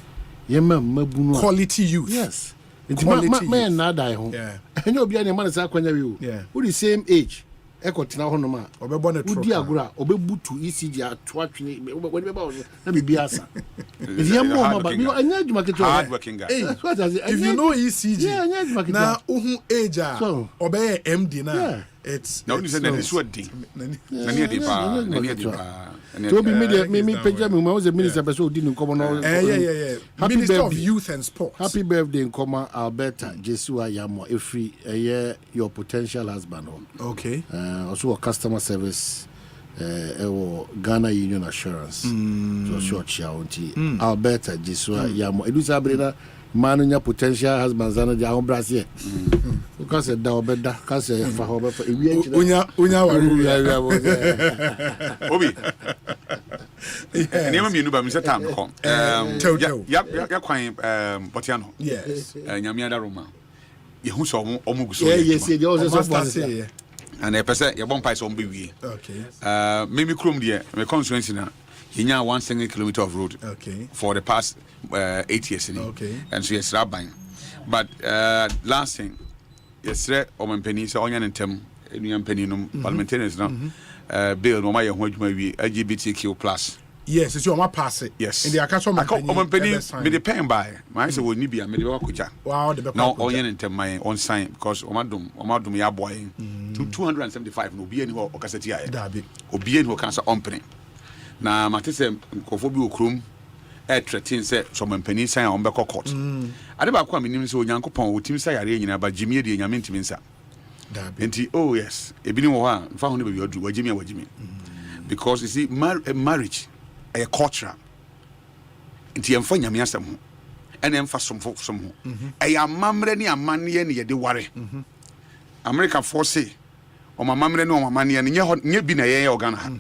Mebunu quality youth. Yes. It's my nada home. Yeah. And you'll be an man as I can you. Yeah. Who the same age. Eko tina hono ma obebone tro udi agura obebutu ECG atwatwe na bibiasa if you know about me anya adwuma keto hard working guy if you know ECG na uhun age obey MD na it's now you say na so di na ne di pa to be me page me was a minister person di nkomo no yeah Minister of Youth and Sports. Happy birthday nkoma Alberta Jesua Yamo every your potential husband on. Okay. Also a customer service Ghana Union Assurance. So short shaunti Alberta Jesua Yamo edusa breda manunya potential husband zana dia on Brazil. Because da obeda because fa hobe fa unya Obi Name me no ba me set am come. Ya kwan Botiano. Yes. Nyame ada Roma. Ye hu so omugu so. Yes, they also say. And a person ye bon pai so mbi. Okay. Me krom de me constituency na ye nya 1 single kilometer of road. Okay. For the past 8 years. Okay. And so yes raban. But last thing yesterday omanpeni say onya ntem enuampeni no parliamentarians no bill no ma ye ho adwuma wi LGBTQ+. Yes, it's your ma pass it. Yes. In the omanpeni me the pen by my say woni bia me the wakoja. Wow, the now onya ntem my on sign because omadum ya boy 275 no obi ani ho okasati aye. Dabi. Obi ani ho kan sa ompene. Na matese nkofo bi okrom threaten say omanpeni sign on be court. Ade ba kwa menim say onyankopon otim say yare nyina ba jimie de nyame ntimi nsa. Enti oh yes ebini wo ha mfa ho ne be yodu wajimi because you see marriage a culture enti emfa nyame asem ho ene emfa som ho e ya mamre ne amane ne ye de ware America force o mamamre no mamane ne nye bi na ye organ ha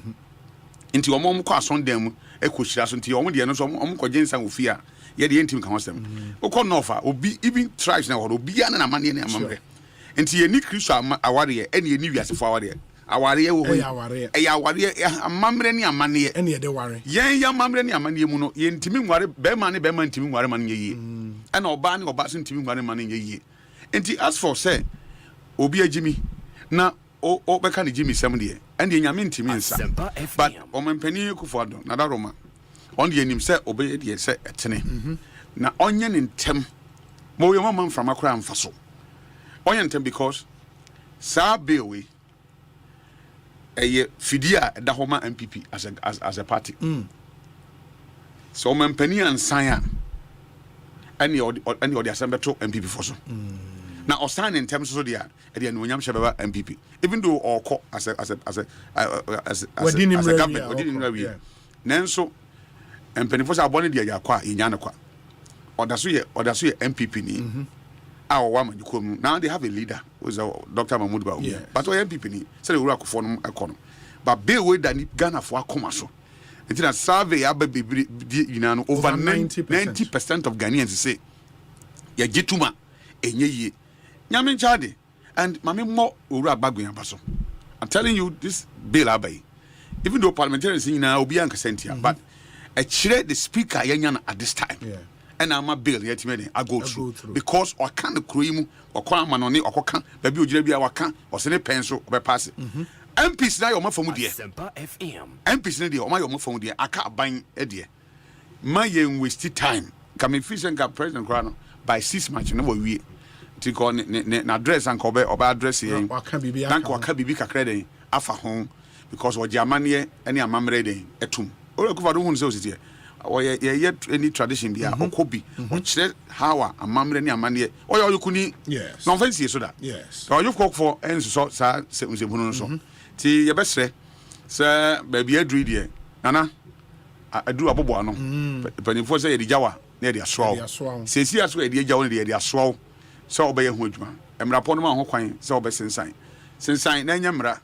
nti o mo ko asondam mu ekohyira so nti o mo de no so o mo ko jensa ofi a ye de yentim ka ho sem o ko nofa obi even tribes na obi ya na mane ne amamre nti ye ni Kristo aware ene ye ni wiasefo aware aware wo ho e aware amamre ne amane ene ye de ware yen ya amamre ne amane mu no ye ntimi nware be ma ne be ma ntimi nware ma ne ye ene oba ne oba so ntimi nware ma ne ye nti as for say obi agimi na o beka ne Jimmy sem de and the nyame ntimi nsa but o mampani Akufo Addo na da Roma on the enim say obe de say etene na onye ne ntem mo yo mama from akra amfa so onye ntem because sa bewe eye fidia da homa MPP as a party so mampani ansan a any or the assembly to MPP for so now osan in terms of the no shebaba MPP even though or as a government nanso empenifo sa abone dia yakwa inya ne kwa odaso ye MPP ni a wa majukom now they have a leader who is Dr. Mahmoud Bawu but o MPP ni say we akofo no ekono but be we that Ghana for akoma so it na survey ababibri no over 90% of Ghanaians say ya gituma enye ye nyame chade and mame mo owura bagwan abaso I'm telling you this bill abai even though parliamentarians na obi an kasentia but a chire the speaker yenya at this time and I'm a bill yet me I go through because I can't kroimu or kwa manone or kan baby ogira bia waka or se ne penso be pass MPs na your mafom die Asempa FM MPs na die o ma your mafom die aka ban e die ma yen waste time come efficient ka president krano by 6 months na wo wie tiko na address and kobe oba address yen waka bibi aka waka bibi kakra den afa ho because wo jamane ene amamre den etum o Akufo Addo hun se ositie o ye any tradition bia okobi o kire how amamre ne amane o ye oyukuni yes no fancy so that yes so you cook for enso so sa se unzebunu so ti ye besre se baby adru die nana adu abobo ano panifo se ye di jawa na ye di aswawo sesi aso ye di jawa na ye di aswawo so obeye ho adwuma emrapo no ma ho kwan se obesensan na nyamra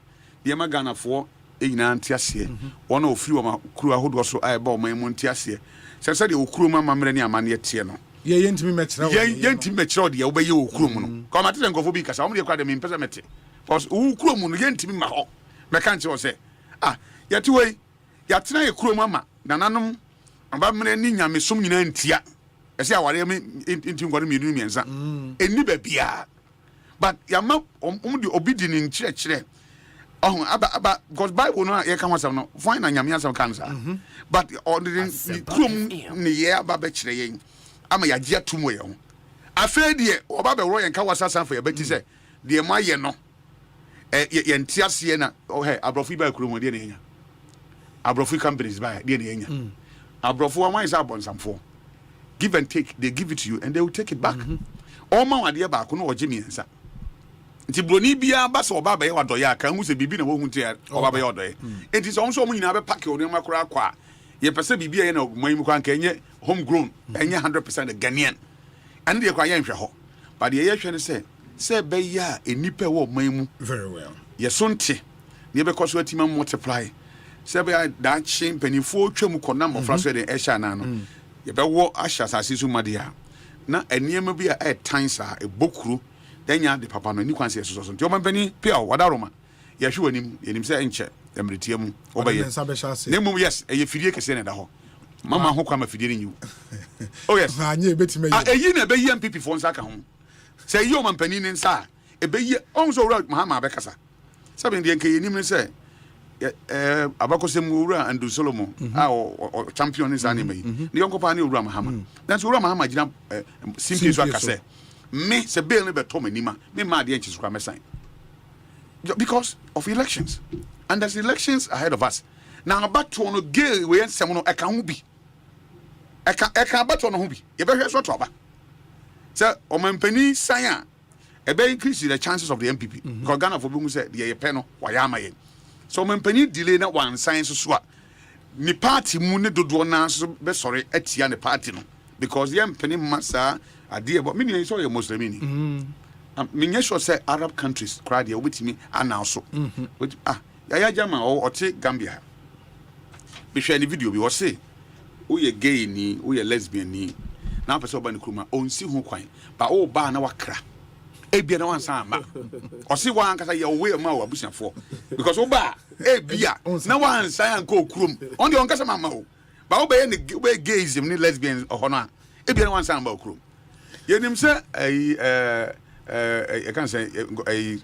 ye magana fo enyina ntiase wona ofiri wo makuru ahodo so ayeba o man mu ntiase se de okuru ma mamre ne amane tie no ye yentimi mekira wo ye yentimi mekira de obeye okuru mu no ko ma tete nkofo bi kasa wo de kwa de me mpesa mete because okuru mu no yentimi ma ho meka nche wo se yati wei yatena ye kuru mu ama nananom amba mre ni nyame som nyina ntia ese aware me intim ngware mi nu mienza eni ba bia but yama de obidini nchire aba because Bible no ye kan wasam no fine na nyame asam kan sa but on the krum ne ye aba be kire yen ama ya gia tumo ye ho afa die oba be ro yen kan wasasa for ye beti se de ma ye no ye ntiase na abrofi ba krum de ne nya abrofi companies ba de ne nya abrofo wa isa bonsamfo give and take they give it to you and they will take it back all man wade ba ko no oje miensa nti broni bia ba so oba ba ye wadoye aka hu se bibi na wo hu nti oba ba ye wadoye enti so nso mo nyina be pack o ne makora kwa ye pese bibi ye na man kwa nka enye home grown enye 100% Ghanaian and de kwa ye nhwe ho but ye hwe ne se be ya enipa wo man mu very well ye so nti ne be koso atima multiply se be da chin penifo twam kona mofra so de esha na no ye be wo asha sase su madia na eniema bi a tansa e bokuru denya de papa no ni kwanse so so nti o mampani pia wada Roma ye hwe wanim yenim se enche emretie mu obaye nemu yes eye fidie kese ne da ho mama ho kwa ma fidie ni oh yes anye betima eyi na be yi MPP fo nsa ka ho se yi o mampani ni nsa e be yi onso wura mahama be kasa sabe ndie nke yenim ne se abakosem wura and Solomon o champion is anime ni yonko pa ni wura mahama dan so wura mahama gina simply so akase me se bill ne beto manima me ma de enchi so kwa mesan because of elections and there's elections ahead of us now abato no gay we ensem no eka ho bi eka abato no ho bi ye be hwe so to aba se o mampani san a e be increase the chances of the MPP because Ghana for bi mu se de ye pe no wa ya amaye so mampani delay na one science so a ni party mu ne dodo na so be sorry atia ne party no because ye mpani masa ade but me so ye muslimini me sure say Arab countries cry there with me announce so. Yaya Jama or take Gambia. Be share the video be was say we gay ni, we lesbian ni. Now person ban kruma on si ho kwan. Ba o ba na wakra. Ebia na wan san ma. O si wan kasa ye we ma wa busiafo. Because o ba ebia na wan san ko krum. On the on kasa ma o. Ba o be ye gayism ni lesbian o hono a. Ebia na wan san ba krum. Ye nim say I can say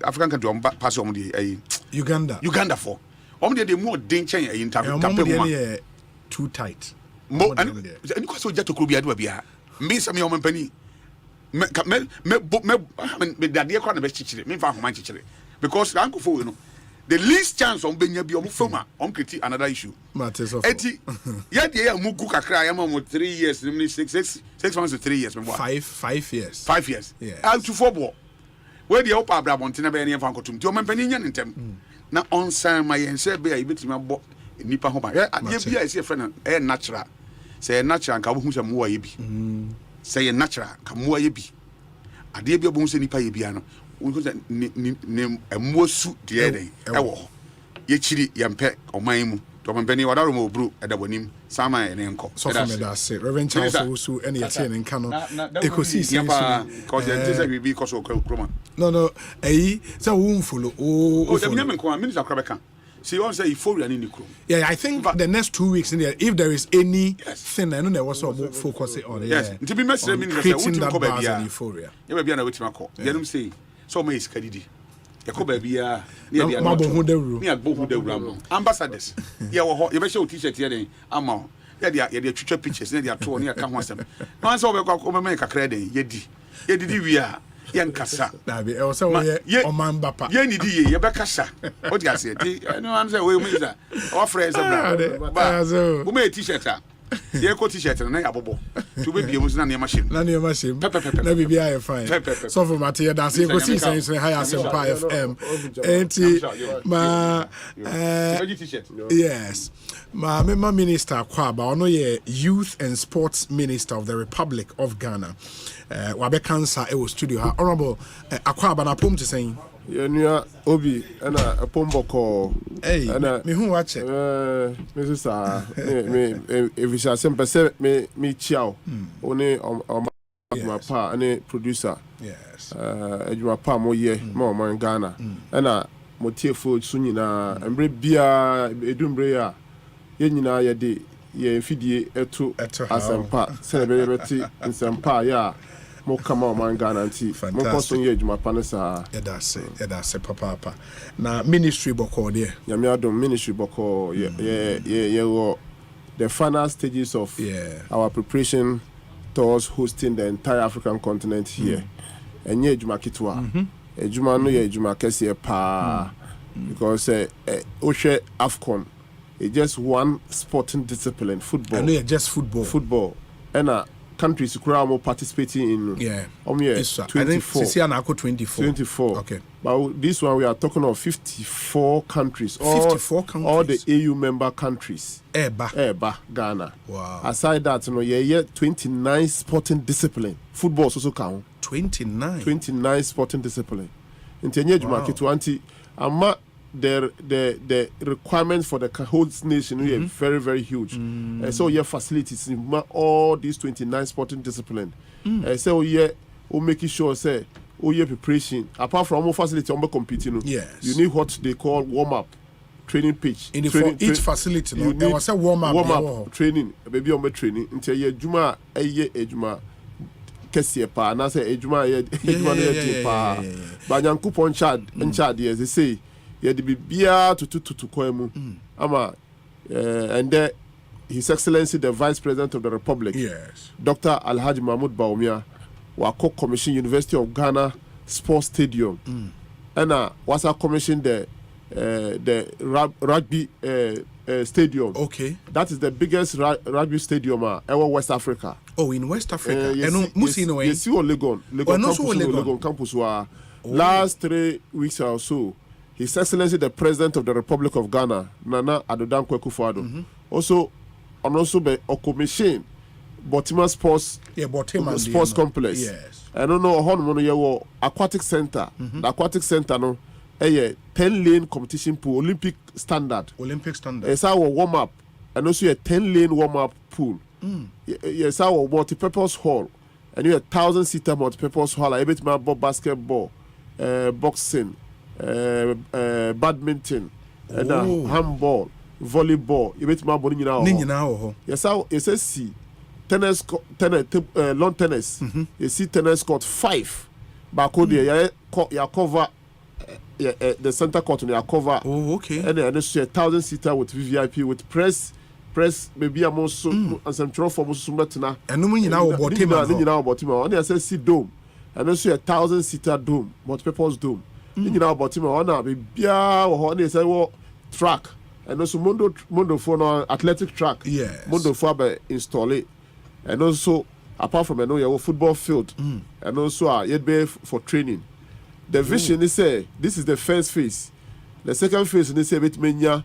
African country on pass on the Uganda for. The more danger in Tapu too tight. More and because we just to Krubia do bia. Me some your company. Me that dear corner best teacher. Me fa human teacher. Because uncle for you know the least chance on being be on foma on critique another issue. Eti yeah mugu kakra ya mo 3 years 6 months to 3 years 5 years 5 years and to 4 ball where the upper brabontina be any fan kotum ti o mampani nya ntem na on san my ense be a betimi abo nipa ho ba ye bia ese friend natural say natural ka bo hu se mo wa ye bi say natural ka mo wa ye bi ade bia bo hu se nipa ye bia no ne amosu de den ewo ye chiri yempe oman mu to mampani wadaro mo bru edabonim sama ene nko so for me that say Reverend Charles also any attain in Kano Ekosiisen cause there is a we because of kroma no so we won't follow the name ko minister krabeka see on say euphoria ni krom I think the next 2 weeks in there if there is any thing I know there was some focus on to be minister creating that buzz and euphoria you be na wetima ko yenum say so me is kadidi Yakoba bia mabo hu dawru me agbo hu dawru ambassadors ye wo ho ye be show t-shirt ye den ama ye de twitwa pictures ne de ato ne aka ho asem no say obekwa o me kakra den ye di wi a ye nkasa na be e so ye oman bapa ye ni di ye be kasa o di ase ti no am say we mu is our friends ba o me t-shirt a ye ko t-shirt na ya bobo to be bia mu na ne machine na bibia ya fine so for Matthew da say Ekosiisen say high Asempa FM ma yes ma member minister Kwabena ono ye youth and sports minister of the Republic of Ghana wabe cancer e wo studio ha honorable Kwabena na pom to say yenua obi ana apomboko ana me hu wache me sisa me evisa sempe se me chiao oni ma pa ani producer yes ejuma pa mo ye ma man Ghana ana motiefo so nyina embre bia edumbre ya ye nyina ye de ye fidie eto Asempa se be beti Asempa ya mo kama man Ghana nti mo koso ye adwuma pa ne sa yeda se papa na ministry boko there nyame adom ministry boko ye wo the final stages of our preparation towards hosting the entire African continent here enye adwuma kitwa adwuma no ye adwuma kese pa because ohwe AFCON it's just one sporting discipline football and just football and countries who participating in 24. 24. Okay. But this one we are talking of 54 countries. 54 countries. All the AU member countries. Eba. Ghana. Wow. Aside that, 29 sporting discipline. Football also count. 29 sporting discipline. Wow. The requirements for the whole nation are very, very huge. So your facilities in all these 29 sporting disciplines. So we're making sure say your preparation apart from all facilities competing. Yes. You need what they call warm-up training pitch. In each facility, there was a warm-up training. Baby on training until your juma ejuma kesi pa na say ejuma pa. But Yankupon chad as they say. Yeah, the bibia to kwemu ama and there His Excellency the Vice President of the Republic, Dr. Alhaji Mahmoud Baumia, wako commission University of Ghana Sports Stadium, and was a commission the rugby stadium. Okay, that is the biggest rugby stadium ever West Africa. Oh, in West Africa, yes, Legon campus were last 3 weeks or so. His Excellency the President of the Republic of Ghana, Nana Addo Dankwa Akufo-Addo, also be a commission Botima Sports Sports Complex. Yes. I don't know how many aquatic center. The aquatic center no 10-lane competition pool, Olympic standard. It's our warm up, and also a 10-lane warm up pool. Yes, our multi-purpose hall, and you have 1,000-seater multi-purpose hall. I bet my basketball, boxing, badminton, and handball, volleyball. You bet my body now. Yes, how it says see tennis, lawn tennis. You see tennis court 5. Back there, you cover. The center court on your cover. Oh, okay. And then there's 1,000-seater with VVIP with press. Maybe I'm also and some trophy for Sumatina. And no money now about him. Only I say see dome. And also 1,000-seater dome, multi-purpose dome. You know about him. Ona be bia or only say track. And also Mondo for athletic track. Yes. Mondo for be install it. And also apart from your football field. And also you'd be for training. The vision is say this is the first phase. The second phase is say bit menya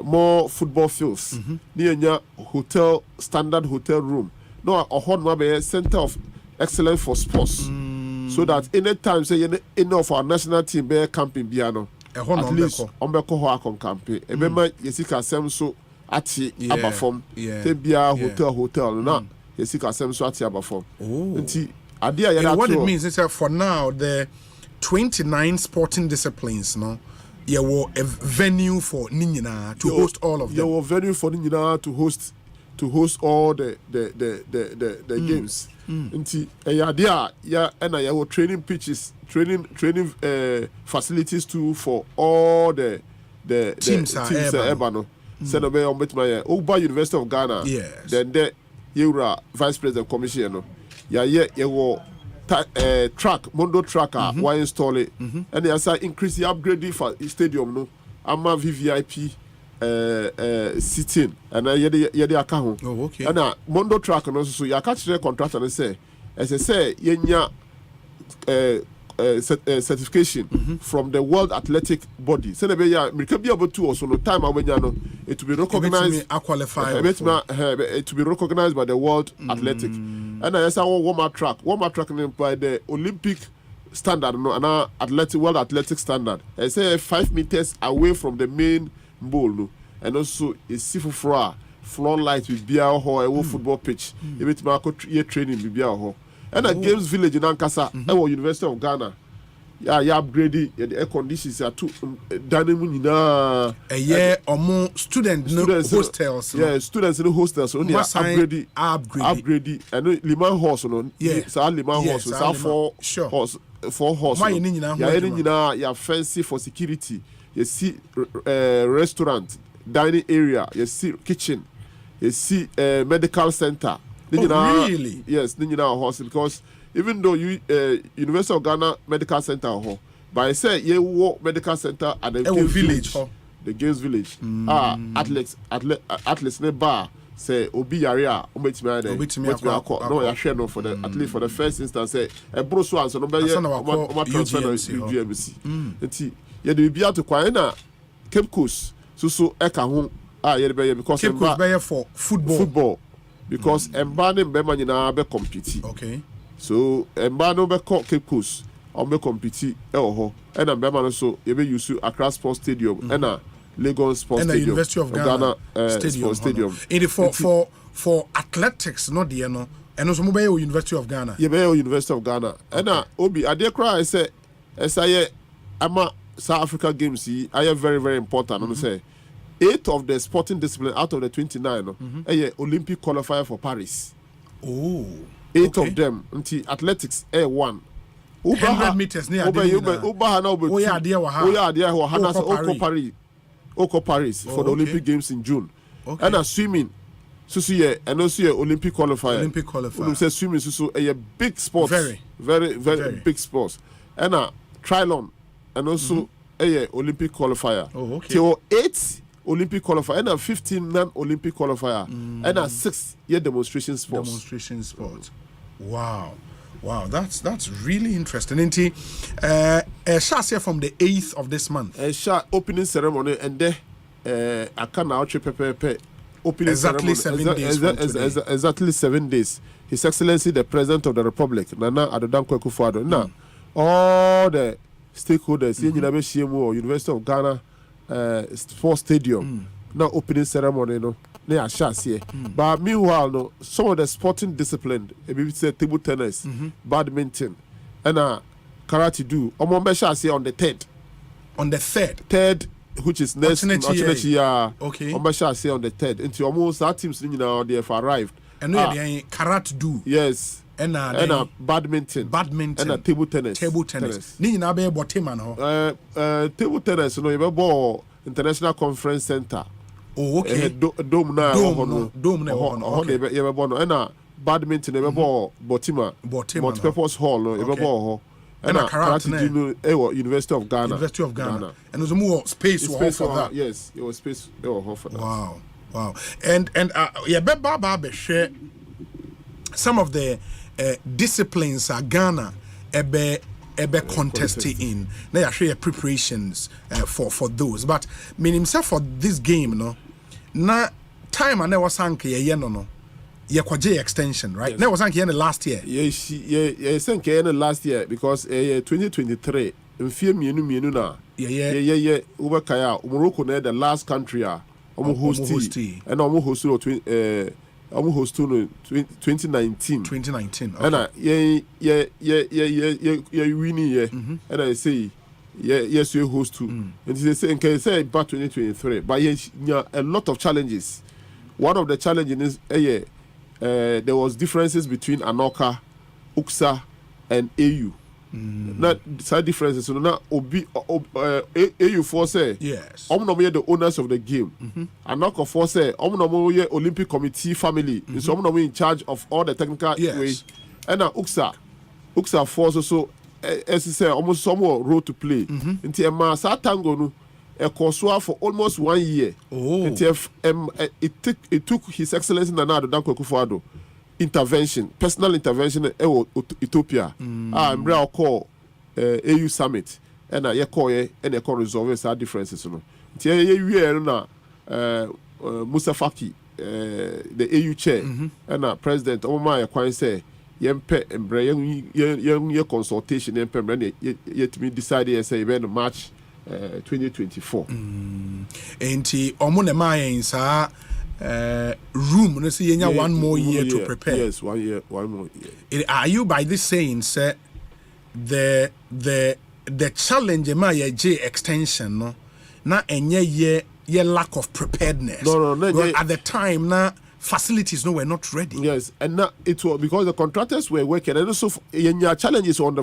more football fields. Near hotel standard hotel room. No a hot be center of excellence for sports. So that anytime say any of our national team be camping biano. At least ombeko ho akon camping. Ebema yesika sem so ati abafom. Te bia hotel na yesika sem so ati abafom. Nti adia ya what it means is that for now the 29 sporting disciplines, no? You were a venue for Ninyina to host all of them. You were a venue for Ninyina to host all the games. Nti and I were training pitches, training facilities too for all the teams Ebano. Senabe on my Oba University of Ghana. Yes. Then there you were Vice President Commissioner. You were track, Mondo tracker, why install it? And they are increase the upgrade for stadium. No, I'm a VVIP sitting, and I yedi account. Oh, okay. And Mondo tracker no so you catch the contract and say, as I say, yenya certification from the World Athletic Body. So we can be able to also no time when it will be recognized. It will be recognized by the World Athletic. And I say warm up track by the Olympic standard, no, and World Athletic standard. I say 5 meters away from the main bowl, no, and also a floor light with beer or a football pitch. It will training with beer. And a games village in Ankasa, University of Ghana. Upgraded the air conditions are too dining a year or more students hostels. Students in the hostels only upgraded and Liman horse on Liman horses are four horses. You fancy for security. You see restaurant, dining area, you see kitchen, you see medical center. Really? Yes, horse because even though University of Ghana Medical Center, but I say you walk medical center at the Games Village. The Games Village. Athletes ne bar say Obi Yaria, no, I share no for the at least for the first instance say a bros one so no be UGMC. You be able to quiet Cape Coast so eka ho because Cape Coast be for football. Because Mbane Mbema nyina be compete. Okay. So Mbane be Cape Coast on be compete ho. And Mbema no so you be use Accra Sports Stadium and Lagos Sports Stadium. And University of Ghana Stadium. For athletics no dey no. And also mobile University of Ghana. You be University of Ghana. And Obi ade cry I say ama South Africa games are very very important. I say 8 of the sporting discipline out of the 29 Olympic qualifier for Paris. Oh, 8 of them. Until athletics 1. 100 meters near Paris. Paris for the Olympic Games in June. Okay. And swimming. And also Olympic qualifier. Say swimming a big sport. Very big sports. And triathlon and also Olympic qualifier. Oh, okay. So 8 Olympic qualifier and 15 non-Olympic qualifier and 6 demonstration sports. Wow, that's really interesting. And Shas here from the 8th of this month. Opening ceremony and I can now opening exactly ceremony. 7 days. Exactly 7 days. His Excellency the President of the Republic, Nana Addo Dankwa Akufo-Addo. Now, all the stakeholders in CMO, University of Ghana Sports Stadium, now opening ceremony, no. But meanwhile, no, some of the sporting discipline, maybe say table tennis, badminton, and karate do. On the 3rd. On the 3rd. 3rd, which is next year. Okay. On say on the 3rd. Into almost our teams, they have arrived. And we karate do. Yes. And badminton. And table tennis. Table tennis. Ni na be bote man ho. Table tennis, no, you be International Conference Center. Oh, okay. Dome na. Dome na. Okay. You be born. And badminton, you be born Botima. Multipurpose hall, no, you be born. And karate do University of Ghana. University of Ghana. And there's more space for that. Yes, it was space for that. Wow. And yeah, be share some of the disciplines Ghana ebe contested in. Now I share preparations for those. But mean himself for this game, no. Na time I never sank no. Yeah, kwaje extension, right? Yes. That was in the last year. Yeah, sank in the last year because 2023 in few mienu na. Yeah. Over kaya Morocco na the last country host and host 2019. 2019. Okay. And yeah winning yeah. And I say yes you host too. And they say about 2023, but yeah, a lot of challenges. One of the challenges is there was differences between Anoka, UKSA, and AU. Not side differences. So now AU force say yes. The owners of the game. Anoka force say Olympic Committee family. So in charge of all the technical way. And now UKSA force also as you say almost some role to play. Until Masa Tango no. A course for almost 1 year. It took His Excellency Nana Addo Dankwa Akufo-Addo personal intervention in Ethiopia. I'm real call AU summit and I call and I call resolve our differences. Musa Faki, the AU chair, and President Omar Yakwan say yempe embre consultation yempe yet me decided say event March 2024. Enti omune mayen sa room no see one more year to prepare. Yes, 1 year, 1 more year. Are you by this saying say the challenge ma J extension no na enye ye lack of preparedness? No, at the time na facilities were not ready. Yes, and now it was because the contractors were working, and also challenges on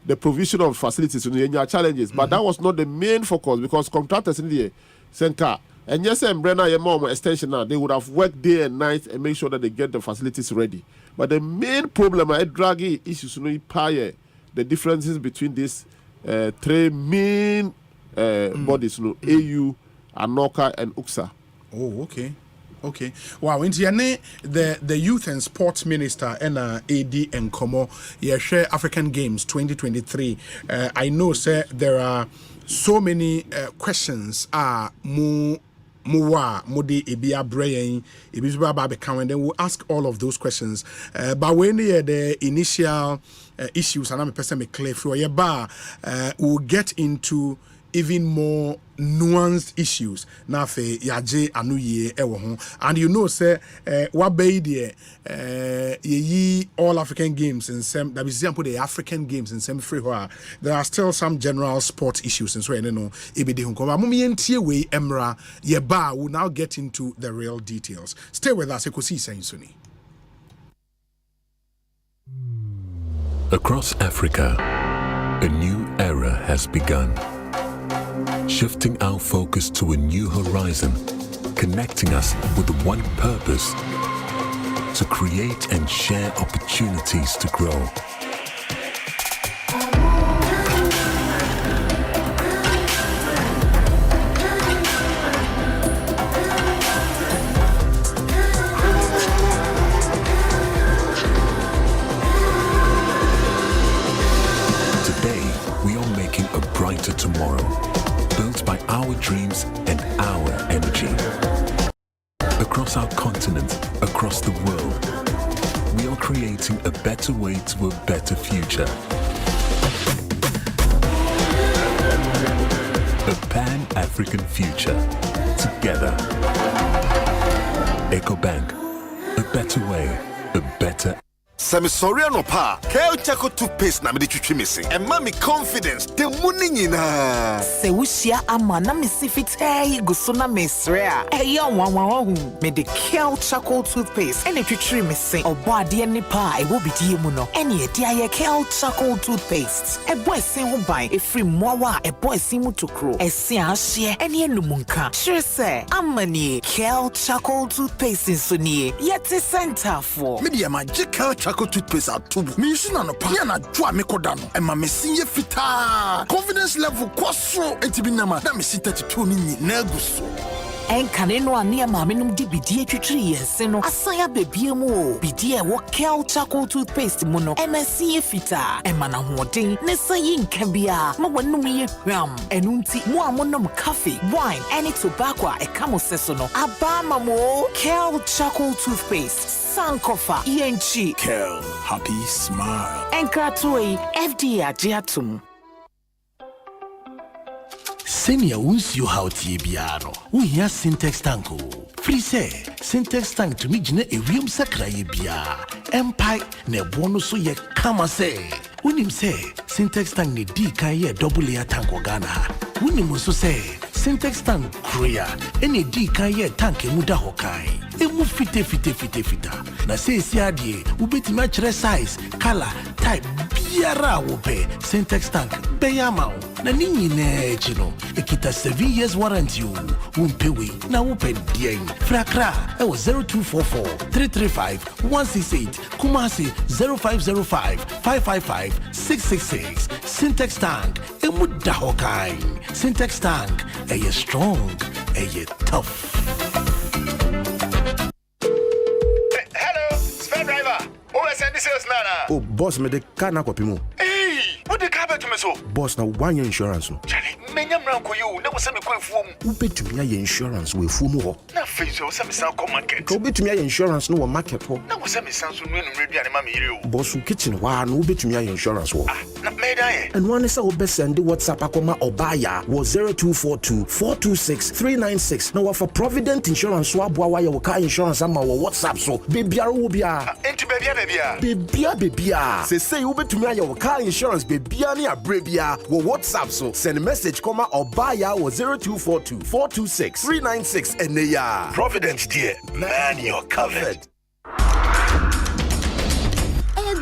the provision of facilities in your challenges, but that was not the main focus because contractors in the Senka and yes, and Brenna, your mom extension now they would have worked day and night and make sure that they get the facilities ready. But the main problem I drag issues the differences between these three main bodies, AU, Anoka, and UKSA. Oh, okay. Wow, the youth and sports minister and AD and Komo share African Games 2023. I know, sir, there are so many questions Mudi Ebia Brain, Ebisba Babekam, and then we'll ask all of those questions. But when the initial issues, and I'm a person clear for your bar, we'll get into even more nuanced issues na fe yaje anuye ewo ho. And you know say what be there ye all African Games in some that is example the African Games in some free where there are still some general sports issues and so you know ebede ho ko mum yentie we emra ye ba will now get into the real details. Stay with us. Ekosiisen Suni. Across Africa, a new era has begun. Shifting our focus to a new horizon, connecting us with one purpose, to create and share opportunities to grow. Today, we are making a brighter tomorrow, built by our dreams and our energy. we are creating a better way to a better future. A Pan-African future. Together. EcoBank. A better way. A better. Samisoriano pa, Kale Chaco toothpaste na me de missing. And mommy confidence, the money in her. Se wushia amana misifite gusuna mesrea. Eya wawahu. Me de Kale Chaco toothpaste. Ene twitwi missing. Obo ade ni pa e wo bidie mu no. Ene edi aye Kale Chaco toothpaste. E boy sin ho ban e free mowa e boy sin mu tokro. E sin ahye ene enumunka. Sure say amani Kale Chaco toothpaste insuni. Yeti center for. Media magic Kale Chaco toothpaste at tubu. Me shina no pa na dwa me kodano. E ma me sinye fita. Confidence level kwaso etibinama. Na me sita titu ni na guso. Enkane no ane maame num di bidie twitwi yense no asaya bebie mu o bidie wo Kale Chaco toothpaste mu no MSC efita emana hoden ne sayi nkabia ma wanum ye hwam enunti mu amonom coffee wine any tobacco e kamo seso no abama mo Kale Chaco toothpaste sankofa yenchi Kale happy smile enkratoi FDA agiatum. Senior unsi how tibiano. Uhia Syntex tanko. Free say Syntex tank to me jine ewium sakraye bia. Empire ne bono so ye kama say. Unim say Syntex tank ne di kan ye double layer tank Ghana. Unim so say Syntex tank Korea ene di kan ye tank emuda hokai. Emu fite. Na say si adie ubetimi akere size, color, type biara wo be Syntex tank beyama. Na ninyi ne chino ekita 7 years warranty umpewe na open dien frakra e was 0244 335 168 Kumasi 0505 555 666 Syntex tank emuda hokai Syntex tank e strong e tough. Hello spare driver o send this is nana. Oh boss me de car na kopimo. What the car to me so? Boss na one year insurance no. Charlie, menya mranko you, na wo se me kwa fuom. Ubetumi aye insurance we fuom ho. Na face wo se me san come market. Ka ubetumi aye insurance no wo market ho. Na wo se me san so no enu reduane ma me yire o. Boss kitchen wa no ubetumi aye insurance ho. Na me da ye. And one is we send the WhatsApp akoma obaya was 0242 426 396. Now for Provident Insurance so aboa wa ye wo car insurance ama wo WhatsApp so. Bebiara wo bia. Enti bebia. Bebia. Say ubetumi aye wo car insurance bebia ni abrebia wo WhatsApp so send message koma obaya wo 0242 426 396 eneya. Providence dear, man you're covered.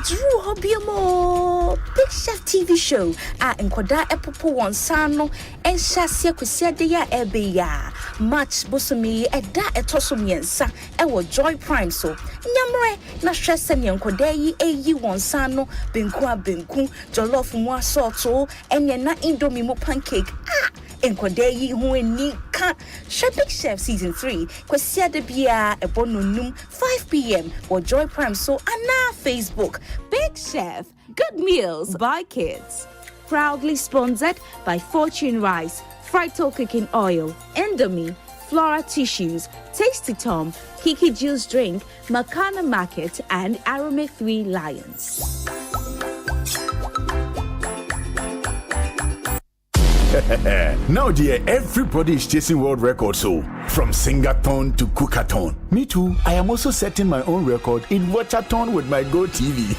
Drew Hobiomo Big Chef TV show enkoda epopo wonsano enhyasia kwesiade ya ebeya match bosomi eda etosom yensa ewo Joy Prime so nyamre na hwese ne enkoda yi eyi wonsano benku jollof mu assorto enye na indomie mu pancake enkoda yi ho eni ka Big Chef season 3 kwesiade bia ebononum 5 p.m. or Joy Prime so ana Facebook. Big Chef, good meals by kids. Proudly sponsored by Fortune Rice, Frito Cooking Oil, Indomie, Flora Tissues, Tasty Tom, Kiki Juice Drink, Makana Market, and Arome 3 Lions. Now, dear, everybody is chasing world records. So, from Singathon to Cookathon. Me too. I am also setting my own record in Watchathon with my Go TV.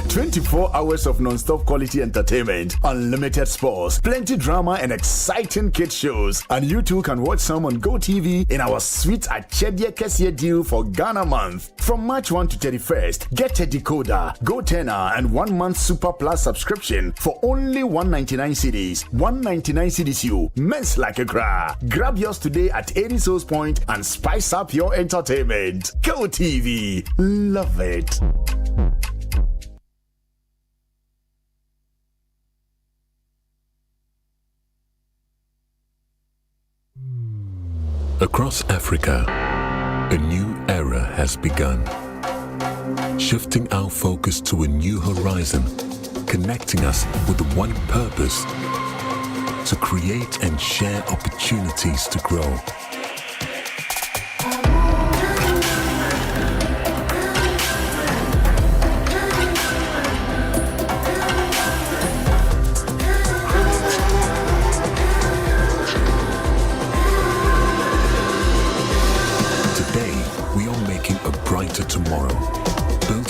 24 hours of non-stop quality entertainment, unlimited sports, plenty drama, and exciting kids shows. And you too can watch some on Go TV in our sweet Achedie Kesie deal for Ghana month. From March 1 to 31st, get a decoder, Go Tenor, and 1 month Super Plus subscription for only 199 cedis. 199 cedis you. Mess like a gra. Grab yours today at 80 Souls Point and spice up your entertainment. Go TV. Love it. Across Africa, a new era has begun. Shifting our focus to a new horizon, connecting us with one purpose: to create and share opportunities to grow.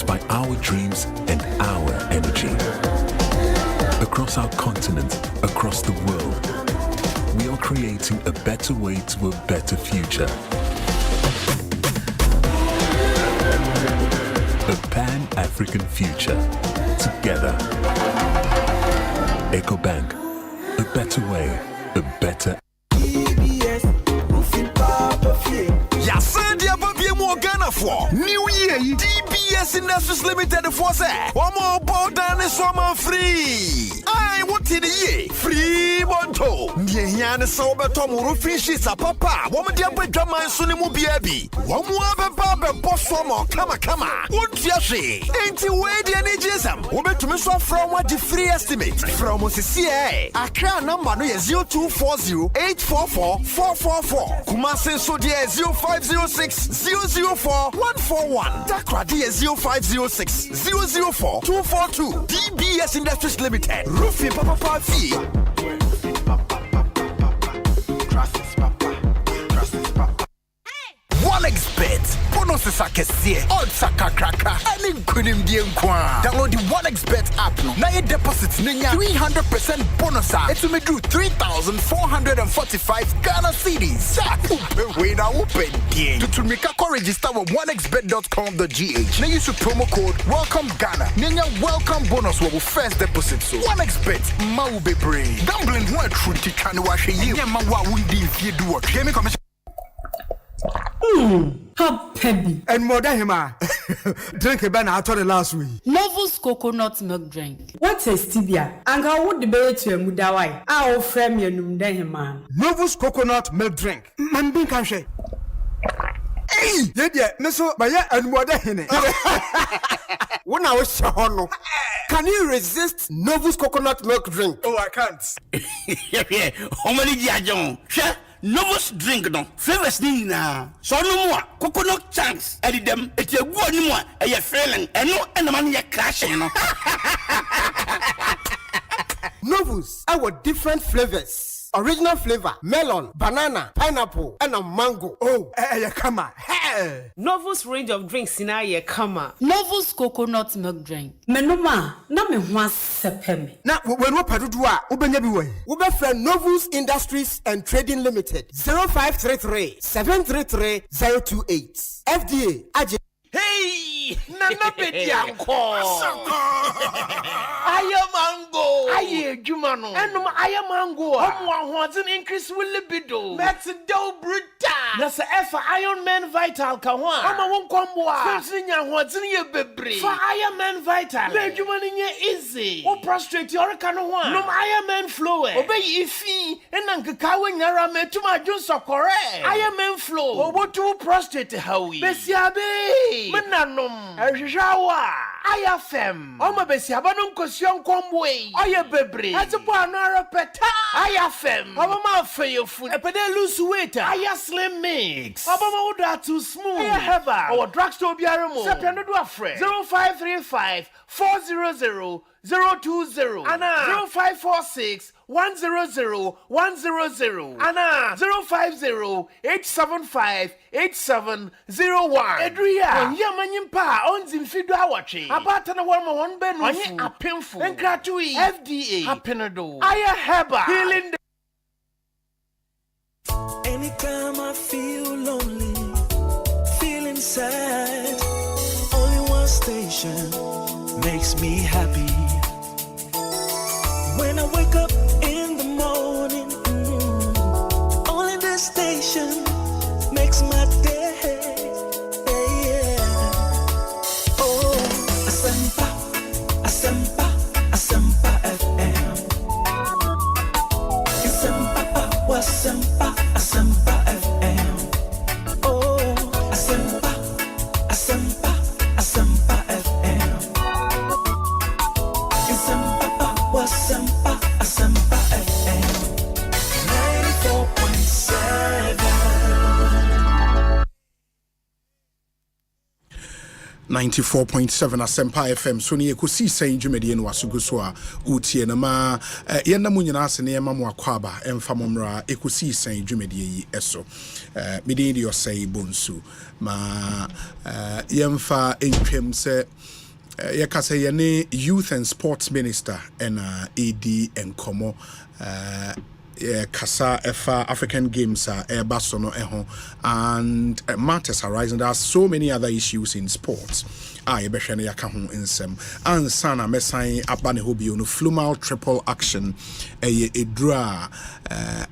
shaped by our dreams and our energy. Across our continent, across the world, we are creating a better way to a better future. A Pan-African future. Together. EcoBank. A better way. A better. New Year, DBS Industries Limited for say, one more board and is one free. I want in the year free monto. Niana sober Tom fishes a papa. Woman dear by drama and Sunimu Biabi. One more papa boss from Kama. What yashi? Ain't you waiting any jism? Woman to miss from what the free estimate from OCCA. Accra number no 0240-844-444. Kumasi so dear 0506-004-141. Takradi 0506-004-242. DBS Industries Limited. Roofing Papa Fee. One expert. Bonuses are kesiye. Odds are kakraka. Any kunim dienkwa. Download the One Expert app no. Na ye deposits ninya 300% bonus. It will do 3,445 Ghana cedis. Wait now open again. To make a register with oneexpert.com.gh. Now use the promo code Welcome Ghana. Ninya welcome bonus will first deposit. So One Expert mau be brave. Gambling who are true to can wash you. Ninya mawa wundi if you do what. Game commission. Happy. And more than him, drink a banana out of the last week. Novus coconut milk drink. What is tibia? And how would the berry to a mudawai? I'll frame your noon man. Novus coconut milk drink. Man, being country. Hey, yeah, Misso, but yeah, and more than him. When I was Shahono, can you resist Novus coconut milk drink? Oh, I can't. Yeah, how many John? Novus drink no flavors ni na so no more coconut chunks edi dem eti egu oni mo e ye feeling eno enama ye crashing no. Novus our different flavors. Original flavor, melon, banana, pineapple, and a mango. Oh, come on. Hey. Novus range of drinks in a kama. Novus coconut milk drink. Menoma, na me hwa sepemi. Na when we padudua, ubenya biwe. Ube friend Novus Industries and Trading Limited. 0533 733 028. FDA. Hey, Nana Bedianko. I am mango. I am Jumano. And I am mango. Someone wants an increase with libido. That's a dough bruta. That's a F Iron Man Vital. Kawan. I'm a one combo. Something I want in your baby. For Iron Man Vital. Make you money easy. Oh, prostrate your canoe. No Iron Man flow. Obey ifi. And Uncle Kawan Yarame to my juice or correct. Iron Man flow. Oh, what to prostrate Howie? Bessiabe. Mananum, Jawa, IFM, Omabessia, Banum Cossion Comway, Oya Bebri, that's a banana peta, IFM, Obama fail food, a pedelus waiter, I slim mix, Obama would too smooth, I have our drugstore Biaramo, September 0535 400 020 Anna 0546 100 100 Anna 050 875 8701 Edria Yamanyimpa owns in Fidwa watching about an one ben on a painful and gratuity FDA Hapenado Aya Heba healing. Anytime I feel lonely, feeling sad, only one station makes me happy. When I wake up in the morning, only this station makes my day. Oh, Asempa, Asempa, Asempa FM. Asempa, Asempa, Asempa FM. Oh, Asempa, Asempa, Asempa FM. Asempa, Asempa FM 94.7. 94.7 Asempa FM so ne Ekosiisen dwumadi no wasogo so a utie na ma yenda mu nyina ase ne yema mu akwaba emfa momra Ekosiisen dwumadi yi eso mede di osai bonsu ma yemfa entwem se yekase ye ne youth and sports minister and AD enkomo Kasa Efa African Games Basono Eho and matters arising. There are so many other issues in sports. Yebeshane yakahu insem. And sana mesai abane hobi no flumal triple action edra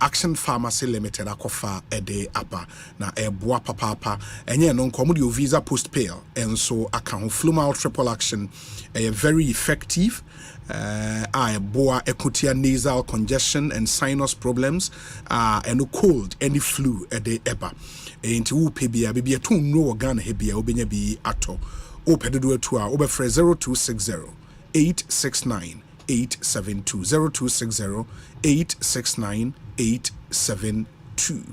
Action Pharmacy Limited akofa ede apa na boa papa enye no nkomo de visa post pay and so akahu flumal triple action very effective. Boa equity nasal congestion and sinus problems and cold any flu the eba into pebia baby to no organ hebia obenya bi ato o pedodo to a over 0260 869 872 0260 869 872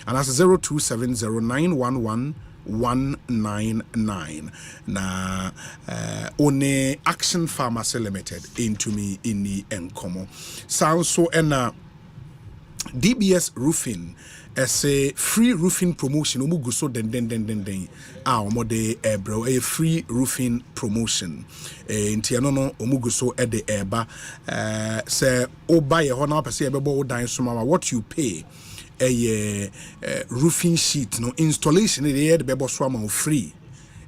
and that's 0270 911 199 na one Action Pharmacy Limited into me in the enkomo sound so and DBS roofing as a free roofing promotion omugu so den omode bro a free roofing promotion nti no omugu so e de eba say oba ye ho na pese ebebo dan so ma what you pay a roofing sheet no installation the bebo swama free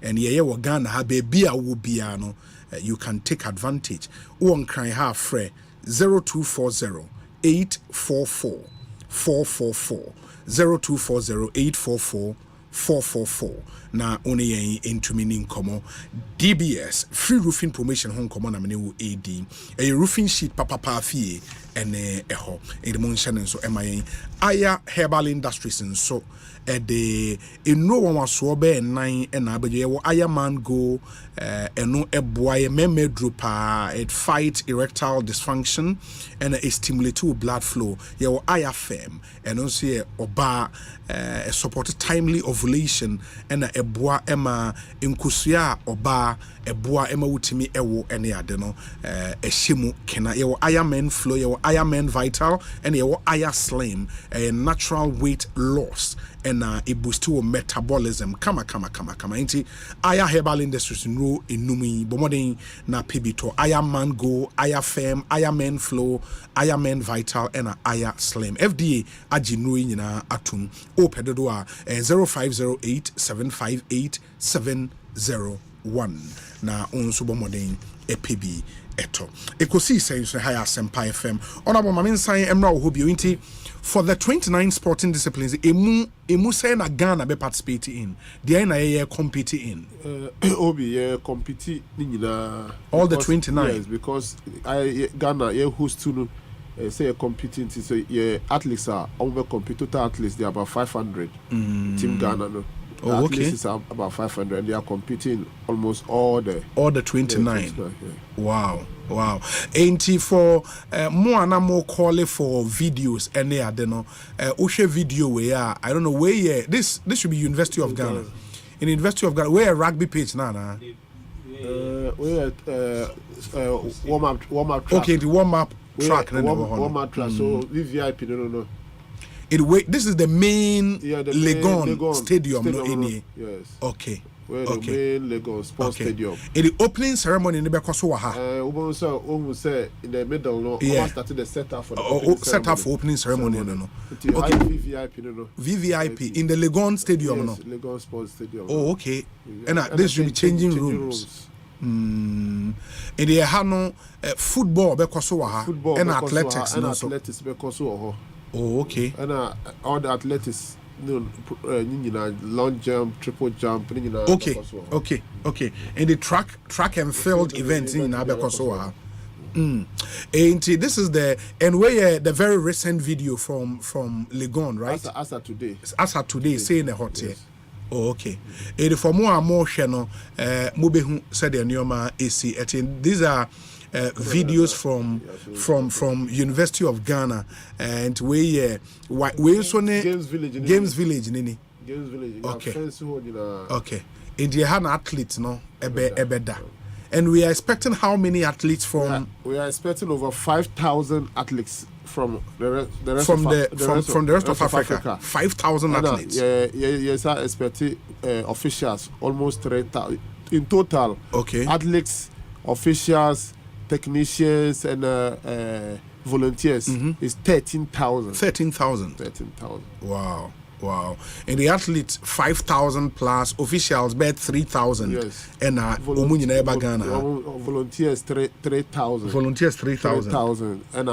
and ye wa Ghana ha be a wo bia no you can take advantage one cry ha free 0240 844 444 0240 844 444 na one yen into meaning komo DBS free roofing promotion hon komo na mene wo AD a roofing sheet papa fie ene eho in the monshane so emayen aya herbal industries so the no one was so be 9 and abeje wo aya mango eno eboa memedrupa it fight erectile dysfunction and it stimulate blood flow ye wo aya fem and also ye oba support timely ovulation and eboa ema inkusua oba eboa ema wutimi ewo ene ade no ehyimu kena ye wo aya men flow ye wo aya men vital and ye wo aya slim natural weight loss and it boosts your metabolism kama inti aya herbal industries no enumi bomodin na pibito aya mango aya fem aya men flow aya men vital and aya slim FDA aginu nyina atum o pedodo a 0508 758 701 na onso bomodin epibi eto Ekosiisen so high Asempa FM honorable maminsan emra wo hobio inti for the 29 sporting disciplines emu say na Ghana be participate in the na ye compete in obi compete ni nyina all the 29 yes because Ghana ye host to say competing so yeah athletes are over compete total athletes they are about 500 team Ghana no athletes are about 500 and they are competing almost all the 29 wow ain't for more and more calling for videos and they are no video where I don't know where this should be University of Ghana in University of Ghana where rugby pitch na where warm up track. Okay, the warm up track warm up track so VIP no this is the main Legon Stadium no any yes okay where the main Legon Sports Stadium in the opening ceremony in the Bekoso ha almost say in the middle no started the setup for the opening ceremony no okay VIP no VVIP in the Legon Stadium no Legon Sports Stadium okay and this should be changing rooms in the Hano football Bekoso ha and athletics and athletics Bekoso oh okay and all the athletics long jump triple jump okay and the track and field events in Abekoso and this is the where the very recent video from Legon right as at today saying the hot here. Oh, okay. For more and more channel Mubehu said the Nyoma AC these are videos from University of Ghana and we so Games Village nini Games Village okay Indian athletes, no, ebeda. And we are expecting how many athletes from? We are expecting over 5,000 athletes from the rest of Africa. 5,000 athletes. Yes, I expect officials almost 3,000 in total. Okay. Athletes, officials, technicians, and volunteers is 13,000. 13,000. Wow. And the athletes 5,000 plus, officials bet 3,000. Yes. And volunteers 3,000. Volunteers 3,000. 3,000. And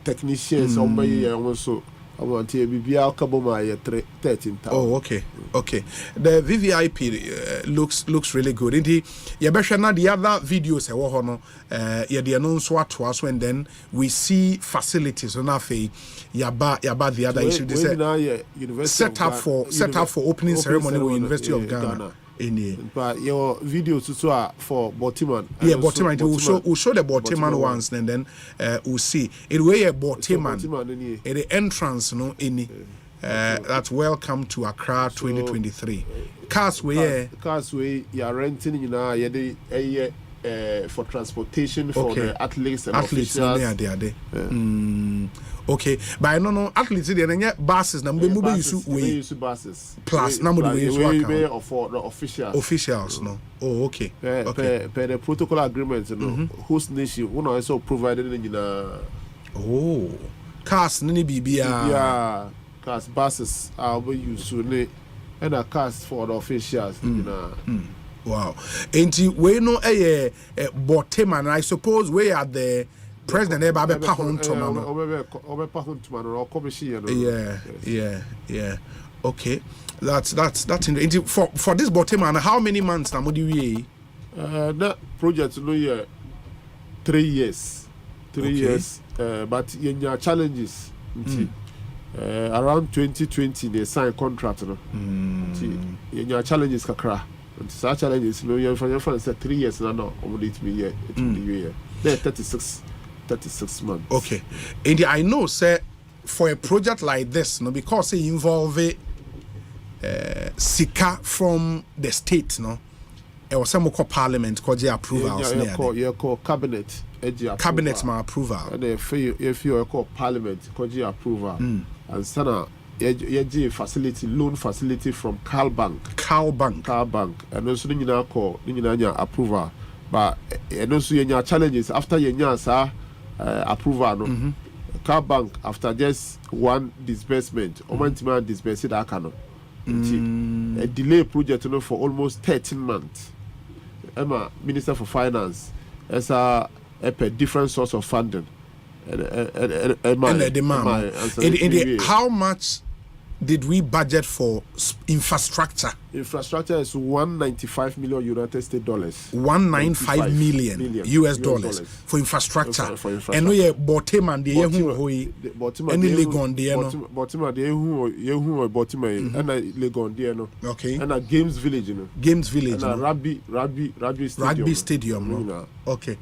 technicians also. I want to be 13,000. Oh, okay. The VVIP looks really good. Indeed, the other videos and then we see facilities on our face. Yaba the other issue. Set up for opening ceremony with University of Ghana. But your videos also are for Botiman. Yeah, Botiman. We'll show the Botiman ones, and then we'll see. It way a Botiman. At the entrance, that's welcome to Accra 2023. Carsway, you are renting, for transportation for the athletes and officials. Okay, but I don't know athletes there buses na mbe use buses plus na mbe use for the officials no. Oh, okay. Per the protocol agreement host nation one also provided oh cars ni bibia cars buses are we use and a cars for the officials Wow. And we know a Boteman, I suppose we are the President Yeah. Okay. That's interesting. For this Boteman, how many months now would you that project 3 years. 3 years. But in your challenges around 2020 they signed contract in your challenges kakra. Such challenges you for 3 years now it be here. It will be here. There 36 months. Okay. And I know, sir, for a project like this, no, because it involve Sika from the state, no, it was some called parliament, called the approvals. Yeah, called cabinet. Cabinet my approval. And if you call parliament, called the approval. And sana, you facility, loan facility from Cal Bank. And also you call approval. But and also your challenges after your approval Car Bank after just one disbursement Omanhene disburse that cannot a delay project for almost 13 months. Emma Minister for Finance as a different source of funding and the demand. How much did we budget for infrastructure? Infrastructure is $195 million United States dollars. 195 million US dollars for infrastructure. And we Boteman the any Legon the Boteman the Boteman and Legon the okay. And a Games Village, Games Village. And a Rugby Stadium. Okay.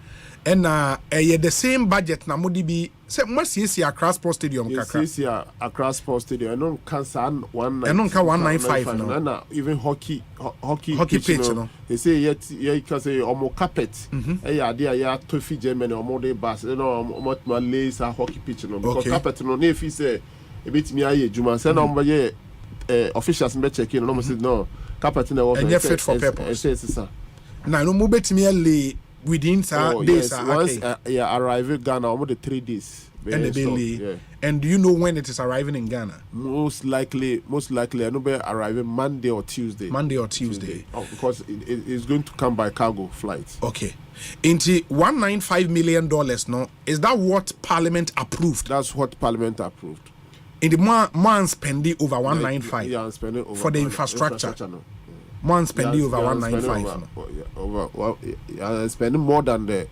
And the same budget na modi be say must see Accra Sports Stadium kakra. Yes, Accra Sports Stadium. I don't cancer 195 no. And even hockey pitch no. They say yet can say omo carpet. Eh there tofi Germany omo dey bus. Omo lace hockey pitch no because carpet no na if say e bit me aye juma say na omo ye officials be checking no say no carpet na work. And fit for purpose. Na no mo betimi lay within days. Yes. Once arrive in Ghana, almost 3 days. And the daily. And do you know when it is arriving in Ghana? Most likely, I know be arriving Monday or Tuesday. Oh, because it's going to come by cargo flight. Okay. Into $195 million, no? Is that what Parliament approved? That's what Parliament approved. In the man spending over 195 yeah, spending over for the infrastructure. No. Man spending over 195. Spending more than the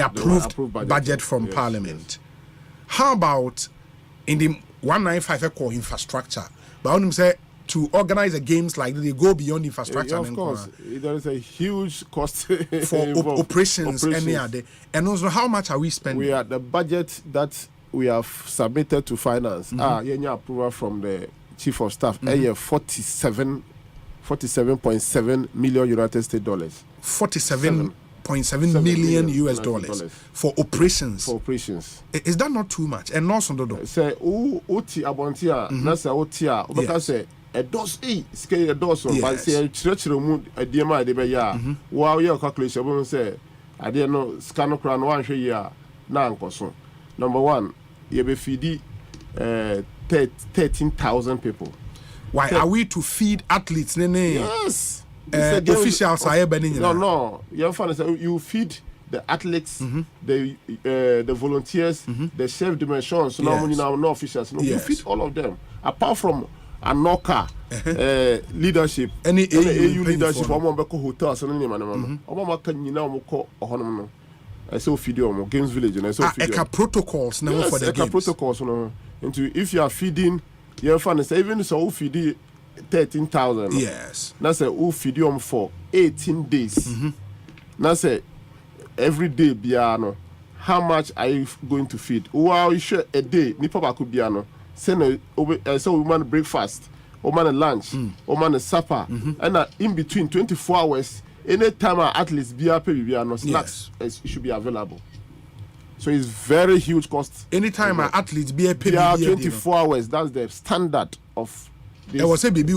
approved budget from Parliament. How about in the 195 for infrastructure? But when say to organize the games like they go beyond infrastructure. Of course, there is a huge cost for operations. And also, how much are we spending? We are the budget that we have submitted to finance. Approval from the chief of staff 47.7 million United States dollars. 47.7 million US dollars for operations. Is that not too much? And also do. Say oti abontia na say otia obeka say a dos scale a dos but say chire mu adiema de be ya wa your calculation we say ade no scan kra no wan hwe ya na ankoso. Number 1, you be feed 13,000 people. Why are we to feed athletes? Yes. Officials are No. You feed the athletes, the volunteers, the chef de mission. So no officials. You feed all of them. Apart from Anoka leadership, any AU leadership, hotels and I saw video Games Village and I saw video. Protocols for the games. Protocols into if you are feeding your fans even so feed 13,000. Yes. Now say who feed you for 18 days. Now say every day biano. How much are you going to feed? Wow, you sure a day nipa ba ku biano. Send so woman breakfast, woman lunch, woman supper, and in between 24 hours. Anytime our athletes be snacks should be available. So it's very huge cost. Anytime our athletes be 24 hours, that's the standard of this. Was a baby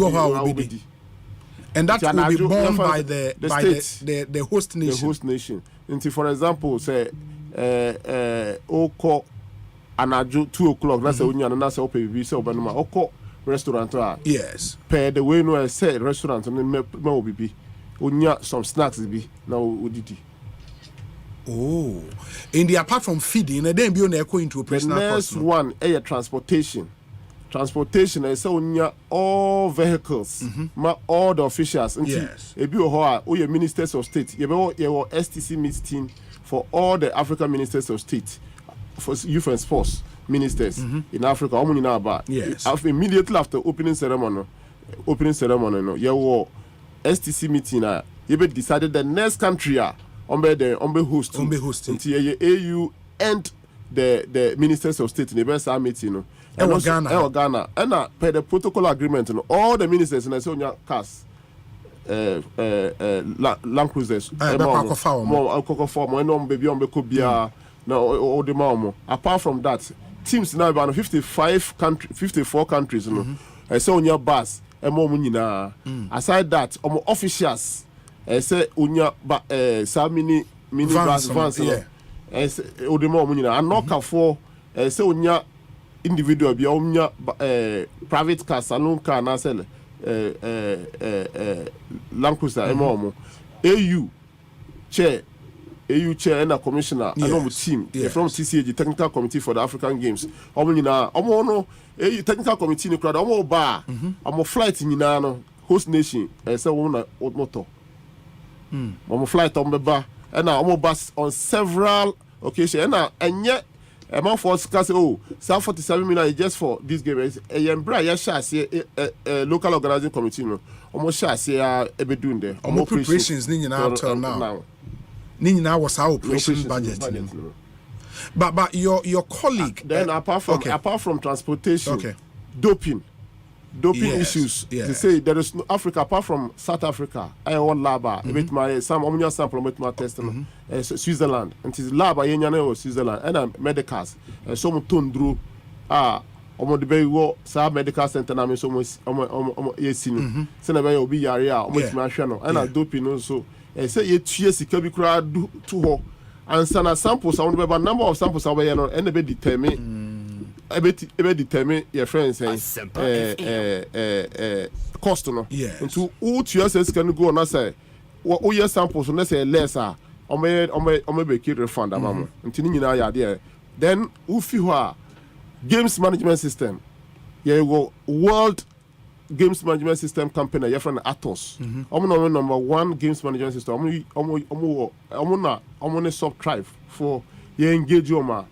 and that will be borne by the host nation. The host nation. Until for example, say Oko Anajo 2 o'clock, that's a union and that's a baby so Oko restaurant. Yes. Per the way no I said restaurant and me Unya some snacks be now udidi. Oh, in the apart from feeding, then be on echo into operational cost. The next one, transportation. Transportation is so all vehicles, all the officials. Yes. If you are ministers of state, you have your STC meeting for all the African ministers of state, for youth and sports ministers in Africa. Yes. Immediately after opening ceremony, no, you have STC meeting you be decided the next country on be hosting until AU and the ministers of state in the best meeting Ghana and per the protocol agreement all the ministers and I say on your cars Land Cruisers apart from that teams now about 54 countries I say on your bus aside that officials say unya so many vans and knock for say unya individual be unya private car salon car na sell Land Cruiser AU chair and a commissioner and team from TCAG Technical Committee for the African Games technical committee ni crowd bar flight nyina no host nation say wona motor flight ba and bus on several occasions and enye amount for say 47 million just for this game bra ya local organizing committee no share be doing there preparations ni nyina up till now ni nyina was our operation budget. But your colleague then apart from transportation, doping issues. Yes. They say there is no Africa apart from South Africa. I want lab with my some sample with my testing Switzerland and it is lab or Switzerland and medicals and some tundru omo de be wo sa medical center na me so omo yesini se na be obi yare omo tima hwe no and doping no so say ye tue sika bi kura to ho and sana samples I want to number of samples away and be determine determine your friends cost no into all to can go on say what your samples on say less or be keep refund amamo until nyina ya there then ufi ho games management system you go world games management system company your friend Atos number 1 games management system omo subscribe for you engage you no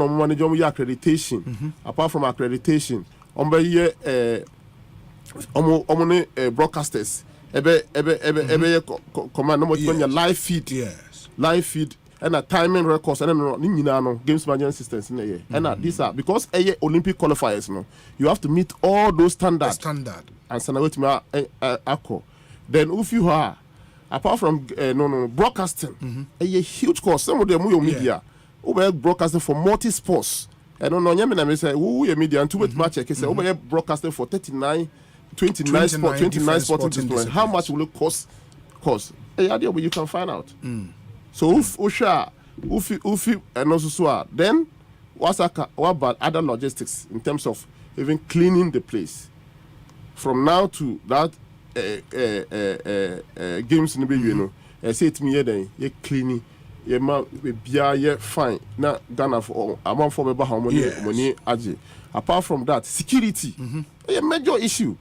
manage your accreditation apart from accreditation broadcasters ebe command no your live feed and a timing records and no games management systems in the year. And these are because Olympic qualifiers, you have to meet all those standards. Standard. And Sanawet then if you are apart from broadcasting, a huge cost. Some of them media over broadcasting for multi sports. I don't know. I say who media and 2 match. I say over broadcasting for 29 sporting disciplines. How much will it cost? Idea where you can find out. So if and also so then what about other logistics in terms of even cleaning the place from now to that games in the say it me then you cleaning you be fine now Ghana for amount for me how money aje. Apart from that, security a major issue.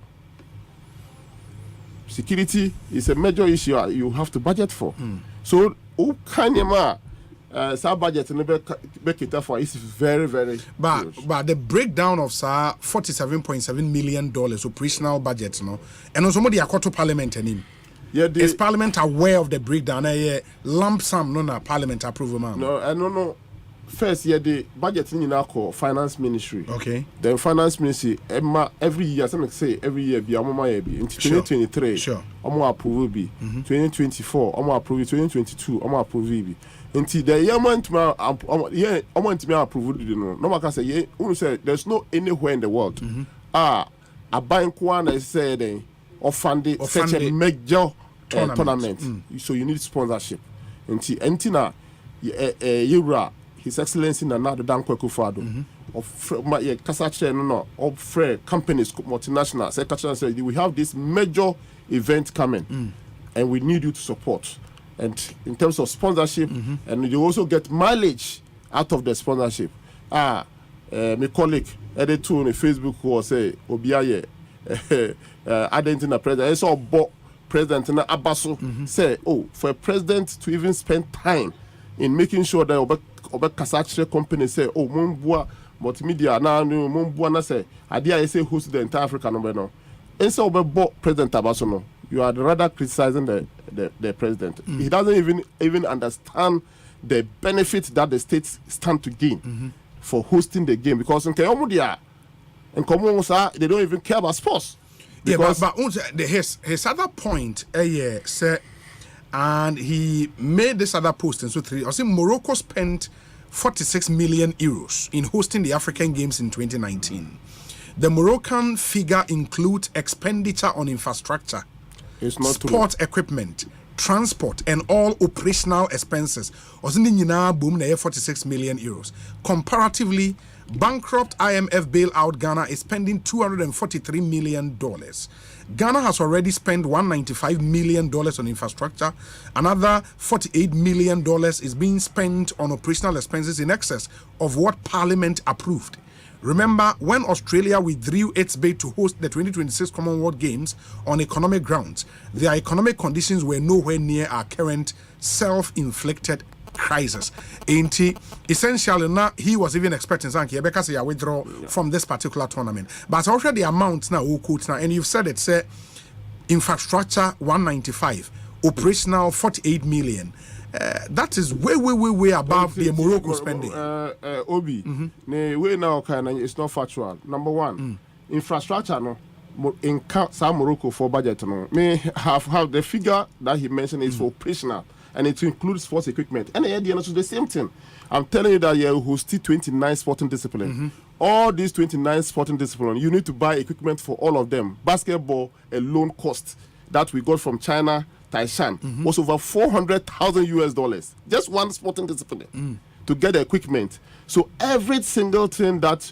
Security is a major issue you have to budget for. So who can you budget for is very, very huge. But the breakdown of $47.7 million operational budget, and also the Akoto Parliament and him. Is Parliament aware of the breakdown? Lump sum, no, Parliament approval, man. No, I don't know. First, the budget in our finance ministry. Okay. The finance ministry every year, some say every year be in 2023. Sure. Approve be 2024. Approve 2022. Approve be. Until the year want me approve. No matter say there's no anywhere in the world. A bank one is said or funded such a major tournament. So you need sponsorship. Until Antina Yura. His Excellency Nana Dankwa Kufado of companies multinational secretary said we have this major event coming and we need you to support. And in terms of sponsorship, and you also get mileage out of the sponsorship. My colleague edited on Facebook who was say Obiaye Argentina president. I saw President Abaso say, for a president to even spend time in making sure that Kasachre company say, Mumbua multimedia now Mumbua na say idea say host the entire Africa no. And so President Abasono, you are rather criticizing the president. He doesn't even understand the benefit that the states stand to gain for hosting the game because in Keomudia and Komosa they don't even care about sports. But his other point say, and he made this other post in I think Morocco spent 46 million euros in hosting the African Games in 2019. The Moroccan figure includes expenditure on infrastructure, sport equipment, transport, and all operational expenses. Boom, 46 million euros. Comparatively, bankrupt IMF bailout Ghana is spending $243 million. Ghana has already spent $195 million on infrastructure. Another $48 million is being spent on operational expenses in excess of what Parliament approved. Remember, when Australia withdrew its bid to host the 2026 Commonwealth Games on economic grounds, their economic conditions were nowhere near our current self-inflicted crisis. Essentially, now he was even expecting something because he withdraw from this particular tournament. But already the amount now, and you've said it, say infrastructure 195, operational 48 million. That is way above the Morocco spending. Obi, way now it's not factual. Number one, infrastructure no in South Morocco for budget no may have the figure that he mentioned is for operational. And it includes sports equipment. And at the end, it's the same thing. I'm telling you that you hosted 29 sporting disciplines. All these 29 sporting disciplines, you need to buy equipment for all of them. Basketball alone cost that we got from China, Taishan, was over $400,000. Just one sporting discipline to get the equipment. So every single thing that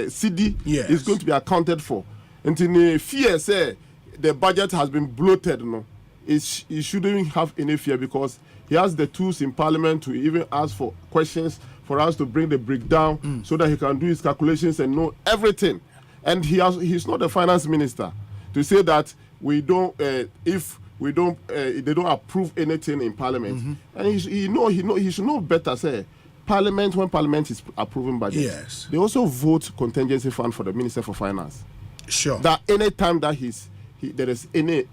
CD is going to be accounted for. And in the fear, say the budget has been bloated, he shouldn't have any fear because he has the tools in Parliament to even ask for questions for us to bring the breakdown so that he can do his calculations and know everything. And he's not the finance minister to say that we don't if we don't they don't approve anything in Parliament. And he should know better. Say Parliament, when Parliament is approving budget, they also vote contingency fund for the Minister for Finance. Sure. That any time that there is any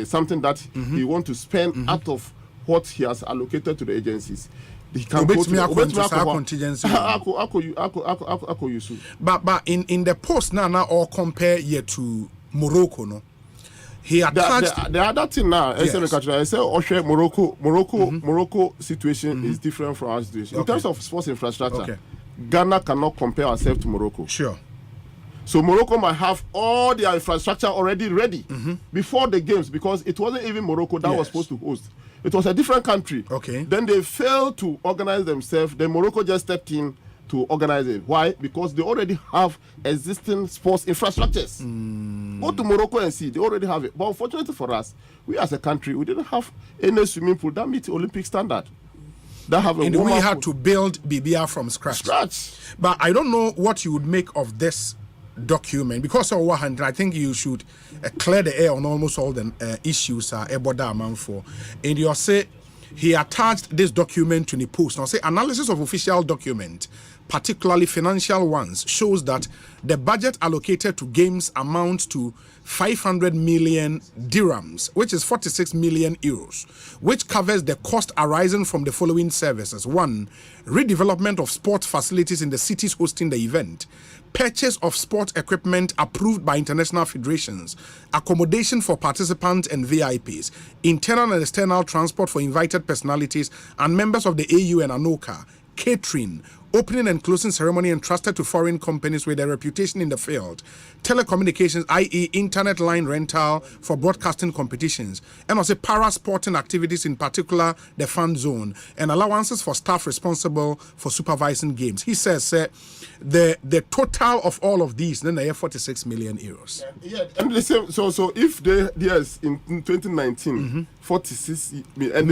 something that he want to spend out of what he has allocated to the agencies. He can go to the contingency. But in the post now or compare here to Morocco, no. He attached the other thing now. I say Morocco situation is different from our situation in terms of sports infrastructure. Okay. Ghana cannot compare ourselves to Morocco. Sure. So Morocco might have all their infrastructure already ready before the games because it wasn't even Morocco that was supposed to host. It was a different country. Okay. Then they failed to organize themselves. Then Morocco just stepped in to organize it. Why? Because they already have existing sports infrastructures. Go to Morocco and see. They already have it. But unfortunately for us, we as a country, we didn't have any swimming pool that meets Olympic standard. That have a and we had to build BBR from scratch. But I don't know what you would make of this document because on one hand I think you should clear the air on almost all the issues for. And you say he attached this document to the post. Now say analysis of official document, particularly financial ones, shows that the budget allocated to games amounts to 500 million dirhams, which is 46 million euros, which covers the cost arising from the following services. 1, redevelopment of sports facilities in the cities hosting the event, purchase of sports equipment approved by international federations, accommodation for participants and VIPs, internal and external transport for invited personalities and members of the AU and ANOCA, catering, opening and closing ceremony entrusted to foreign companies with a reputation in the field, telecommunications, i.e. internet line rental for broadcasting competitions, and also para-sporting activities, in particular the fan zone, and allowances for staff responsible for supervising games. He says the total of all of these, then they have 46 million euros. Yeah, and the same, so if they, yes, in 2019, 46 million, and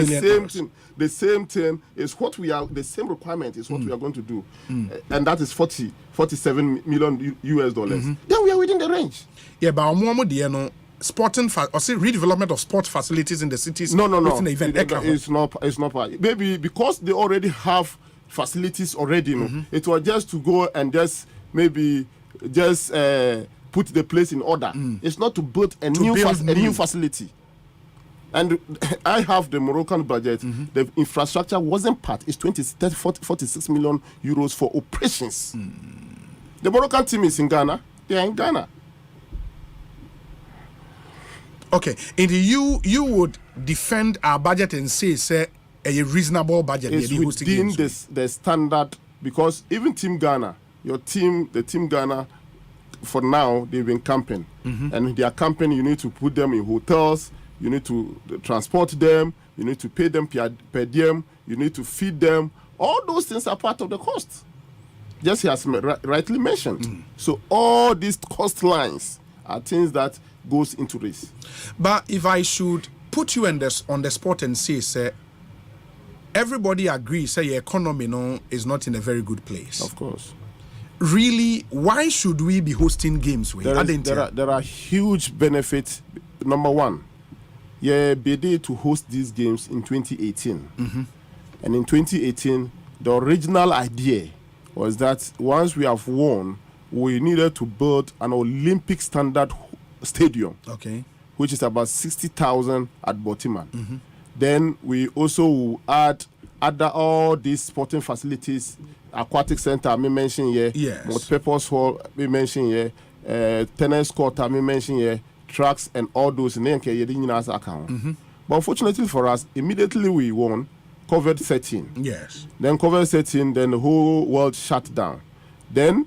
the same thing is what we are, the same requirement is what we are going to do. And that is 47 million US dollars. Then we are within the range. Yeah, but sporting redevelopment of sport facilities in the cities. No. It's not part. Maybe because they already have facilities already. It was just to go and just maybe just put the place in order. It's not to build a new facility. And I have the Moroccan budget. The infrastructure wasn't part. It's 46 million euros for operations. The Moroccan team is in Ghana. They are in Ghana. Okay, and you would defend our budget and say a reasonable budget. It's within the standard, because even Team Ghana, the Team Ghana, for now they've been camping, and their camping, you need to put them in hotels. You need to transport them. You need to pay them per diem. You need to feed them. All those things are part of the cost. Just he has rightly mentioned. So all these cost lines are things that goes into this. But if I should put you on the spot and say, everybody agrees, say your economy is not in a very good place. Of course. Really, why should we be hosting games? There are huge benefits. Number one, BD to host these games in 2018. And in 2018, the original idea was that once we have won, we needed to build an Olympic standard stadium, which is about 60,000 at Botiman. Then we also will add all these sporting facilities, aquatic center, I mentioned here, multi-purpose hall, we mentioned here, tennis court, I mentioned here, tracks and all those in account. But unfortunately for us, immediately we won COVID-13. Yes. Then COVID-13, then the whole world shut down. Then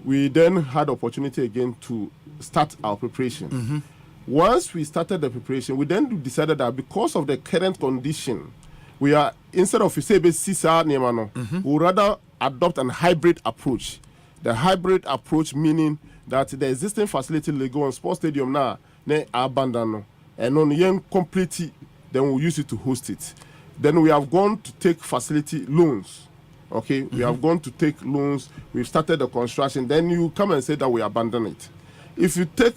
we had opportunity again to start our preparation. Once we started the preparation, we then decided that because of the current condition, we are, instead of we rather adopt a hybrid approach. The hybrid approach meaning that the existing facility Lego and Sports Stadium now they abandoned and on young completely, then we'll use it to host it. Then we have gone to take facility loans. We have gone to take loans. We've started the construction. Then you come and say that we abandon it. If you take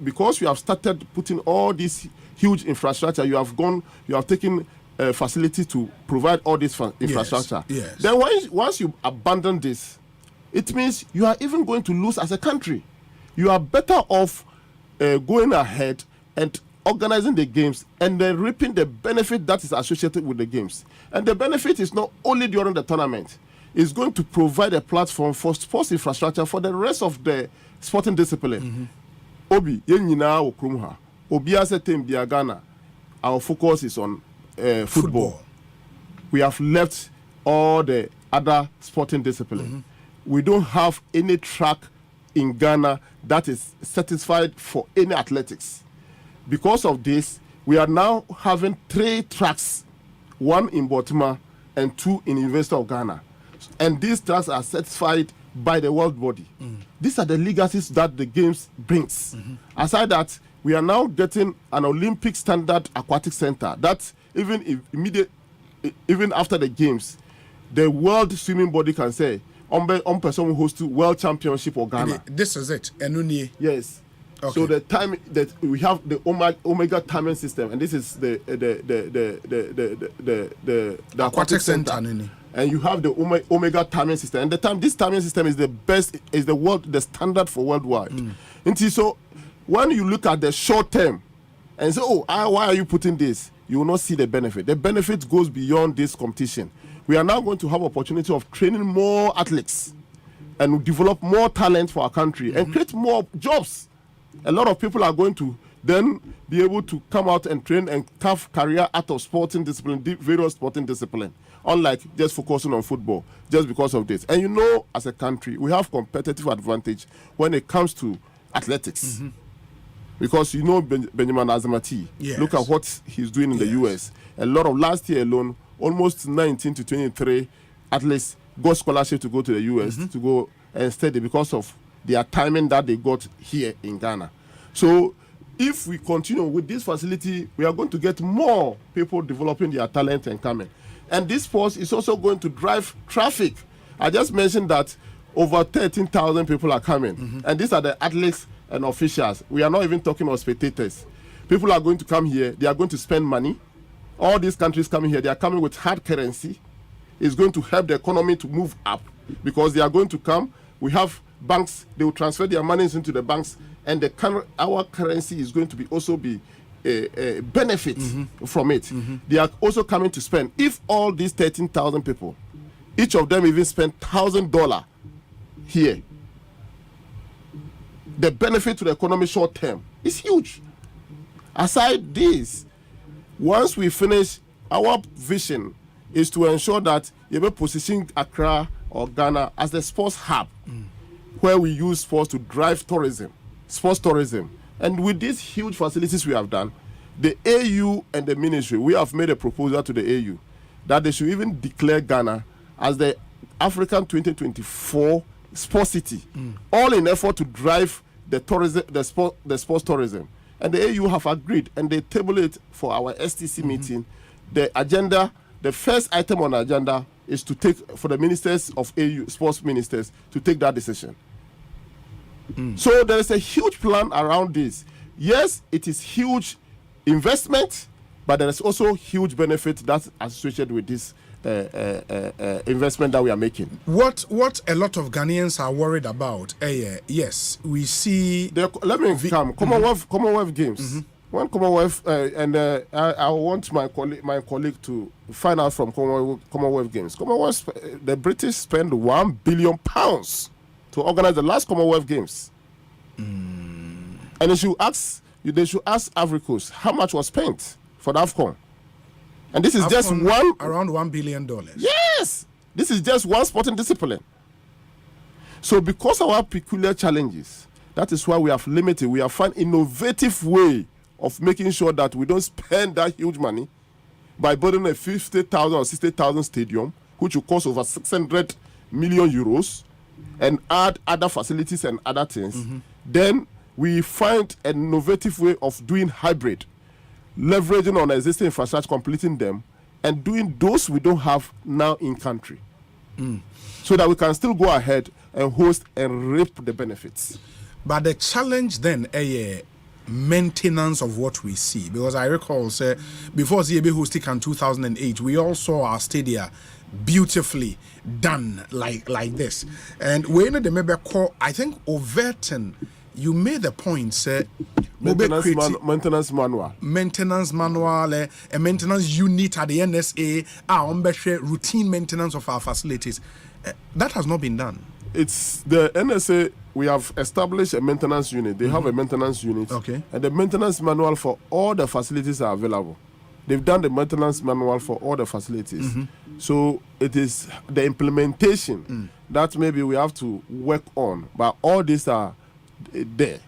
because we have started putting all this huge infrastructure, you have taken a facility to provide all this infrastructure. Yes. Then once you abandon this, it means you are even going to lose as a country. You are better off going ahead and organizing the games and then reaping the benefit that is associated with the games. And the benefit is not only during the tournament. It's going to provide a platform for sports infrastructure for the rest of the sporting discipline. Obi, yenyina okrumha. Obi ase team bia Ghana. Our focus is on football. We have left all the other sporting disciplines. We don't have any track in Ghana that is satisfied for any athletics. Because of this, we are now having 3 tracks, 1 in Baltimore and 2 in University of Ghana. And these tracks are certified by the world body. These are the legacies that the games brings. Aside that, we are now getting an Olympic standard aquatic center that even after the games, the world swimming body can say, on person host to World Championship of Ghana. This is it. Yes. Okay. So the time that we have the Omega timing system, and this is the aquatic center. And you have the Omega timing system. And this timing system is the best, is the standard for worldwide. And so when you look at the short term and say, why are you putting this? You will not see the benefit. The benefit goes beyond this competition. We are now going to have opportunity of training more athletes and develop more talent for our country and create more jobs. A lot of people are going to then be able to come out and train and have career out of sporting discipline, various sporting discipline, unlike just focusing on football, just because of this. And you know, as a country, we have competitive advantage when it comes to athletics. Because you know Benjamin Azamati, look at what he's doing in the US. A lot of last year alone, almost 19 to 23 athletes got scholarship to go to the US to go and study because of their timing that they got here in Ghana. So if we continue with this facility, we are going to get more people developing their talent and coming. And this force is also going to drive traffic. I just mentioned that over 13,000 people are coming. And these are the athletes and officials. We are not even talking about spectators. People are going to come here. They are going to spend money. All these countries coming here, they are coming with hard currency. It's going to help the economy to move up because they are going to come. We have banks. They will transfer their monies into the banks, and our currency is going to also be a benefit from it. They are also coming to spend. If all these 13,000 people, each of them even spend $1,000 here, the benefit to the economy short term is huge. Aside this, once we finish, our vision is to ensure that you will position Accra or Ghana as the sports hub, where we use sports to drive tourism, sports tourism. And with these huge facilities we have done, the AU and the ministry, we have made a proposal to the AU that they should even declare Ghana as the African 2024 sports city, all in effort to drive the tourism, the sports tourism. And the AU have agreed, and they table it for our STC meeting. The agenda, the first item on the agenda is to take, for the ministers of AU, sports ministers, to take that decision. So there is a huge plan around this. Yes, it is huge investment, but there is also huge benefit that's associated with this investment that we are making. What a lot of Ghanaians are worried about, yes, we see... Commonwealth Games. One Commonwealth, I want my colleague to find out from Commonwealth Games. The British spend £1 billion to organize the last Commonwealth Games. And they should ask Ivory Coast how much was spent for the AFCON. And this is AFCON, just one... Around $1 billion. Yes! This is just one sporting discipline. So because of our peculiar challenges, that is why we have limited, we have found innovative way of making sure that we don't spend that huge money by building a 50,000 or 60,000 stadium, which will cost over 600 million euros, and add other facilities and other things. Then we find an innovative way of doing hybrid, leveraging on existing infrastructure, completing them, and doing those we don't have now in country. So that we can still go ahead and host and reap the benefits. But the challenge then, maintenance of what we see, because I recall, before ZAB hosting in 2008, we all saw our stadia beautifully done like this. And when the member call, I think Overton, you made the point, maintenance manual. Maintenance manual, a maintenance unit at the NSA, routine maintenance of our facilities. That has not been done. It's the NSA. We have established a maintenance unit. They have a maintenance unit. Okay. And the maintenance manual for all the facilities are available. They've done the maintenance manual for all the facilities. So it is the implementation that maybe we have to work on. But all these are there.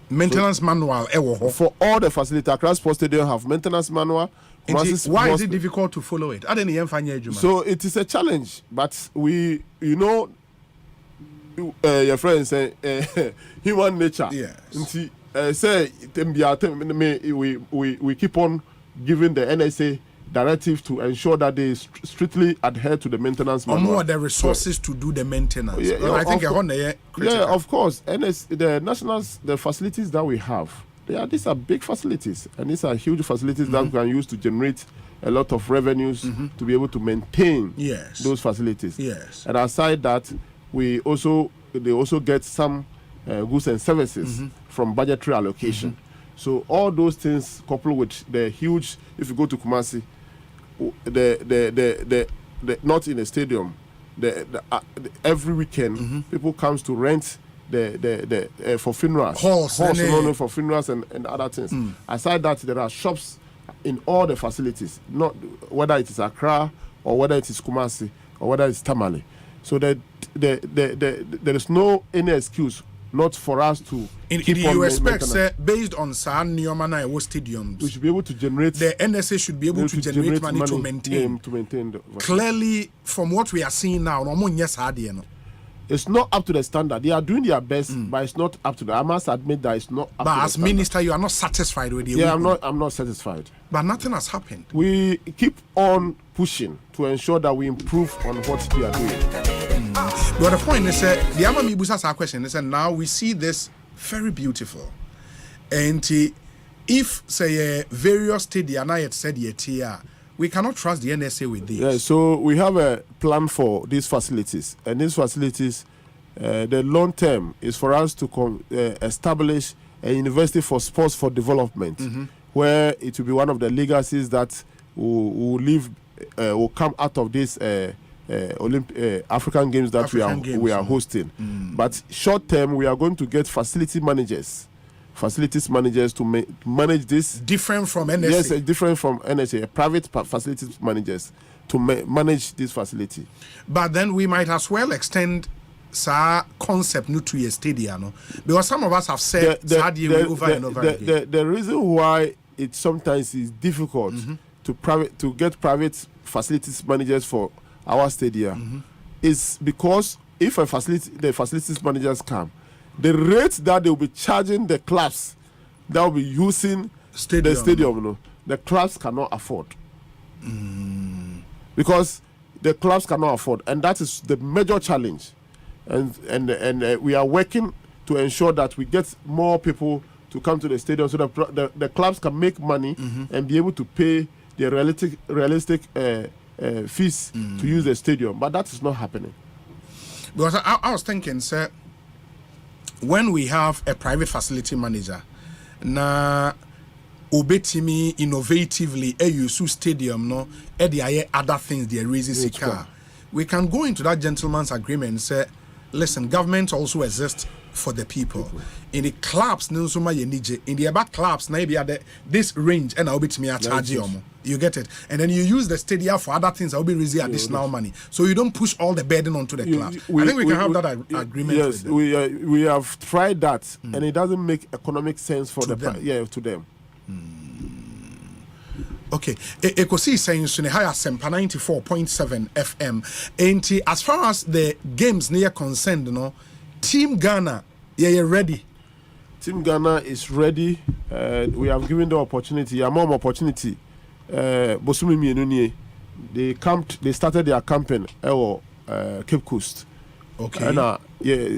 Maintenance manual for all the facilities. Across Sports Stadium have maintenance manual. Why is it difficult to follow it? So it is a challenge. But we, your friend say human nature. Yes. Say we keep on giving the NSA directive to ensure that they strictly adhere to the maintenance manual. More the resources to do the maintenance. I think of course. The facilities that we have, these are big facilities, and these are huge facilities that we can use to generate a lot of revenues to be able to maintain those facilities. Yes. And aside that, they also get some goods and services from budgetary allocation. So all those things coupled with the huge, if you go to Kumasi, the not in a stadium, every weekend people comes to rent the for funerals, for funerals and other things. Aside that, there are shops in all the facilities, not whether it is Accra or whether it is Kumasi or whether it's Tamale. So that there is no any excuse not for us to you expect, sir, based on San Niomana stadiums, we should be able to generate. The NSA should be able to generate money to maintain. Clearly, from what we are seeing now, it's not up to the standard. They are doing their best, but it's not up to the. I must admit that it's not up to the standard. But as minister, you are not satisfied with it. Yeah, I'm not satisfied. But nothing has happened. We keep on pushing to ensure that we improve on what they are doing. But the point is, the Amami Busas our question is, now we see this very beautiful. And if, say, various stadia, now it said yet here, we cannot trust the NSA with this. Yeah, so we have a plan for these facilities. And these facilities, the long term is for us to establish a university for sports for development, where it will be one of the legacies that will come out of this African Games that we are hosting. But short term, we are going to get facilities managers to manage this. Different from NSA. Yes, different from NSA. Private facilities managers to manage this facility. But then we might as well extend concept to a stadium, because some of us have said over and over again. The reason why it sometimes is difficult to get private facilities managers for our stadium is because if the facilities managers come, the rates that they will be charging the clubs that will be using the stadium, the clubs cannot afford. Because the clubs cannot afford, and that is the major challenge. And we are working to ensure that we get more people to come to the stadium so that the clubs can make money and be able to pay the realistic fees to use the stadium, but that is not happening. Because I was thinking, sir, when we have a private facility manager, na obetimi innovatively use stadium no, other things they raises a car. We can go into that gentleman's agreement and say, listen, government also exists for the people. In the clubs, in the about clubs, maybe at this range, and I'll be to me at charge you get it, and then you use the stadium for other things. I'll be raising additional money, so you don't push all the burden onto the clubs. I think we can have that agreement. Yes, with them. We have tried that, and it doesn't make economic sense for to them. Okay, Ekosiisen saying so high Asempa 94.7 FM. And as far as the games near concerned, Team Ghana, you're ready. Team Ghana is ready. We have given the opportunity, a more opportunity. Bosumi Mienunye, they started their campaign at Cape Coast. Okay. And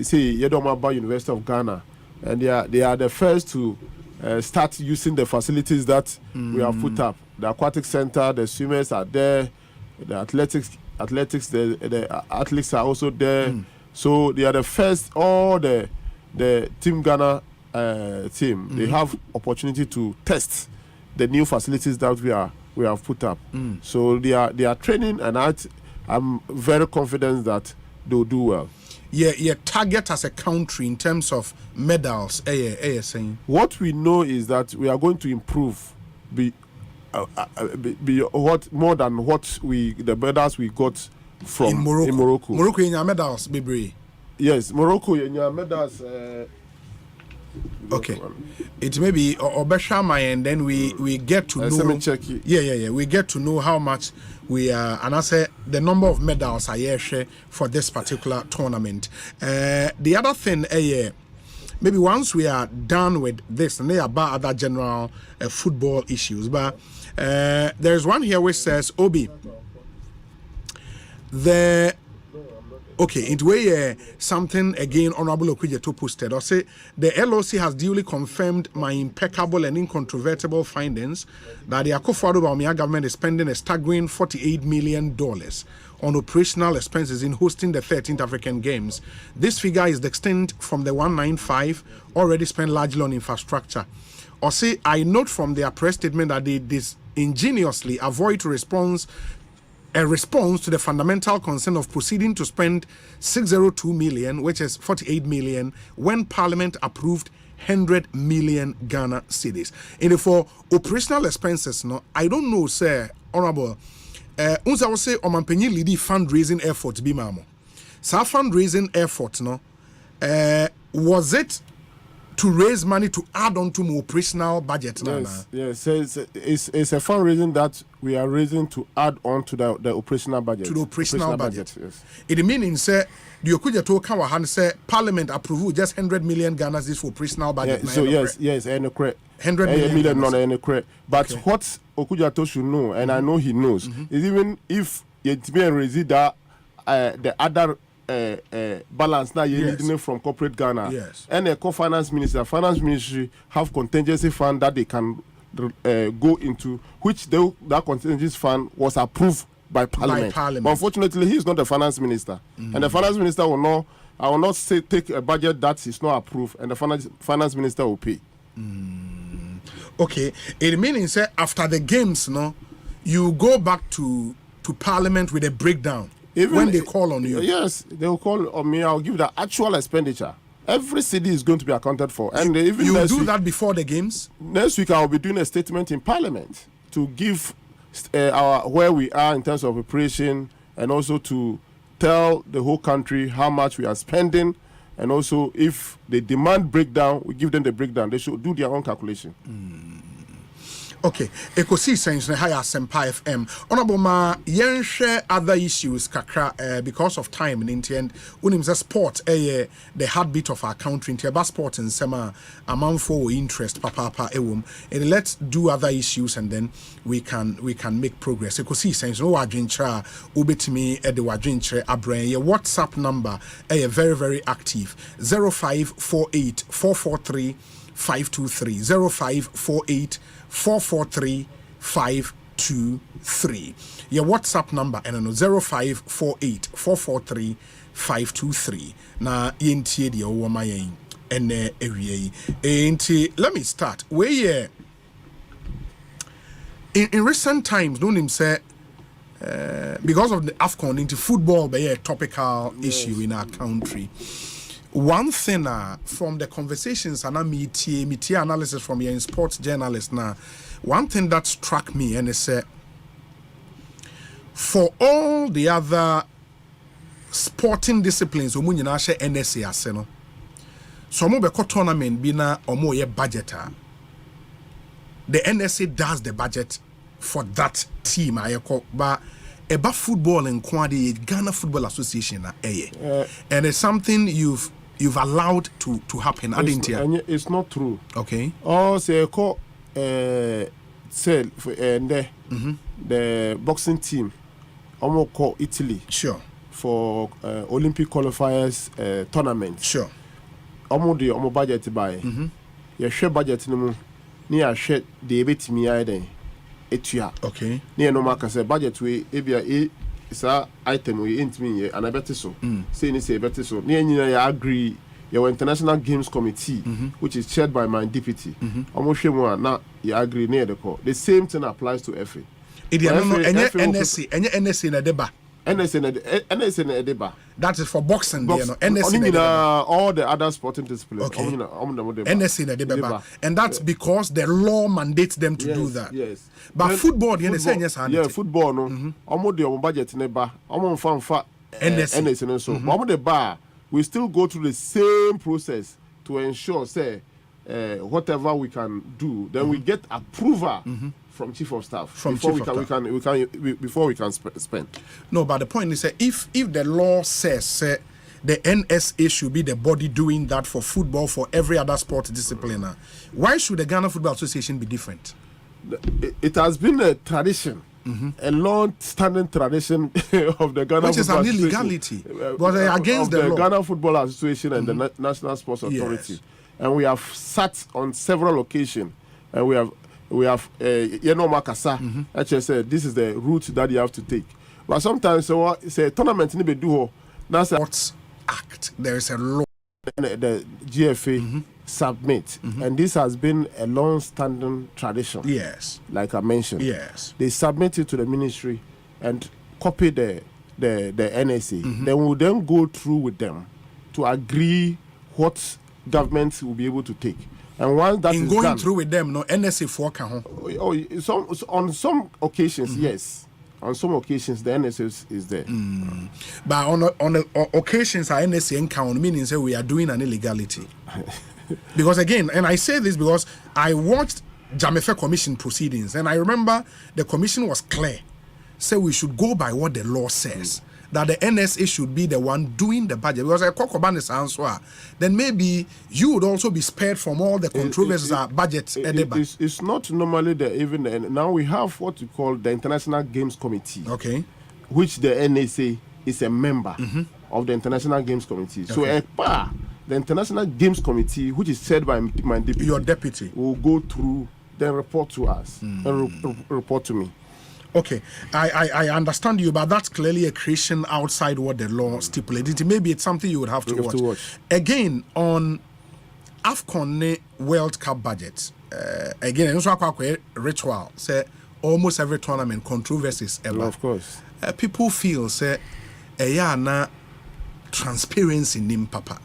see, Yedomaba University of Ghana, and they are the first to start using the facilities that we have put up. The aquatic center, the swimmers are there, the athletics, the athletes are also there. So they are the first. All the Team Ghana team, they have opportunity to test the new facilities that we have put up. So they are training, and I'm very confident that they'll do well. Yeah, target as a country in terms of medals. Saying. What we know is that we are going to improve be what more than what the medals we got from in Morocco. Morocco in your medals, baby. Yes, Morocco in your medals. Okay, it may be Obeshama, and then we get to know. Let me check it. Yeah. We get to know how much we are, and I say the number of medals I share for this particular tournament. The other thing, maybe once we are done with this, and they are about other general football issues, but there's one here which says, Obi, it way something again Honorable Okwijeto posted. Or say the LOC has duly confirmed my impeccable and incontrovertible findings that the Akufo-Addo Bawumia government is spending a staggering $48 million on operational expenses in hosting the 13th African Games. This figure is distinct from the 195 already spent largely on infrastructure. Or say I note from their press statement that they disingenuously avoid a response to the fundamental concern of proceeding to spend 602 million, which is 48 million, when Parliament approved 100 million Ghana cedis. And for operational expenses, no, I don't know, sir, Honorable. Unsa will say Omanpenyi lead fundraising effort be mamo. So fundraising effort, no, was it to raise money to add on to more operational budget? Yes. It's a fundraising that we are raising to add on to the operational budget. To the operational budget. Yes. It means say the Okwijeto Kawahan say Parliament approved just 100 million Ghana this for operational budget. Yeah, so yes, and correct. 100 million non and correct. But what Okwijeto should know, and I know he knows, is even if it may raise the other balance now you need from corporate Ghana. Yes. And a finance ministry have contingency fund that they can go into, which that contingency fund was approved by Parliament. But unfortunately, he is not the finance minister, and the finance minister will not. I will not say take a budget that is not approved, and the finance minister will pay. Okay, it means after the games, no, you go back to Parliament with a breakdown. Even when they call on you. Yes, they will call on me. I'll give the actual expenditure. Every city is going to be accounted for. And even you do that before the games? Next week, I will be doing a statement in Parliament to give where we are in terms of operation, and also to tell the whole country how much we are spending. And also, if they demand breakdown, we give them the breakdown. They should do their own calculation. Okay, Ekosiisen On Asempa FM. Honorable Ma, yen share other issues kakra because of time in India. Unimza sport the heartbeat of our country. India sport and sema amount for interest papa ewum. And let's do other issues and then we can make progress. Ekosiisen no wadwinchra ubetimi the wadwinchre abrain. Your WhatsApp number very very active 0548 443 523 0548 443 523. Your WhatsApp number and 0548 443 523. Na yentie dia wo mayen ene ewie. Enti let me start. Where in recent times no him say because of the AFCON into football be a topical issue in our country. One thing from the conversations and I meet analysis from your sports journalists now, one thing that struck me and is for all the other sporting disciplines, omunyina she NSA aseno. So mo be tournament bi na omo ye budgeter. The NSA does the budget for that team ayeko ba eba football in Kwadi Ghana Football Association and it's something you've allowed to happen. It's not true. Okay. Oh, say the boxing team almost call Italy. Sure. For Olympic qualifiers tournament. Sure. Almost budget by. You share budget no near share the betimi iden. Etua. Okay. Near no mark say budget we ebia is a item we ain't me and I bet so. Say ni say bet so. Near you agree your International Games Committee, which is chaired by my deputy. Now you agree near the call. The same thing applies to FA. NSC in a deba. NSC in a deba. That is for boxing. All the other sporting disciplines. Okay. NSC in a deba. And that's because the law mandates them to do that. Yes. But football, football, no. The budget neba. NSC. So, the bar, we still go through the same process to ensure, say, whatever we can do, then we get approval from chief of staff before we can spend. No, but the point is, if the law says the NSA should be the body doing that for football, for every other sport discipline, why should the Ghana Football Association be different? It has been a tradition. A long-standing tradition of the Ghana which is an illegality, but against the law. Ghana Football Association and the National Sports Authority, yes. And we have sat on several occasions, and we have Makasa actually said this is the route that you have to take. But sometimes say tournament ni be do that's Sports Act. There is a law. The GFA submit, and this has been a long-standing tradition. Yes, like I mentioned. Yes, they submit it to the ministry and copy the NSA. Then we'll then go through with them to agree what government will be able to take. And once that is going done, through with them, no NSA for on some occasions, yes. On some occasions, the NSA is there. But on occasions, our NSA encounter meaning say we are doing an illegality. Because again, and I say this because I watched Jamefe Commission proceedings, and I remember the commission was clear. Say we should go by what the law says. That the NSA should be the one doing the budget. Because a Kwabena answer, then maybe you would also be spared from all the controversies about budget. It's not normally now we have what you call the International Games Committee. Okay. Which the NSA is a member of the International Games Committee. Okay. So the International Games Committee, which is chaired by my deputy, your deputy, will go through, then report to us, and report to me. Okay, I understand you, but that's clearly a creation outside what the law stipulated. Maybe it's something you would have to watch. Again, on AFCON World Cup budget, again, it's a ritual. Say almost every tournament controversies ever. Well, of course, people feel say na transparency nim papa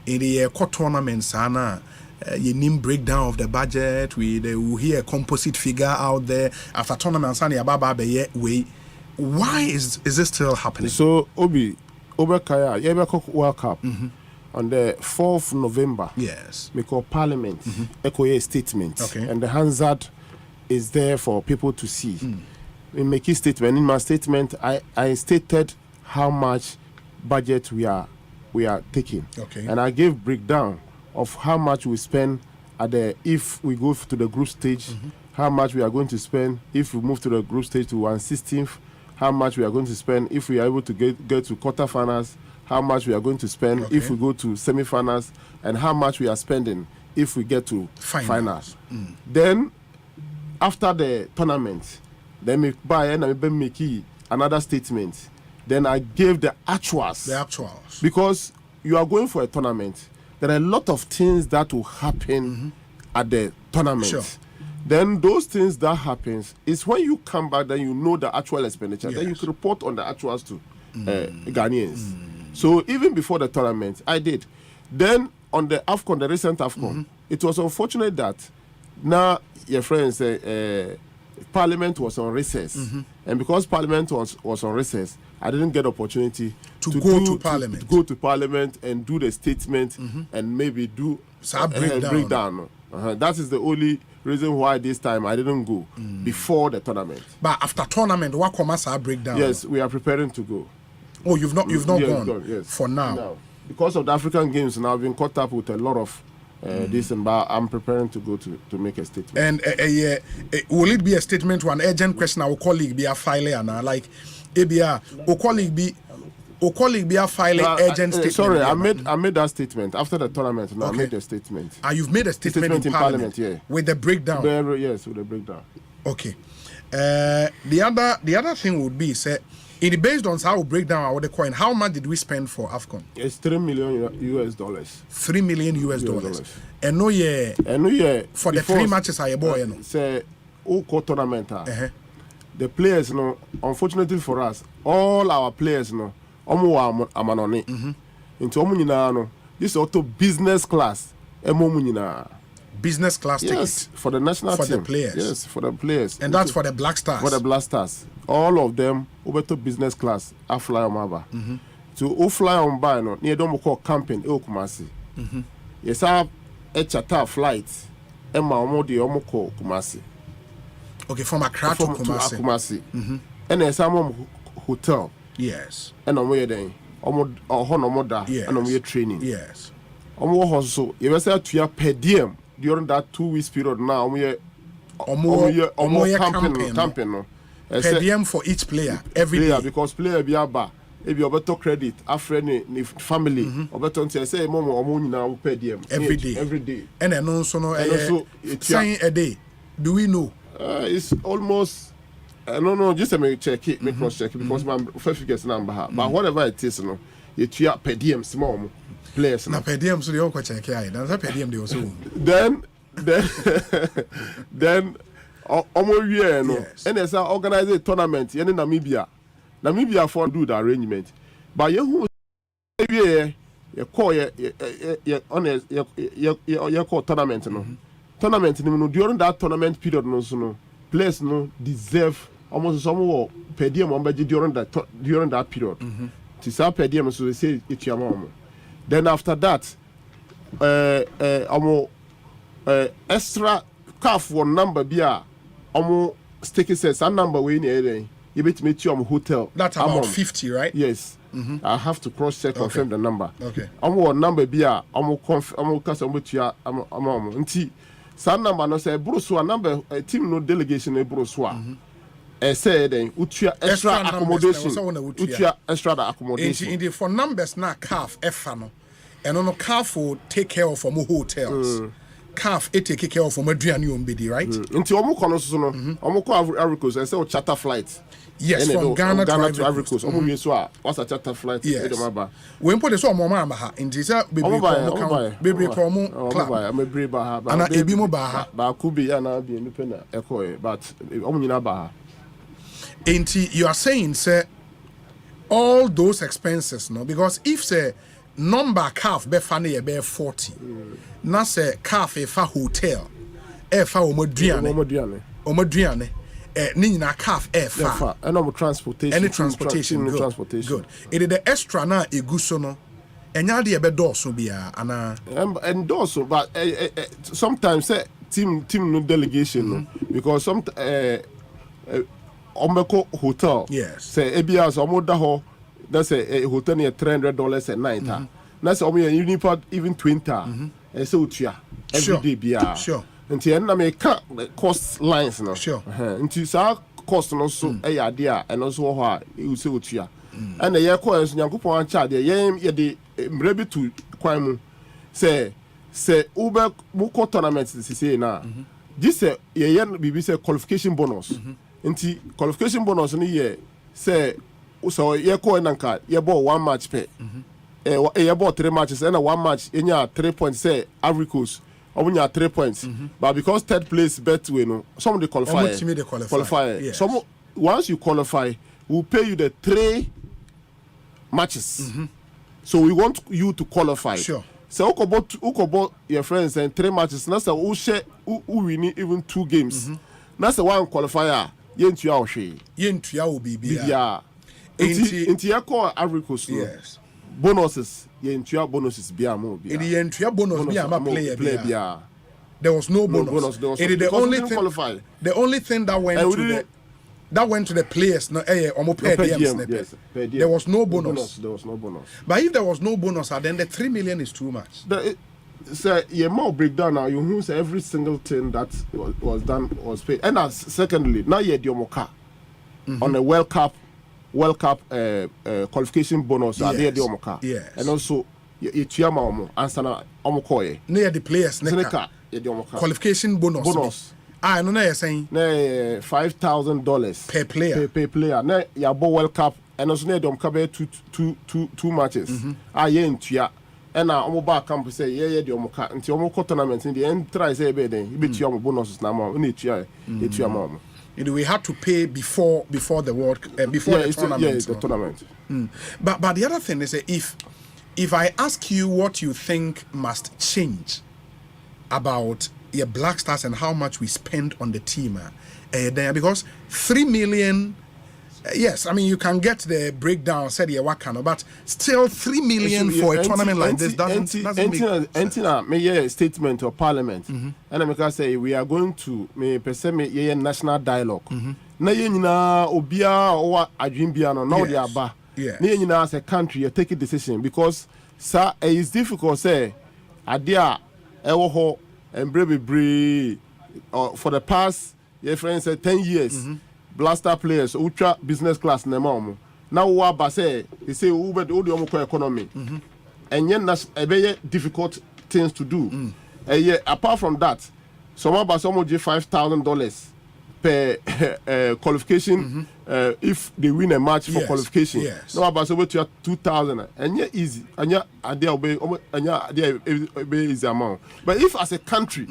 in the tournaments ana. You need breakdown of the budget. We hear a composite figure out there after tournaments. Why is this still happening? So Obekaya World Cup on the 4th November. Yes, we call Parliament Ekoye statement. Okay, and the Hansard is there for people to see. We make a statement. In my statement, I stated how much budget we are taking. Okay, and I gave breakdown of how much we spend if we go to the group stage, how much we are going to spend if we move to the group stage to 1/16th, how much we are going to spend if we are able to get to quarterfinals, how much we are going to spend if we go to semi-finals, and how much we are spending if we get to finals. Then, after the tournament, then we buy and make another statement. Then I gave the actuals. Because you are going for a tournament. There are a lot of things that will happen at the tournament. Sure. Then those things that happens is when you come back, then you know the actual expenditure. Yes. Then you can report on the actuals to Ghanaians. So even before the tournament, I did. Then on the AFCON, the recent AFCON, it was unfortunate that now your friends say Parliament was on recess. And because Parliament was on recess, I didn't get opportunity to go to Parliament and do the statement and maybe do a breakdown. That is the only reason why this time I didn't go before the tournament. But after tournament, what comes a breakdown? Yes, we are preparing to go. Oh, you've not gone? Yes. For now. Because of the African Games, now I've been caught up with a lot of this, but I'm preparing to go to make a statement. And will it be a statement to an urgent question? Our colleague be a filer and like ABR or colleague be a filing urgent statement. Sorry, I made that statement after the tournament. No, I made the statement. You've made a statement in Parliament, yeah, with the breakdown. Yes, with the breakdown. Okay. The other thing would be say It is based on how we break down our coin. How much did we spend for AFCON? It's $3 million. $3 million. And no year. For the 3 matches I boy. Say, who tournament? The players, no. Unfortunately for us, all our players, no. Amanoni. Into omunina, this auto business class. Business class tickets. Yes, for the national team. For the players. Yes, for the players. And that's for the Black Stars. For the Black Stars. All of them over to business class. I fly on Maba. To fly on by no near don't call camping Kumasi. Yes, I have a charter flight. Emma Omodi Omoko Kumasi. Okay, from Accra to Kumasi. And there's some hotel. Yes. And I'm where then. Honomoda. Yes. And I'm where training. Yes. Also, you were said to your per diem during that 2 weeks period now. We're camping. Per diem for each player every day. Because player be aba. If you better credit, a friend, family, or better say, Momo or money now per diem every day. And then also, saying a day. Do we know? It's almost. I don't know. Just make check it, make cross check it because my first figures number. But whatever it is, no, you per diem small players. Na per diem so they all check it. That's per diem they also. Then. Almost year, no. And there's an organized tournament in Namibia. Namibia for do the arrangement. But you call your call tournament, no. Tournament, no. During that tournament period, no, players no deserve almost some more per diem during that period. To say per diem, so they say it's your mom. Then after that, extra calf one number beer. Sticky says a number way in you bet me to hotel. That's about 50, right? Yes. I have to cross check confirm the number. Okay. Number beer, some number no say Bruswa number team no delegation in Bruswa. Say then extra accommodation. Extra accommodation. In the for numbers now calf Fano. And on calf will take care of more hotels. Calf it take care of from Adrian Umbidi, right? Into Omo Africos and say charter flight. Yes, from Ghana to Africos. What's a charter flight? Yes. When put this on Mama in this baby promo club. I'm a brave Baha, and a Bimo Baha. But could be an independent echo, but Omina Baha. Ain't you are saying, sir, all those expenses, no? Because if say number calf be funny be 40. Na say calf e fa hotel. E fa omoduane. Ni na calf e fa. And no transportation. Any transportation. Good. It is the extra na eguso no. Enya de be doso bia ana. And doso but sometimes say team no delegation no because some omeko hotel. Yes. Say ebia so omoda ho. That's a hotel near $300 a night. That's you even 20. And so every day be sure. Until end I cut the cost lines now. Sure. Until so cost also a idea and also how you say what you and the year coins Yankupon charge the ready to crime say Uber Muko tournaments say now. This a BBC qualification bonus. Until qualification bonus in the year say so you call nanka you bought 1 match pay. You bought 3 matches and 1 match in your 3 points say Africos or 3 points. But because third place bet we know some of the qualify. Yes. Some once you qualify, we'll pay you the 3 matches. So we want you to qualify. Sure. So who bought your friends and 3 matches. That's a who share who win even 2 games. That's the one qualifier. Yentua will be yeah. Into your core Africos. Yes. Bonuses. Yentua bonuses be a more. In the entry bonus be a player. There was no bonus. It is the only thing qualified. The only thing that went to the players no yes, there was no bonus. There was no bonus. But if there was no bonus, then the 3 million is too much. So you more breakdown now. You know every single thing that was done was paid. And secondly, now you Diomoka on the World Cup qualification bonus. Yes. Yes. And also you Tiama answer na Omokoye. Near the players. Qualification bonus. I know you're saying. $5,000 per player. Per player. Na ya bo World Cup and also ne dem ka be two matches. Ye ntua. And omo ba camp say ye de omo ka nti omo ko tournament in the end try say be den. Be tua omo bonuses na ma na tua ma. We had to pay before the the tournament. Yeah, the tournament. But the other thing is that if I ask you what you think must change about your Black Stars and how much we spend on the team, because 3 million. Yes, I mean you can get the breakdown, said yeah, what kind of, but still 3 million for a tournament like this doesn't make sense. Me a statement of parliament, and I can say we are going to me national dialogue. Na ye nyina obia or adwimbia no now they aba. Na ye nyina as a country you take a decision because sir it is difficult say adia ewo ho embre for the past your friend said 10 years. Blaster players ultra business class na mom now wa ba say they say who be the economy and yen that's a very difficult things to do apart from that some $5,000 per qualification if they win a match for qualification no about so to 2,000 and yeah easy and yeah easy amount but if as a country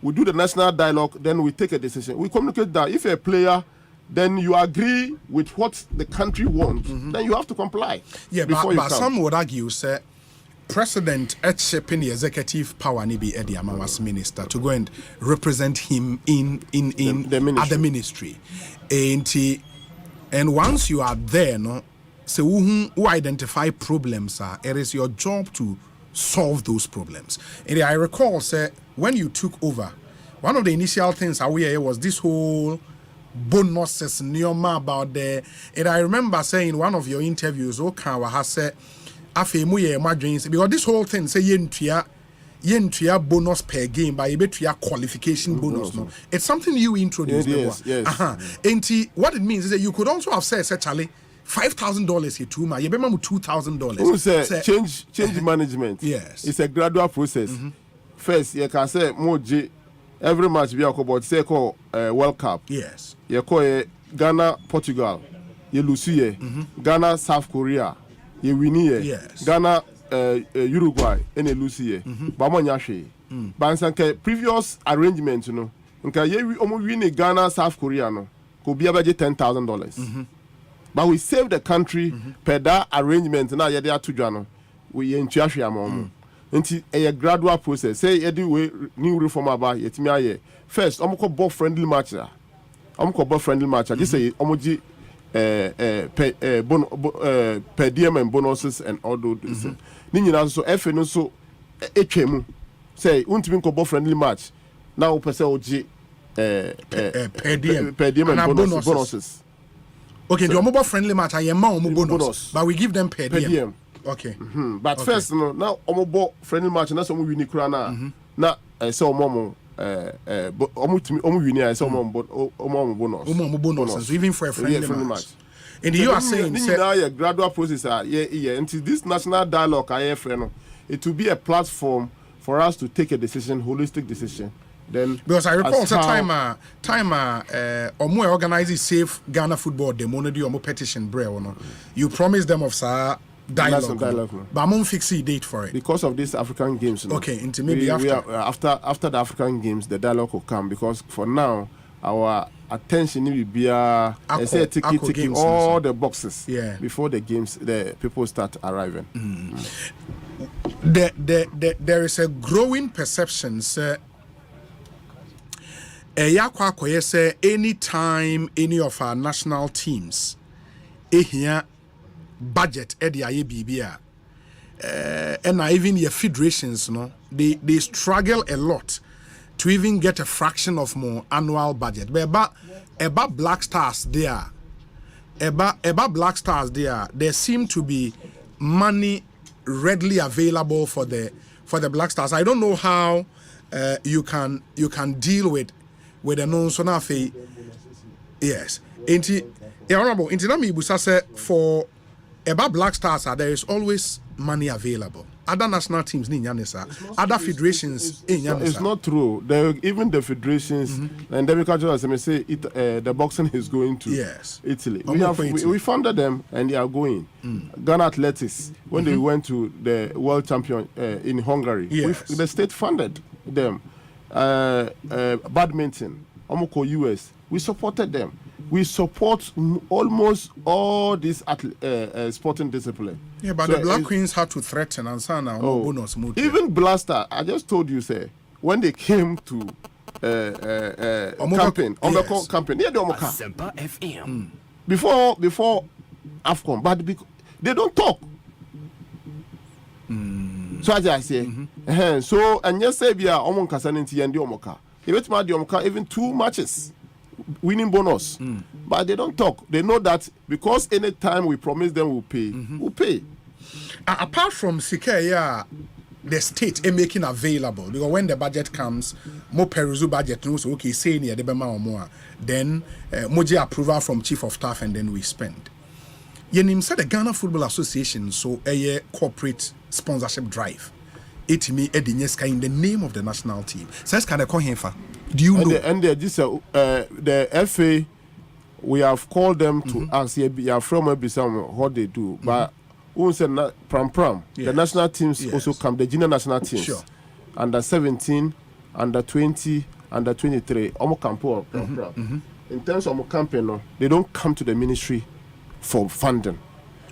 we do the national dialogue then we take a decision we communicate that if a player then you agree with what the country wants, then you have to comply. Yeah, but some would argue, sir, President shaping the executive power nibi Eddie Amawa's minister to go and represent him in the ministry. And once you are there, no, so who identify problems it is your job to solve those problems. And I recall, sir, when you took over, one of the initial things was this whole bonuses nioma about there. And I remember saying in one of your interviews, Okawa has said, because this whole thing say yentua bonus per game, but you qualification bonus. No, it's something you introduced. Yes. And what it means is that you could also have said, Charlie, $5,000 here too, you remember $2,000. Change management. Yes, it's a gradual process. First, you can say more every match we are about say call World Cup. Yes. You call Ghana, Portugal. You lose here. Ghana, South Korea. You win here. Yes. Ghana, Uruguay. And you lose here. But man, yashi. But previous arrangement, you know. Okay, you win Ghana, South Korea, no. Could be about $10,000. But we save the country per that arrangement. Now you are to Jano. We in Chiashi Nti a gradual process. Say anyway new reform about yetimi aye. First, omko ball friendly match. Just say omoji per diem and bonuses and all those. Ni nyina so efe no so etwemu. Say untimi ko ball friendly match. Now per se oji per diem and bonuses. Okay, the mobile friendly match I am bonus, but we give them per diem. Okay. But first, now omo friendly match na so mo win krana na so omo win ya so omo bonus. So even for a friendly match. And you are saying a gradual process until this national dialogue it will be a platform for us to take a decision, holistic decision. Then because I recall the time omo organize Safe Ghana Football demo no omo petition you promised them of sir dialogue. But I'm on fix a date for it because of these African games. Okay, into maybe after the African games, the dialogue will come because for now our attention will be ticking all the boxes before the games. The people start arriving. There is a growing perception, sir. Anytime any of our national teams here budget and even your federations they struggle a lot to even get a fraction of more annual budget but about Black Stars there there seem to be money readily available for the Black Stars. I don't know how you can deal with the non-sonafe. Yes. Honorable, for about Black Stars, there is always money available. other national teams in Yanisa, other federations in Yanisa. It's not true. Even the federations, and then because I say the boxing is going to Italy. We funded them and they are going. Ghana Athletics, when they went to the world champion in Hungary, the state funded them. Badminton, Omoko US, we supported them. We support almost all these sporting discipline. Yeah, but the Black Queens had to threaten and sign a bonus. Even Blaster, I just told you, say, when they came to campaign, Asempa FM. Before AFCON, but they don't talk. So as I say, so and yes, say we are Omon Kasaninti and the Omoka. Even 2 matches. Winning bonus, but they don't talk. They know that because any time we promise them we'll pay, we'll pay. Apart from Sikaya, the state is making available, because when the budget comes, more Peruzu budget knows okay, say near the Bema or more, then Moji approval from chief of staff and then we spend. Yenim said the Ghana Football Association so a corporate sponsorship drive. It me Edinyeska in the name of the national team. Says can I call him for? Do you know? And the FA, we have called them to ask from what they do. But who said the national teams also come, the junior national teams, under 17, under 20, under 23, in terms of campaign, they don't come to the ministry for funding.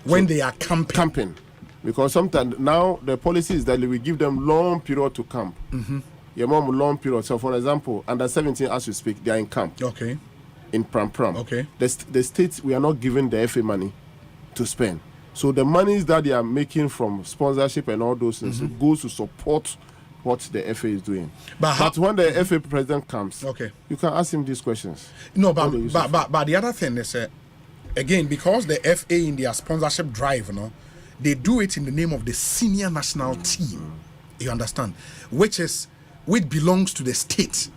When they are camping. Because sometimes now the policy is that we give them long period to camp. Long period. So, for example, under 17, as we speak, they are in camp. Okay. In Pram. Okay. The states, we are not giving the FA money to spend. So the monies that they are making from sponsorship and all those things goes to support what the FA is doing. But when the FA president comes, you can ask him these questions. No, but the other thing is, again, because the FA in their sponsorship drive, they do it in the name of the senior national team. You understand? Which belongs to the state.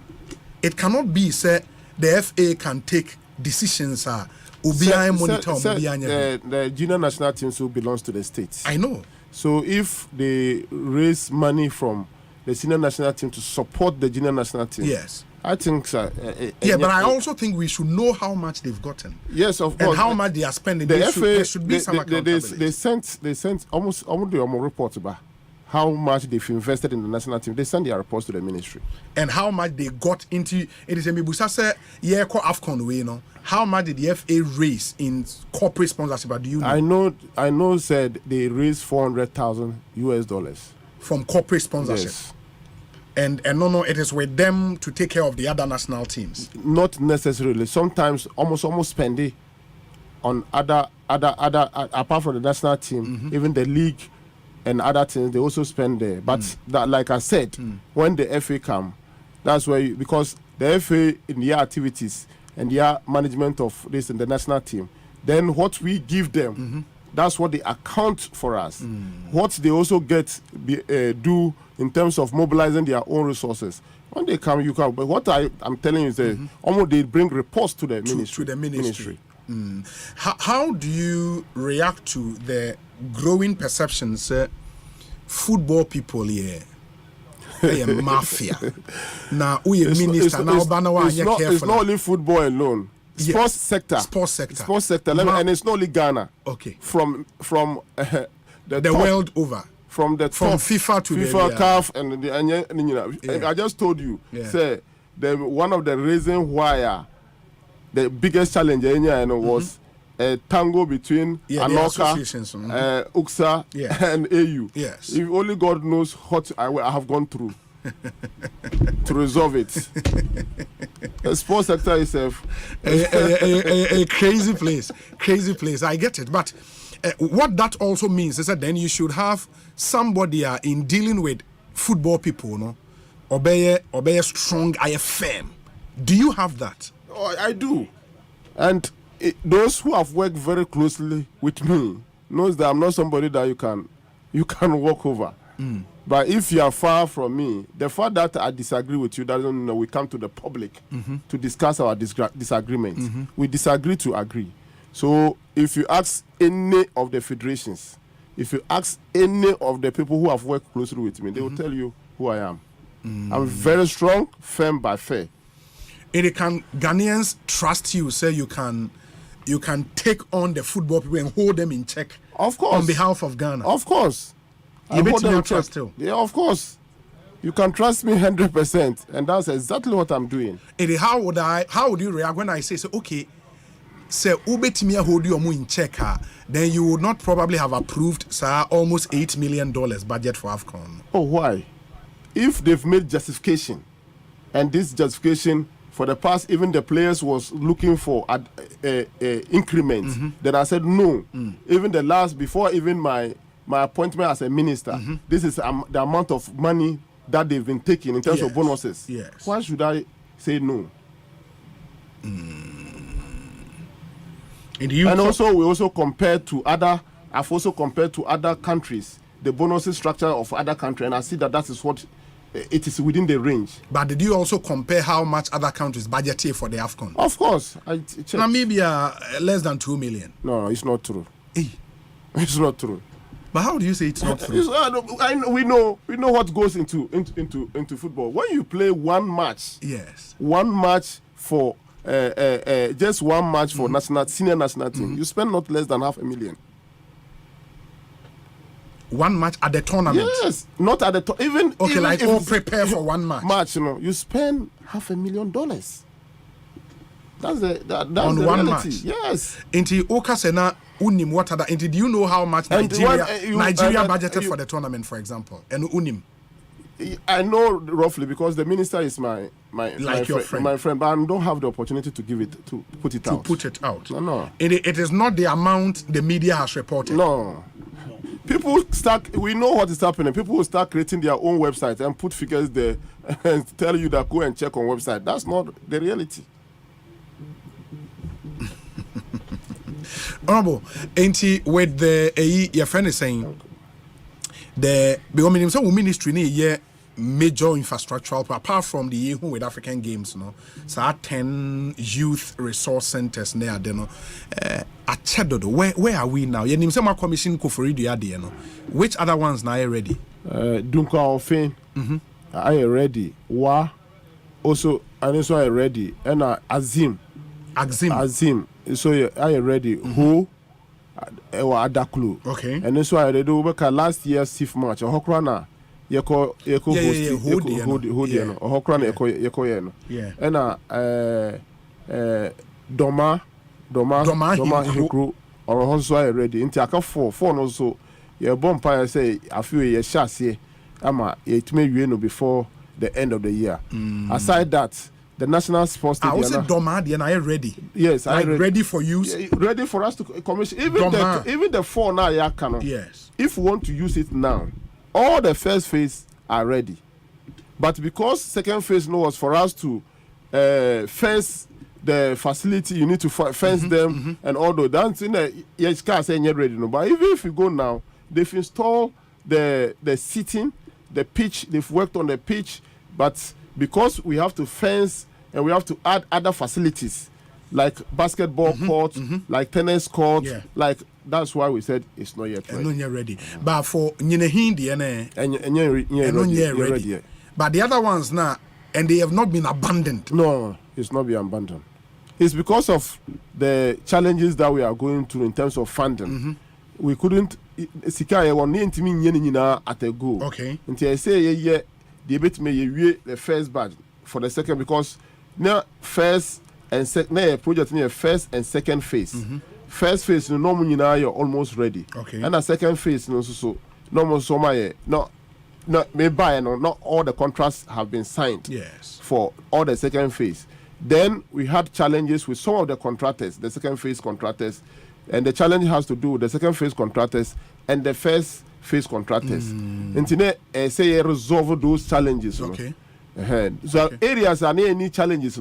It cannot be said the FA can take decisions. The junior national team so belongs to the state. I know. So if they raise money from the senior national team to support the junior national team, I think so. But I also think we should know how much they've gotten. Yes, of course. And how much they are spending. There should be some accountability. They sent almost the reports about how much they've invested in the national team. They send their reports to the ministry. And how much they got into it is a AFCON how much did the FA raise in corporate sponsorship? Do you know? I know said they raised $400,000 from corporate sponsorship. Yes. And no, it is with them to take care of the other national teams. Not necessarily. Sometimes almost spend it on other apart from the national team, even the league and other things they also spend there. But that, like I said, when the FA come, that's where because the FA in their activities and their management of this in the national team, then what we give them, that's what they account for us. What they also get do in terms of mobilizing their own resources. When they come, you come. But what I'm telling you is that almost they bring reports to the ministry. To the ministry. How do you react to the growing perceptions football people here? Mafia. Now, minister now, it's not only football alone. Sports sector. And it's not only Ghana. Okay. From the world over. From FIFA to FIFA, CAF, and I just told you, say, one of the reasons why the biggest challenge was a tango between Anoka, UXA, and AU. Yes. If only God knows what I have gone through to resolve it. The sports sector is a crazy place. Crazy place. I get it. But what that also means is that then you should have somebody in dealing with football people, obey strong, firm. Do you have that? Oh, I do. And those who have worked very closely with me knows that I'm not somebody that you can walk over. But if you are far from me, the fact that I disagree with you doesn't mean we come to the public to discuss our disagreements. We disagree to agree. So if you ask any of the federations, if you ask any of the people who have worked closely with me, they will tell you who I am. I'm very strong, firm by fair. And can Ghanaians trust you? Say you can take on the football people and hold them in check. Of course. On behalf of Ghana. Of course. You bet me trust too. Yeah, of course. You can trust me 100%, and that's exactly what I'm doing. And how would you react when I say okay? Say ubetimi hold you in check, then you would not probably have approved almost $8 million budget for AFCON. Oh, why? If they've made justification, and this justification for the past, even the players was looking for increments, then I said no. Even the last, before even my appointment as a minister, this is the amount of money that they've been taking in terms of bonuses. Yes. Why should I say no? And also, we also compared to other. I've also compared to other countries the bonuses structure of other countries, and I see that is what it is within the range. But did you also compare how much other countries budgeted for the AFCON? Of course. Namibia less than 2 million. No, it's not true. It's not true. But how do you say it's not true? We know what goes into football. When you play one match, one match for just one match for senior national team, you spend not less than $500,000. One match at the tournament? Yes, not at the tournament. Even like all prepare for one match. You spend $500,000. That's the on the one reality. Match. Yes. Into Okasena unim what other? Do you know how much Nigeria budgeted for the tournament, for example? And unim. I know roughly because the minister is my friend, but I don't have the opportunity to put it out. No. It is not the amount the media has reported. No. We know what is happening. People will start creating their own websites and put figures there and tell you that go and check on website. That's not the reality. Honorable, with your friend is saying the ministry need major infrastructural apart from the with African Games, so 10 youth resource centers near there. Where are we now? My commission which other ones now are ready? Dunka Ofin, I am ready. Wa also I am ready. And Azim, so I am ready. Who? Adaklu. Okay. And so I ready. Last year's SIF match. Hokrana. Yeko and Doma Hikru or Honso ready. Into aka 4 no so your bonfire say I feel ye chassis ama it may before the end of the year. Aside that, the national sports team. I was Doma and I ready. Yes, I ready for use. Ready for us to commission even the 4 now ya cannot. Yes. If we want to use it now, all the first phase are ready, but because second phase was for us to fence the facility, you need to fence them and all those. That's in the can't say you're ready. No, but even if you go now, they've installed the seating, the pitch. They've worked on the pitch, but because we have to fence and we have to add other facilities like basketball court, like tennis court, like. That's why we said it's not yet ready. Not yet ready. But for Hindi ready. But the other ones now, and they have not been abandoned. No, it's not been abandoned. It's because of the challenges that we are going through in terms of funding. We couldn't. Sika won at a go. Okay. Until I say the bit me the first batch for the second because now first and second project near first and second phase. First phase, no more you're almost ready. Okay. And the second phase, so no more so my not all the contracts have been signed. Yes. For all the second phase. Then we had challenges with some of the contractors, the second phase contractors, and the challenge has to do with the second phase contractors and the first phase contractors. And today, say resolve those challenges. Okay. So areas are any challenges,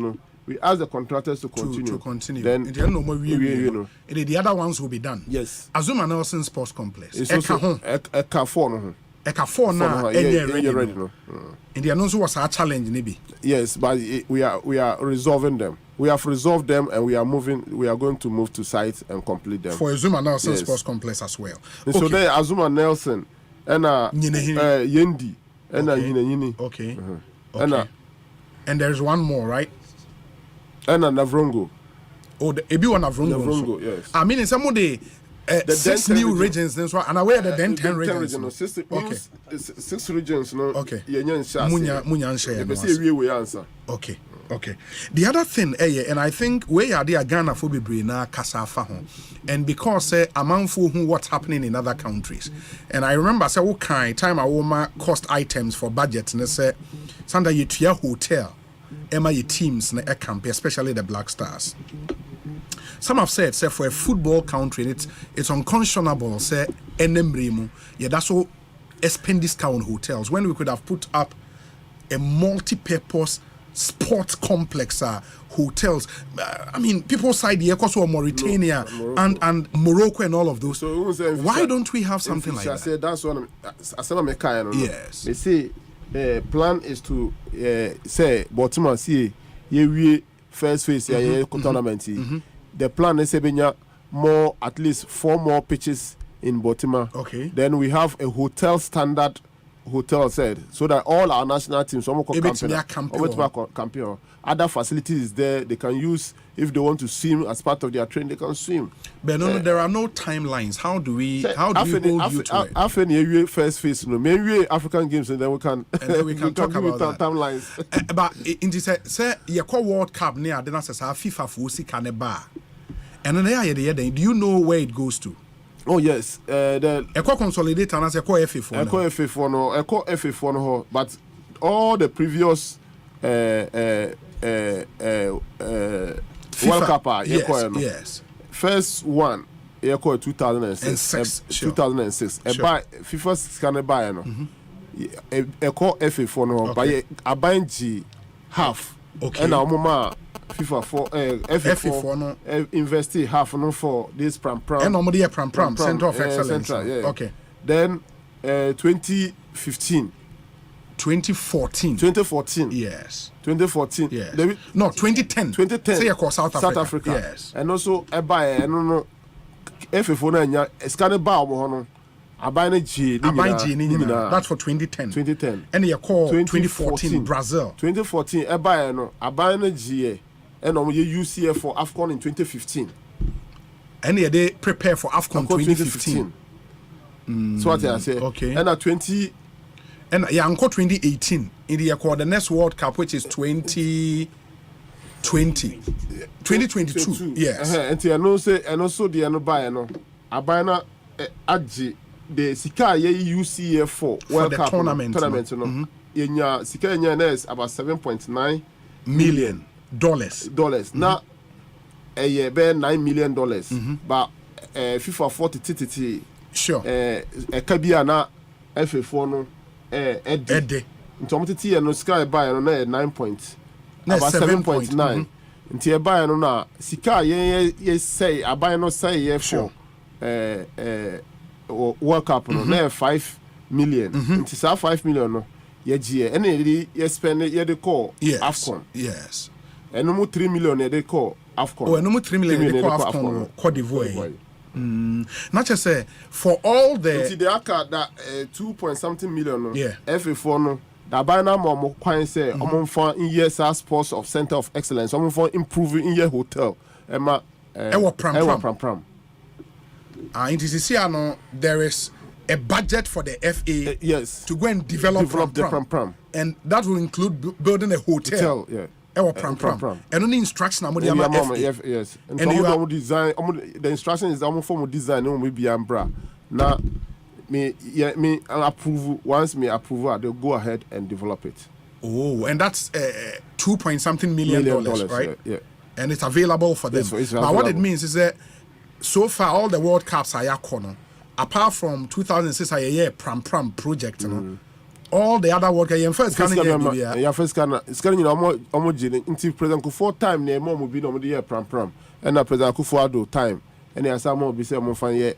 we ask the contractors to continue. To continue. Then the other ones will be done. Yes. Azuma Nelson Sports Complex. Eka 4 now. Ready. And the announcement was a challenge, maybe. Yes, but we are resolving them. we have resolved them, and we are going to move to site and complete them. For Azuma Nelson Sports Complex as well. And so there, Azuma Nelson, and Yendi, and Yini. Okay. Okay. And there's one more, right? And Navrongo. Oh, the Ebi Navrongo. Yes. I mean, in some of the 6 new regions, and aware the then 10 regions. Okay. 6 regions, no. Okay. Munya Okay. Okay. The other thing, and I think we are the Ghana for Bibrina Kasafa, and because among who what's happening in other countries, and I remember say what kind time I will cost items for budgets, and say Sanda Yetia Hotel, Emma teams na camp, especially the Black Stars. Some have said, say for a football country, it's unconscionable, say enemrimu, yeah, that's all spend discount hotels when we could have put up a multi-purpose sports complex hotels. I mean, people side the Ecoso Mauritania and Morocco and all of those. So why don't we have something like that? Say that's one. Yes. They say plan is to say Baltimore see ye first phase tournament. The plan is to more at least 4 more pitches in Baltimore. Okay. Then we have a hotel standard. Hotel said so that all our national teams campion. Other facilities there they can use if they want to swim as part of their training, they can swim. But there are no timelines. How do we hold you to it? After the first phase, maybe African Games, and then we can talk about that. Timelines. But in this say World Cup near then as FIFA for Caneba. And then do you know where it goes to? Oh yes, the Eco Consolidate and as Eco FA4. Eco FA4 no, but all the previous World Cup yes. First one Eco 2006. 2006. By FIFA scan buy no. Eco FA4 no, by Abanji half. Okay. And our mama FIFA for FA4 no invest half no for this pram and normally a pram center of excellence. Okay. Then 2014 yes 2014 yes no 2010 say South Africa yes and also buy no FA4 na nya scan ba omo no Abana G, that's for 2010. And you call 2014 Brazil. 2014, Abana G, and on UCF for AFCON in 2015. And they prepare for AFCON 2015. So what I say? Okay. And at 20. And yeah, Uncle 2018. In the call the next World Cup, which is 2022. Yes. And I know say, and also the Anobaya, Abana Adji. The Sika UCF for World Cup tournament no. Yenya Sika is about $7.9 million. Now a year bear $9 million. But FIFA 40 sure. Kabiana FA4 no Ede. Ntomti no Sky buy no 9 point. About 7.9. Nti buy no na Sika ye say abuy no say for World Cup no na 5 million. Nti sa 5 million no ye gie and ye spend ye de call AFCON. Yes. And no 3 million ye de call AFCON. Oh, no 3 million ye call AFCON Cote d'Ivoire. Not just say for all the nti the aka that 2.something million no. Yeah. FA4 no da buy na mo kwan say omon in years sports of center of excellence omon for improving in your hotel ema pram. In TCC, there is a budget for the FA yes to go and develop the pram. And that will include building a hotel. Pram. And only instruction about the yes. And you design the instruction is almost form of design on maybe ambra. Now me approve once me approve they'll go ahead and develop it. Oh, and that's $2.something million, right? Yeah. And it's available for them. But what it means is that so far all the World Cups are corner. Apart from 2006 a year pram project, all the other World Cups first can scanning until President Kufuor time near mom will be no year pram and President Kufuor do time and there are some more be say hotel and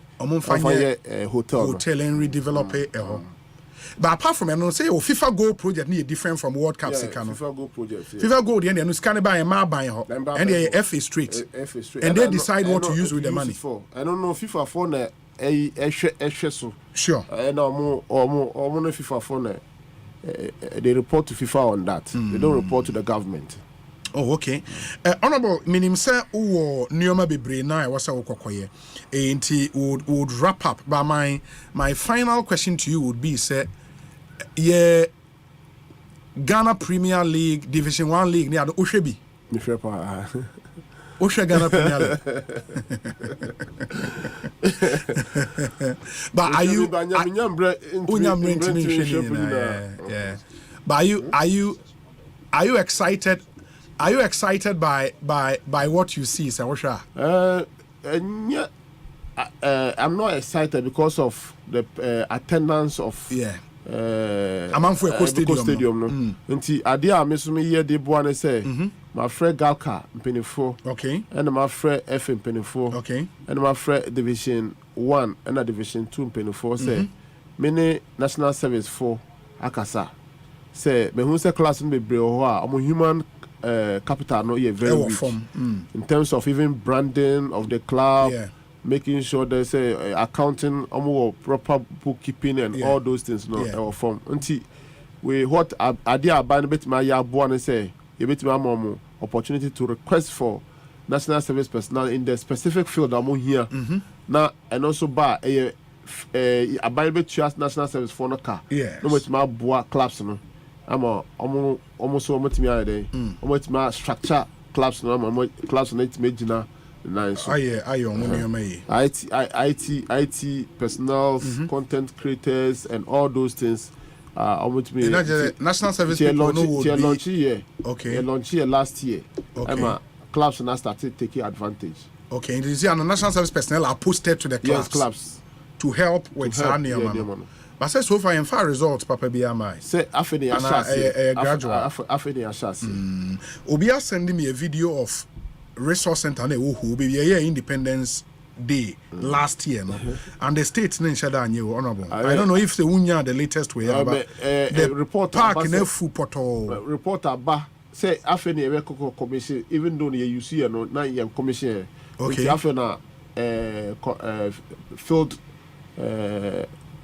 redevelop it. But apart from say FIFA Goal project need different from World Cup FIFA Goal project. FIFA Goal the end scan buy and the FA straight. And they decide what to use with the money. I don't know FIFA for na so. Sure. And omo FIFA for na they report to FIFA on that. They don't report to the government. Oh, okay. Honorable, minim say uwo nioma bebre na e wasa wokokoye. Enti would wrap up. But my final question to you would be say Ghana Premier League Division 1 League ni ado ohwebi. Me hwe pa. Ohwe Ghana Premier League. But are you But are you excited? Are you excited by what you see, Sawasha? I'm not excited because of the attendance of Amanfo Stadium. No. Nti ade a mesumi ye de boa ne say my friend Galka Mpenifo. Okay. And my friend F Mpenifo. Okay. And my friend Division 1 and Division 2 Mpenifo say many national service for akasa. Say me hu say class me bre ho a human capital no very weak in terms of even branding of the club, making sure there's accounting, proper bookkeeping and all those things. No, from until we what idea about bit my yabuan and say you bit my mom opportunity to request for national service personnel in the specific field I'm here now, and also by a bit national service for no car. No much my boa clubs no. I'm almost almost me day. Almost my structure clubs no clubs no it made na nice. IT personnel, content creators and all those things. Almost me. National service people no would launch here. Okay. Launch here last year. Okay. Clubs now started taking advantage. Okay. And you see, and the national service personnel are posted to the clubs. Yes, clubs to help with Sanya. But say so far in far results, Papa BMI. Say afeni ashasi. Gradual. Afeni ashasi. Obia sending me a video of resource center who be here Independence Day last year, no? And the states in Shada you honorable. I don't know if the Unya the latest way, but the report park in a food portal. Reporter ba say afeni ebe commission even though you see no na yam commission. Okay. Afena field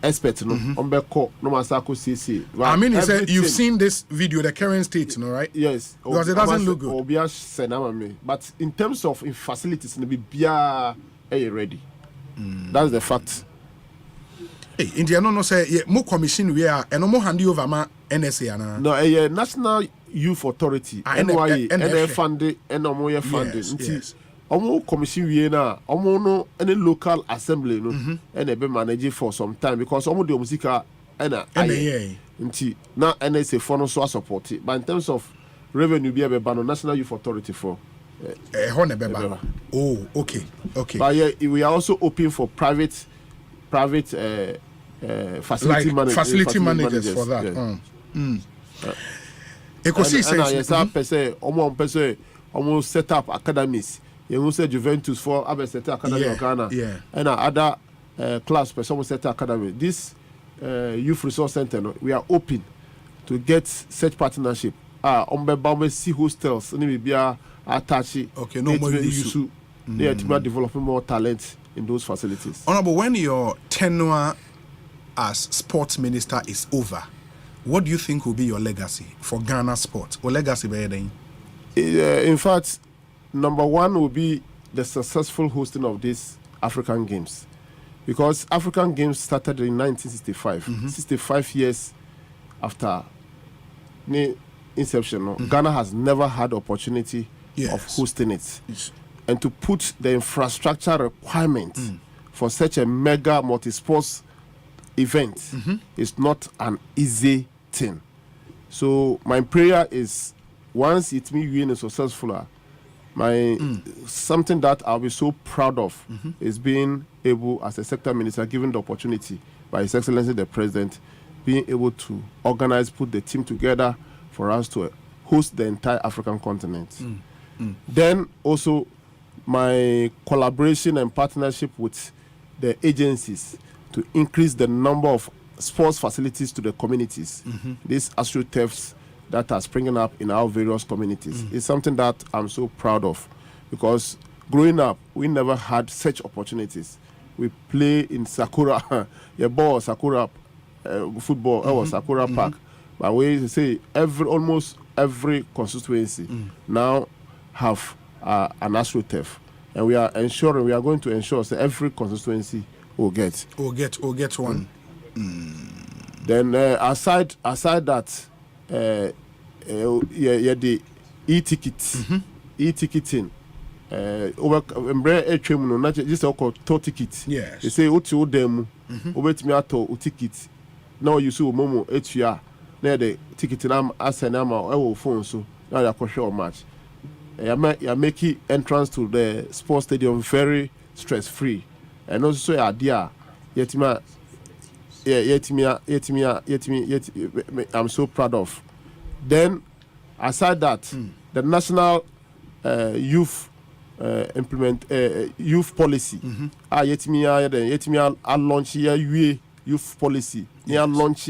expert no ombeko no masako CC. I mean, you've seen this video, the current state, no, right? Yes, because it doesn't look good. Obia senama me, but in terms of facilities, no be bia ready. That's the fact. Hey, India no say more commission we are and no more handy over ma NSA ana. No, a National Youth Authority, NYA, and funding, and no more funding. Yes. Omo commission we na omo no any local assembly no and e be manage for some time because omo the musica na nti na NSA for no so support it, but in terms of revenue be no National Youth Authority for oh okay but yeah, we are also open for private facility managers for that. Ekosiisen omo set up academies. You say Juventus for set academy of Ghana, and other class person set academy. This youth resource center, no, we are open to get such partnership. See hostels, maybe attached. Okay, no more issue. They are developing more talent in those facilities. Honorable, when your tenure as sports minister is over, what do you think will be your legacy for Ghana sport? Or legacy by then? In fact, number one will be the successful hosting of these African Games. Because African Games started in 1965. 65 years after inception. Ghana has never had the opportunity of hosting it. And to put the infrastructure requirement for such a mega multi-sports event is not an easy thing. So my prayer is, once it me being successful, something that I'll be so proud of is being able, as a sector minister, given the opportunity by His Excellency the President, being able to organize, put the team together for us to host the entire African continent. Then also my collaboration and partnership with the agencies to increase the number of sports facilities to the communities. These astroturfs that are springing up in our various communities is something that I'm so proud of, because growing up we never had such opportunities. We play in Sakura, Sakura football, or Sakura Park. But we say almost every constituency now have an astroturf, and we are going to ensure that every constituency will get one. Then aside that, the e-ticketing. Just a ticket. Yes. They say uti them me ato ticket. Now you see momo etua. Now the ticket nam asenama phone so now you are show match. You make entrance to the sports stadium very stress free, and also idea I'm so proud of. Then aside that, the national youth youth policy. Launch youth policy. Launch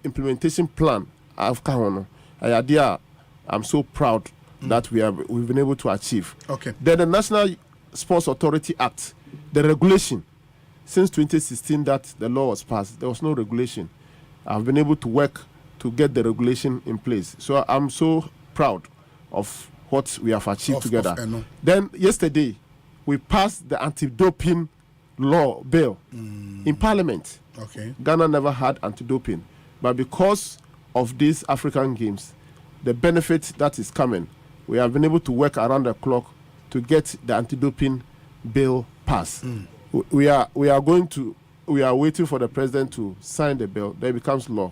implementation plan. I'm so proud that we've been able to achieve. Okay. Then the National Sports Authority Act, the regulation. Since 2016 that the law was passed, there was no regulation. I've been able to work to get the regulation in place. So I'm so proud of what we have achieved together. Then yesterday, we passed the anti-doping law bill in Parliament. Okay. Ghana never had anti-doping, but because of these African Games, the benefit that is coming, we have been able to work around the clock to get the anti-doping bill passed. We are waiting for the president to sign the bill. Then it becomes law,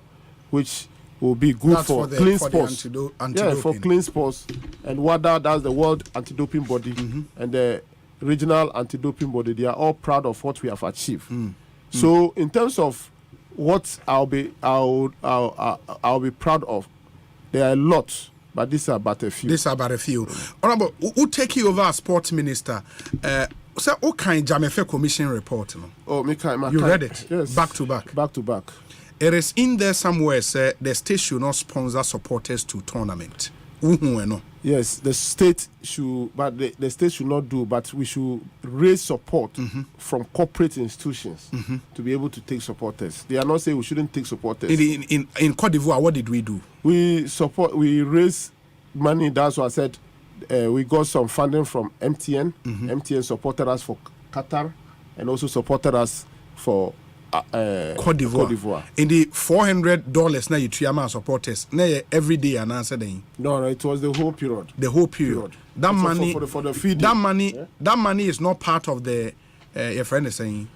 which will be good for clean sports. For clean sports. And WADA, that's the World Anti-Doping Body, and the regional anti-doping body. They are all proud of what we have achieved. So in terms of what I'll be proud of, there are a lot, but these are about a few. Honorable, who take you over as sports minister? So, what kind of Jamefe Commission report? Oh, you read it? Yes. Back to back. Back to back. It is in there somewhere, say the state should not sponsor supporters to tournament. Yes, the state should, but the state should not do, but we should raise support from corporate institutions to be able to take supporters. They are not saying we shouldn't take supporters. In Cote d'Ivoire, what did we do? We raised money. That's what I said. We got some funding from MTN. MTN supported us for Qatar and also supported us for Cote d'Ivoire. In the $400 now you try supporters. Now every day and answer them. No, it was the whole period. The whole period. That money for the feeding. That money is not part of the your friend is saying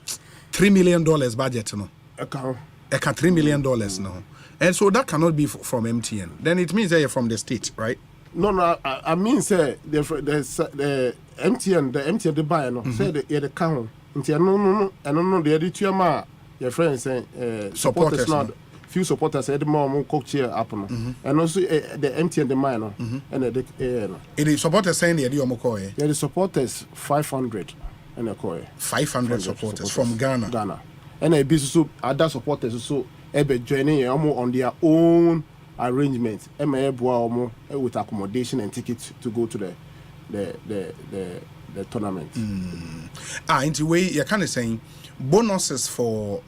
$3 million budget, no. $3 million now. And so that cannot be from MTN. Then it means that you're from the state, right? No, I mean say the MTN the buyer no say the count. No, the editor your friends say supporters now. Few supporters said more coach here up no. And also the MTN the minor and the it is supporters saying the the supporters 500 and a coy 500 supporters from Ghana. And a business other supporters so joining on their own arrangement. With accommodation and tickets to go to the tournament. Into way you're kind of saying bonuses for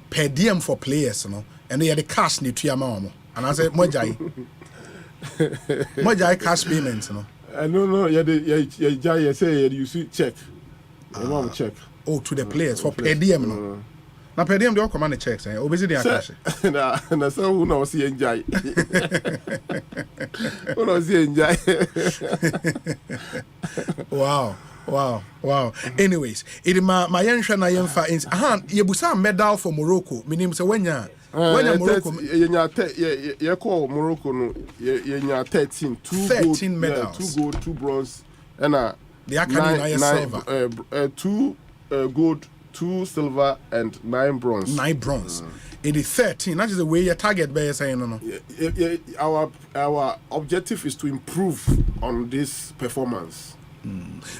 per diem for players, you know, and they are the cash need to yamamo. And I said Mojai cash payments, you know. No, you say you see check. Check. Oh, to the players for per diem, no. Now per diem they all command checks, eh? Obviously they are cash. Na so who knows see enjoy. Who knows see enjoy. Wow. Anyways, it my yenhwe na yemfa yebusa medal for Morocco. Meaning say when Morocco you call Morocco no you 13 medals. 2 gold, 2 bronze and the Akani silver. 2 gold, 2 silver and 9 bronze. 9 bronze. It is 13. That is the way your target by saying no. Our objective is to improve on this performance.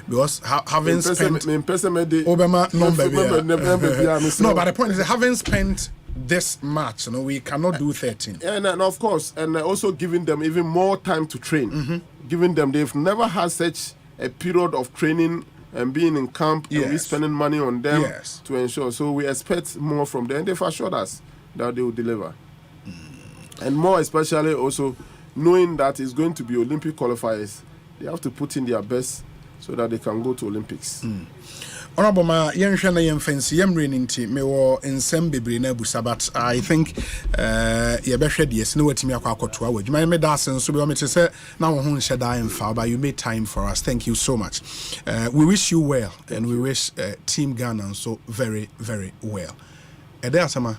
Because having spent Obama no, but the point is that having spent this match, we cannot do 13. And of course, and also giving them even more time to train. Giving them, they've never had such a period of training and being in camp and we spending money on them to ensure. So we expect more from them. They've assured us that they will deliver. And more especially also knowing that it's going to be Olympic qualifiers, they have to put in their best so that they can go to Olympics. Honorable ma yenhwe na yemfansi yemre nti me wo ensem bebre na busa, but I think ye behwe de yes na watimi akwakoto a wadwuma me da asen so be o me say na wo ho nhye da emfa, but you made time for us. Thank you so much. We wish you well and we wish Team Ghana so very, very well. Ede asama.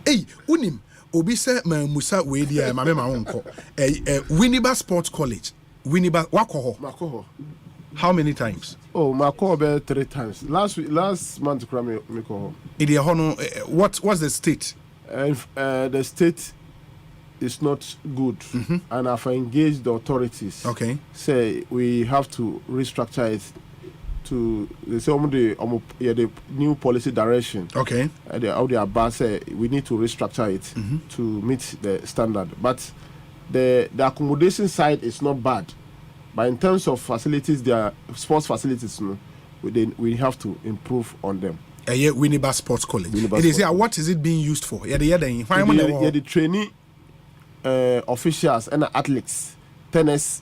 Hey, unim obi say ma musa we dia ma me ma wonko. Winneba Sports College. Winneba wakoho. How many times? Oh, my call about 3 times. Last month, me call. What's the state? The state is not good, and I've engaged the authorities. Okay. Say we have to restructure it to the new policy direction. Okay. The Abbas say we need to restructure it to meet the standard, but the accommodation side is not bad. But in terms of facilities, their sports facilities, we have to improve on them. Winneba Sports College. What is it being used for? The trainee officials and athletes, tennis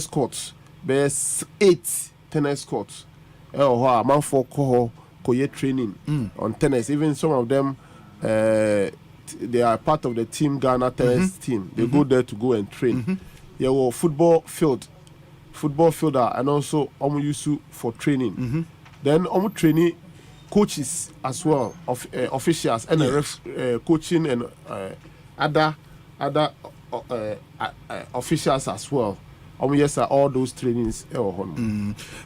courts. There's 8 tennis courts. Man for training on tennis. Even some of them, they are part of the Team Ghana tennis team. They go there to go and train. Football field and also used for training. Then training coaches as well, officials and coaching and other officials as well. All those trainings.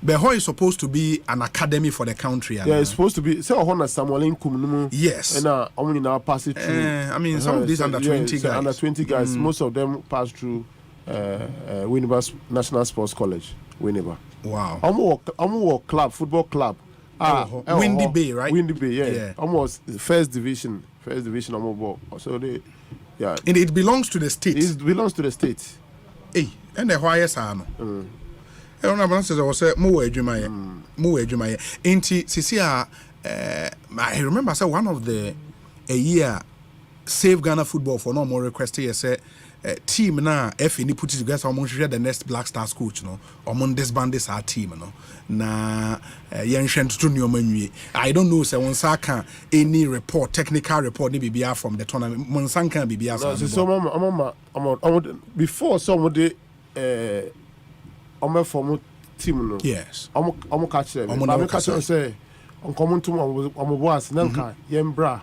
But how is supposed to be an academy for the country? It's supposed to be. Yes. And now pass it through. Some of these under 20 guys. Under 20 guys. Most of them pass through Winneba National Sports College. Winneba. Wow. Football club. Windy Bay, right? Windy Bay, yeah. Almost first division. So they, yeah. And it belongs to the state. It belongs to the state. Hey, and the highest ano. I don't know. I was say more edumaya. Inti Sisia. I remember say one of the a year Save Ghana Football for no more request here say team na FA ni put it together so share the next Black Stars coach no disband this our team no na yenhwe ntutu ni omanwie. I don't know say won saka any report, technical report ni bibia from the tournament won sanka bibia so before somebody form team no. Yes. Catch them. Catch say on common to boss nanka yembra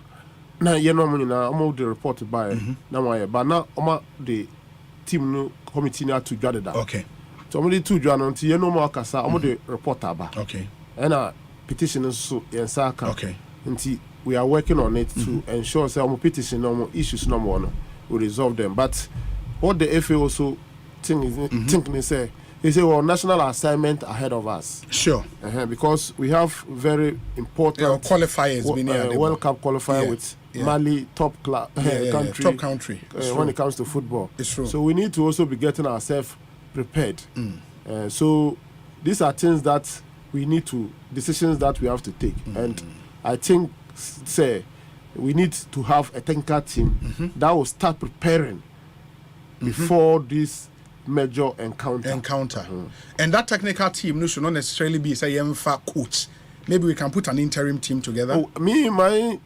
na money na the report by na why but now the team no committee na to judge that. Okay. So the two judge until more kasa the report aba. Okay. And a petition so saka. Okay. Until we are working on it to ensure say petition no issues no more we resolve them. But what the FA also think say well, national assignment ahead of us. Sure. Because we have very important qualifiers. World Cup qualifier with Mali, top country. Top country. When it comes to football. It's true. So we need to also be getting ourselves prepared. So these are things that we need to, decisions that we have to take. And I think, we need to have a technical team that will start preparing before this major encounter. And that technical team should not necessarily be say coach. Maybe we can put an interim team together. My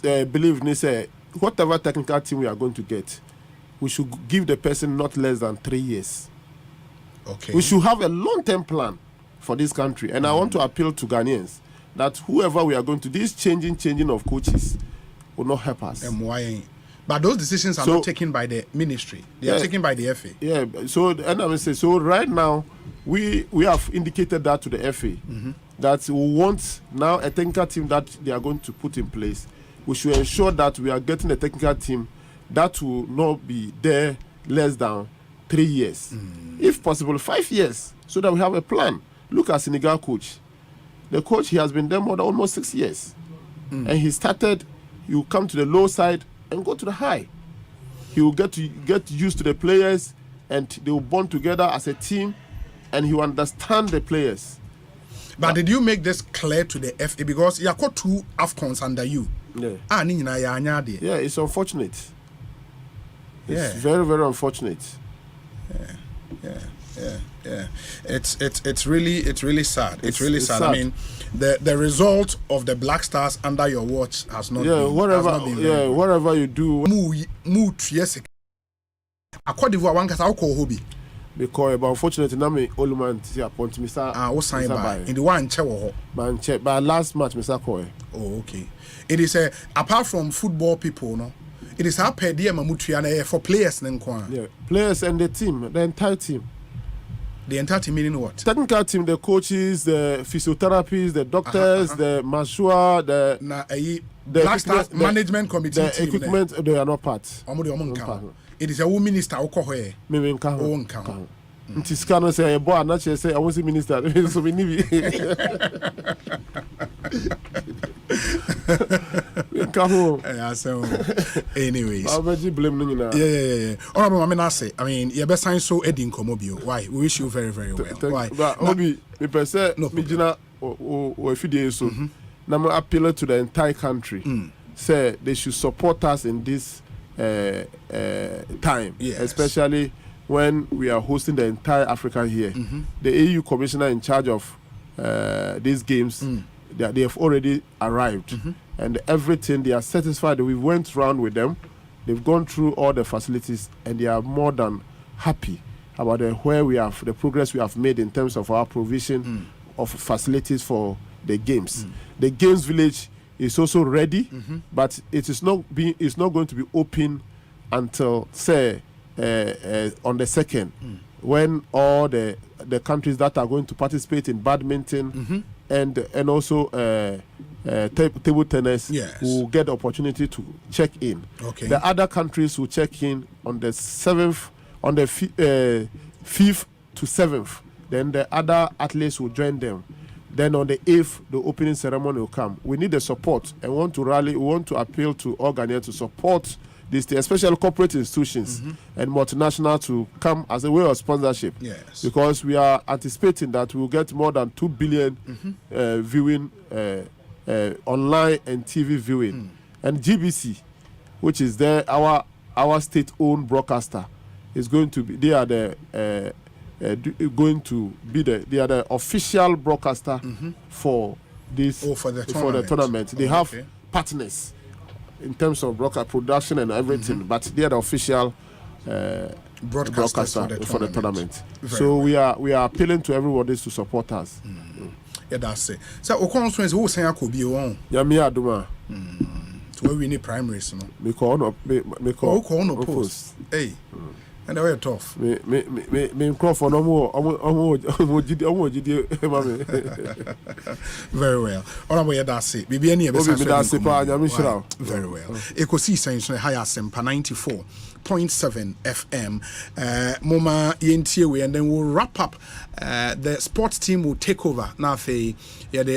belief is whatever technical team we are going to get, we should give the person not less than 3 years. Okay. We should have a long-term plan for this country. And I want to appeal to Ghanaians that whoever we are going to, this changing of coaches will not help us. But those decisions are not taken by the ministry. They are taken by the FA. Yeah. So right now, we have indicated that to the FA that we want now a technical team that they are going to put in place. We should ensure that we are getting a technical team that will not be there less than 3 years. If possible, 5 years, so that we have a plan. Look at Senegal coach. The coach, he has been there more than almost 6 years. And he started, you come to the low side and go to the high. He will get used to the players, and they will bond together as a team, and he will understand the players. But did you make this clear to the FA? Because you got 2 AFCONs under you. Yeah. Yeah, it's unfortunate. It's very, very unfortunate. Yeah. It's really sad. It's really sad. I mean, the result of the Black Stars under your watch has not been. Whatever you do. Yes. According to one case, hobby. Because unfortunately, now me old man see appoint Mr. Sign by in the one check. But last match, Mr. Koy. Oh, okay. It is apart from football people, no. It is our per diem for players, yeah, players and the team, the entire team. The entire team meaning what? Technical team, the coaches, the physiotherapists, the doctors, the mashua, the Black Stars management committee. The equipment, they are not part. It is a woman minister who call her. Maybe can't. Ntiskano say boy anache say I want to minister so we need anyways I'll blame no nyina. Yeah. I mean you best sign so Eddie Nkomobio. Why? We wish you very, very well. Why? But Obi me person me gina o fidie so na me appeal to the entire country. Say they should support us in this time, especially when we are hosting the entire Africa here. The AU commissioner in charge of these games, they have already arrived, and everything, they are satisfied. We went round with them, they've gone through all the facilities, and they are more than happy about the progress we have made in terms of our provision of facilities for the games. The games village is also ready, but it's not going to be open until say on the 2nd, when all the countries that are going to participate in badminton and also table tennis will get the opportunity to check in. Okay. The other countries will check in on the 7th, on the 5th to 7th. Then the other athletes will join them. Then on the 8th, the opening ceremony will come. We need the support and want to appeal to all Ghanaians to support this, especially corporate institutions and multinational to come as a way of sponsorship. Yes. Because we are anticipating that we will get more than 2 billion viewing online and TV viewing. And GBC, which is our state-owned broadcaster, is going to be. They are the official broadcaster for this for the tournament. They have partners in terms of broadcast production and everything, but they are the official broadcaster for the tournament. So we are appealing to everybody to support us. Yeah, that's it. So Okonso who say akobi won. Ya me aduma. So we need primaries, no. Me call no post. Hey. And they were tough. Me Crawford no more very well. All we that's it. Bibi any very well. Ekosiisen On Asempa 94.7 FM. Moma yentie we, and then we'll wrap up. The sports team will take over. Now the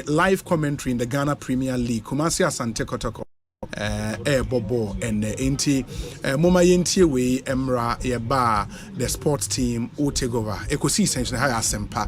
live commentary in the Ghana Premier League. Kumasi Asante Kotoko. Bobo and Moma yentie we emra yeba the sports team will take over. Ekosiisen On Asempa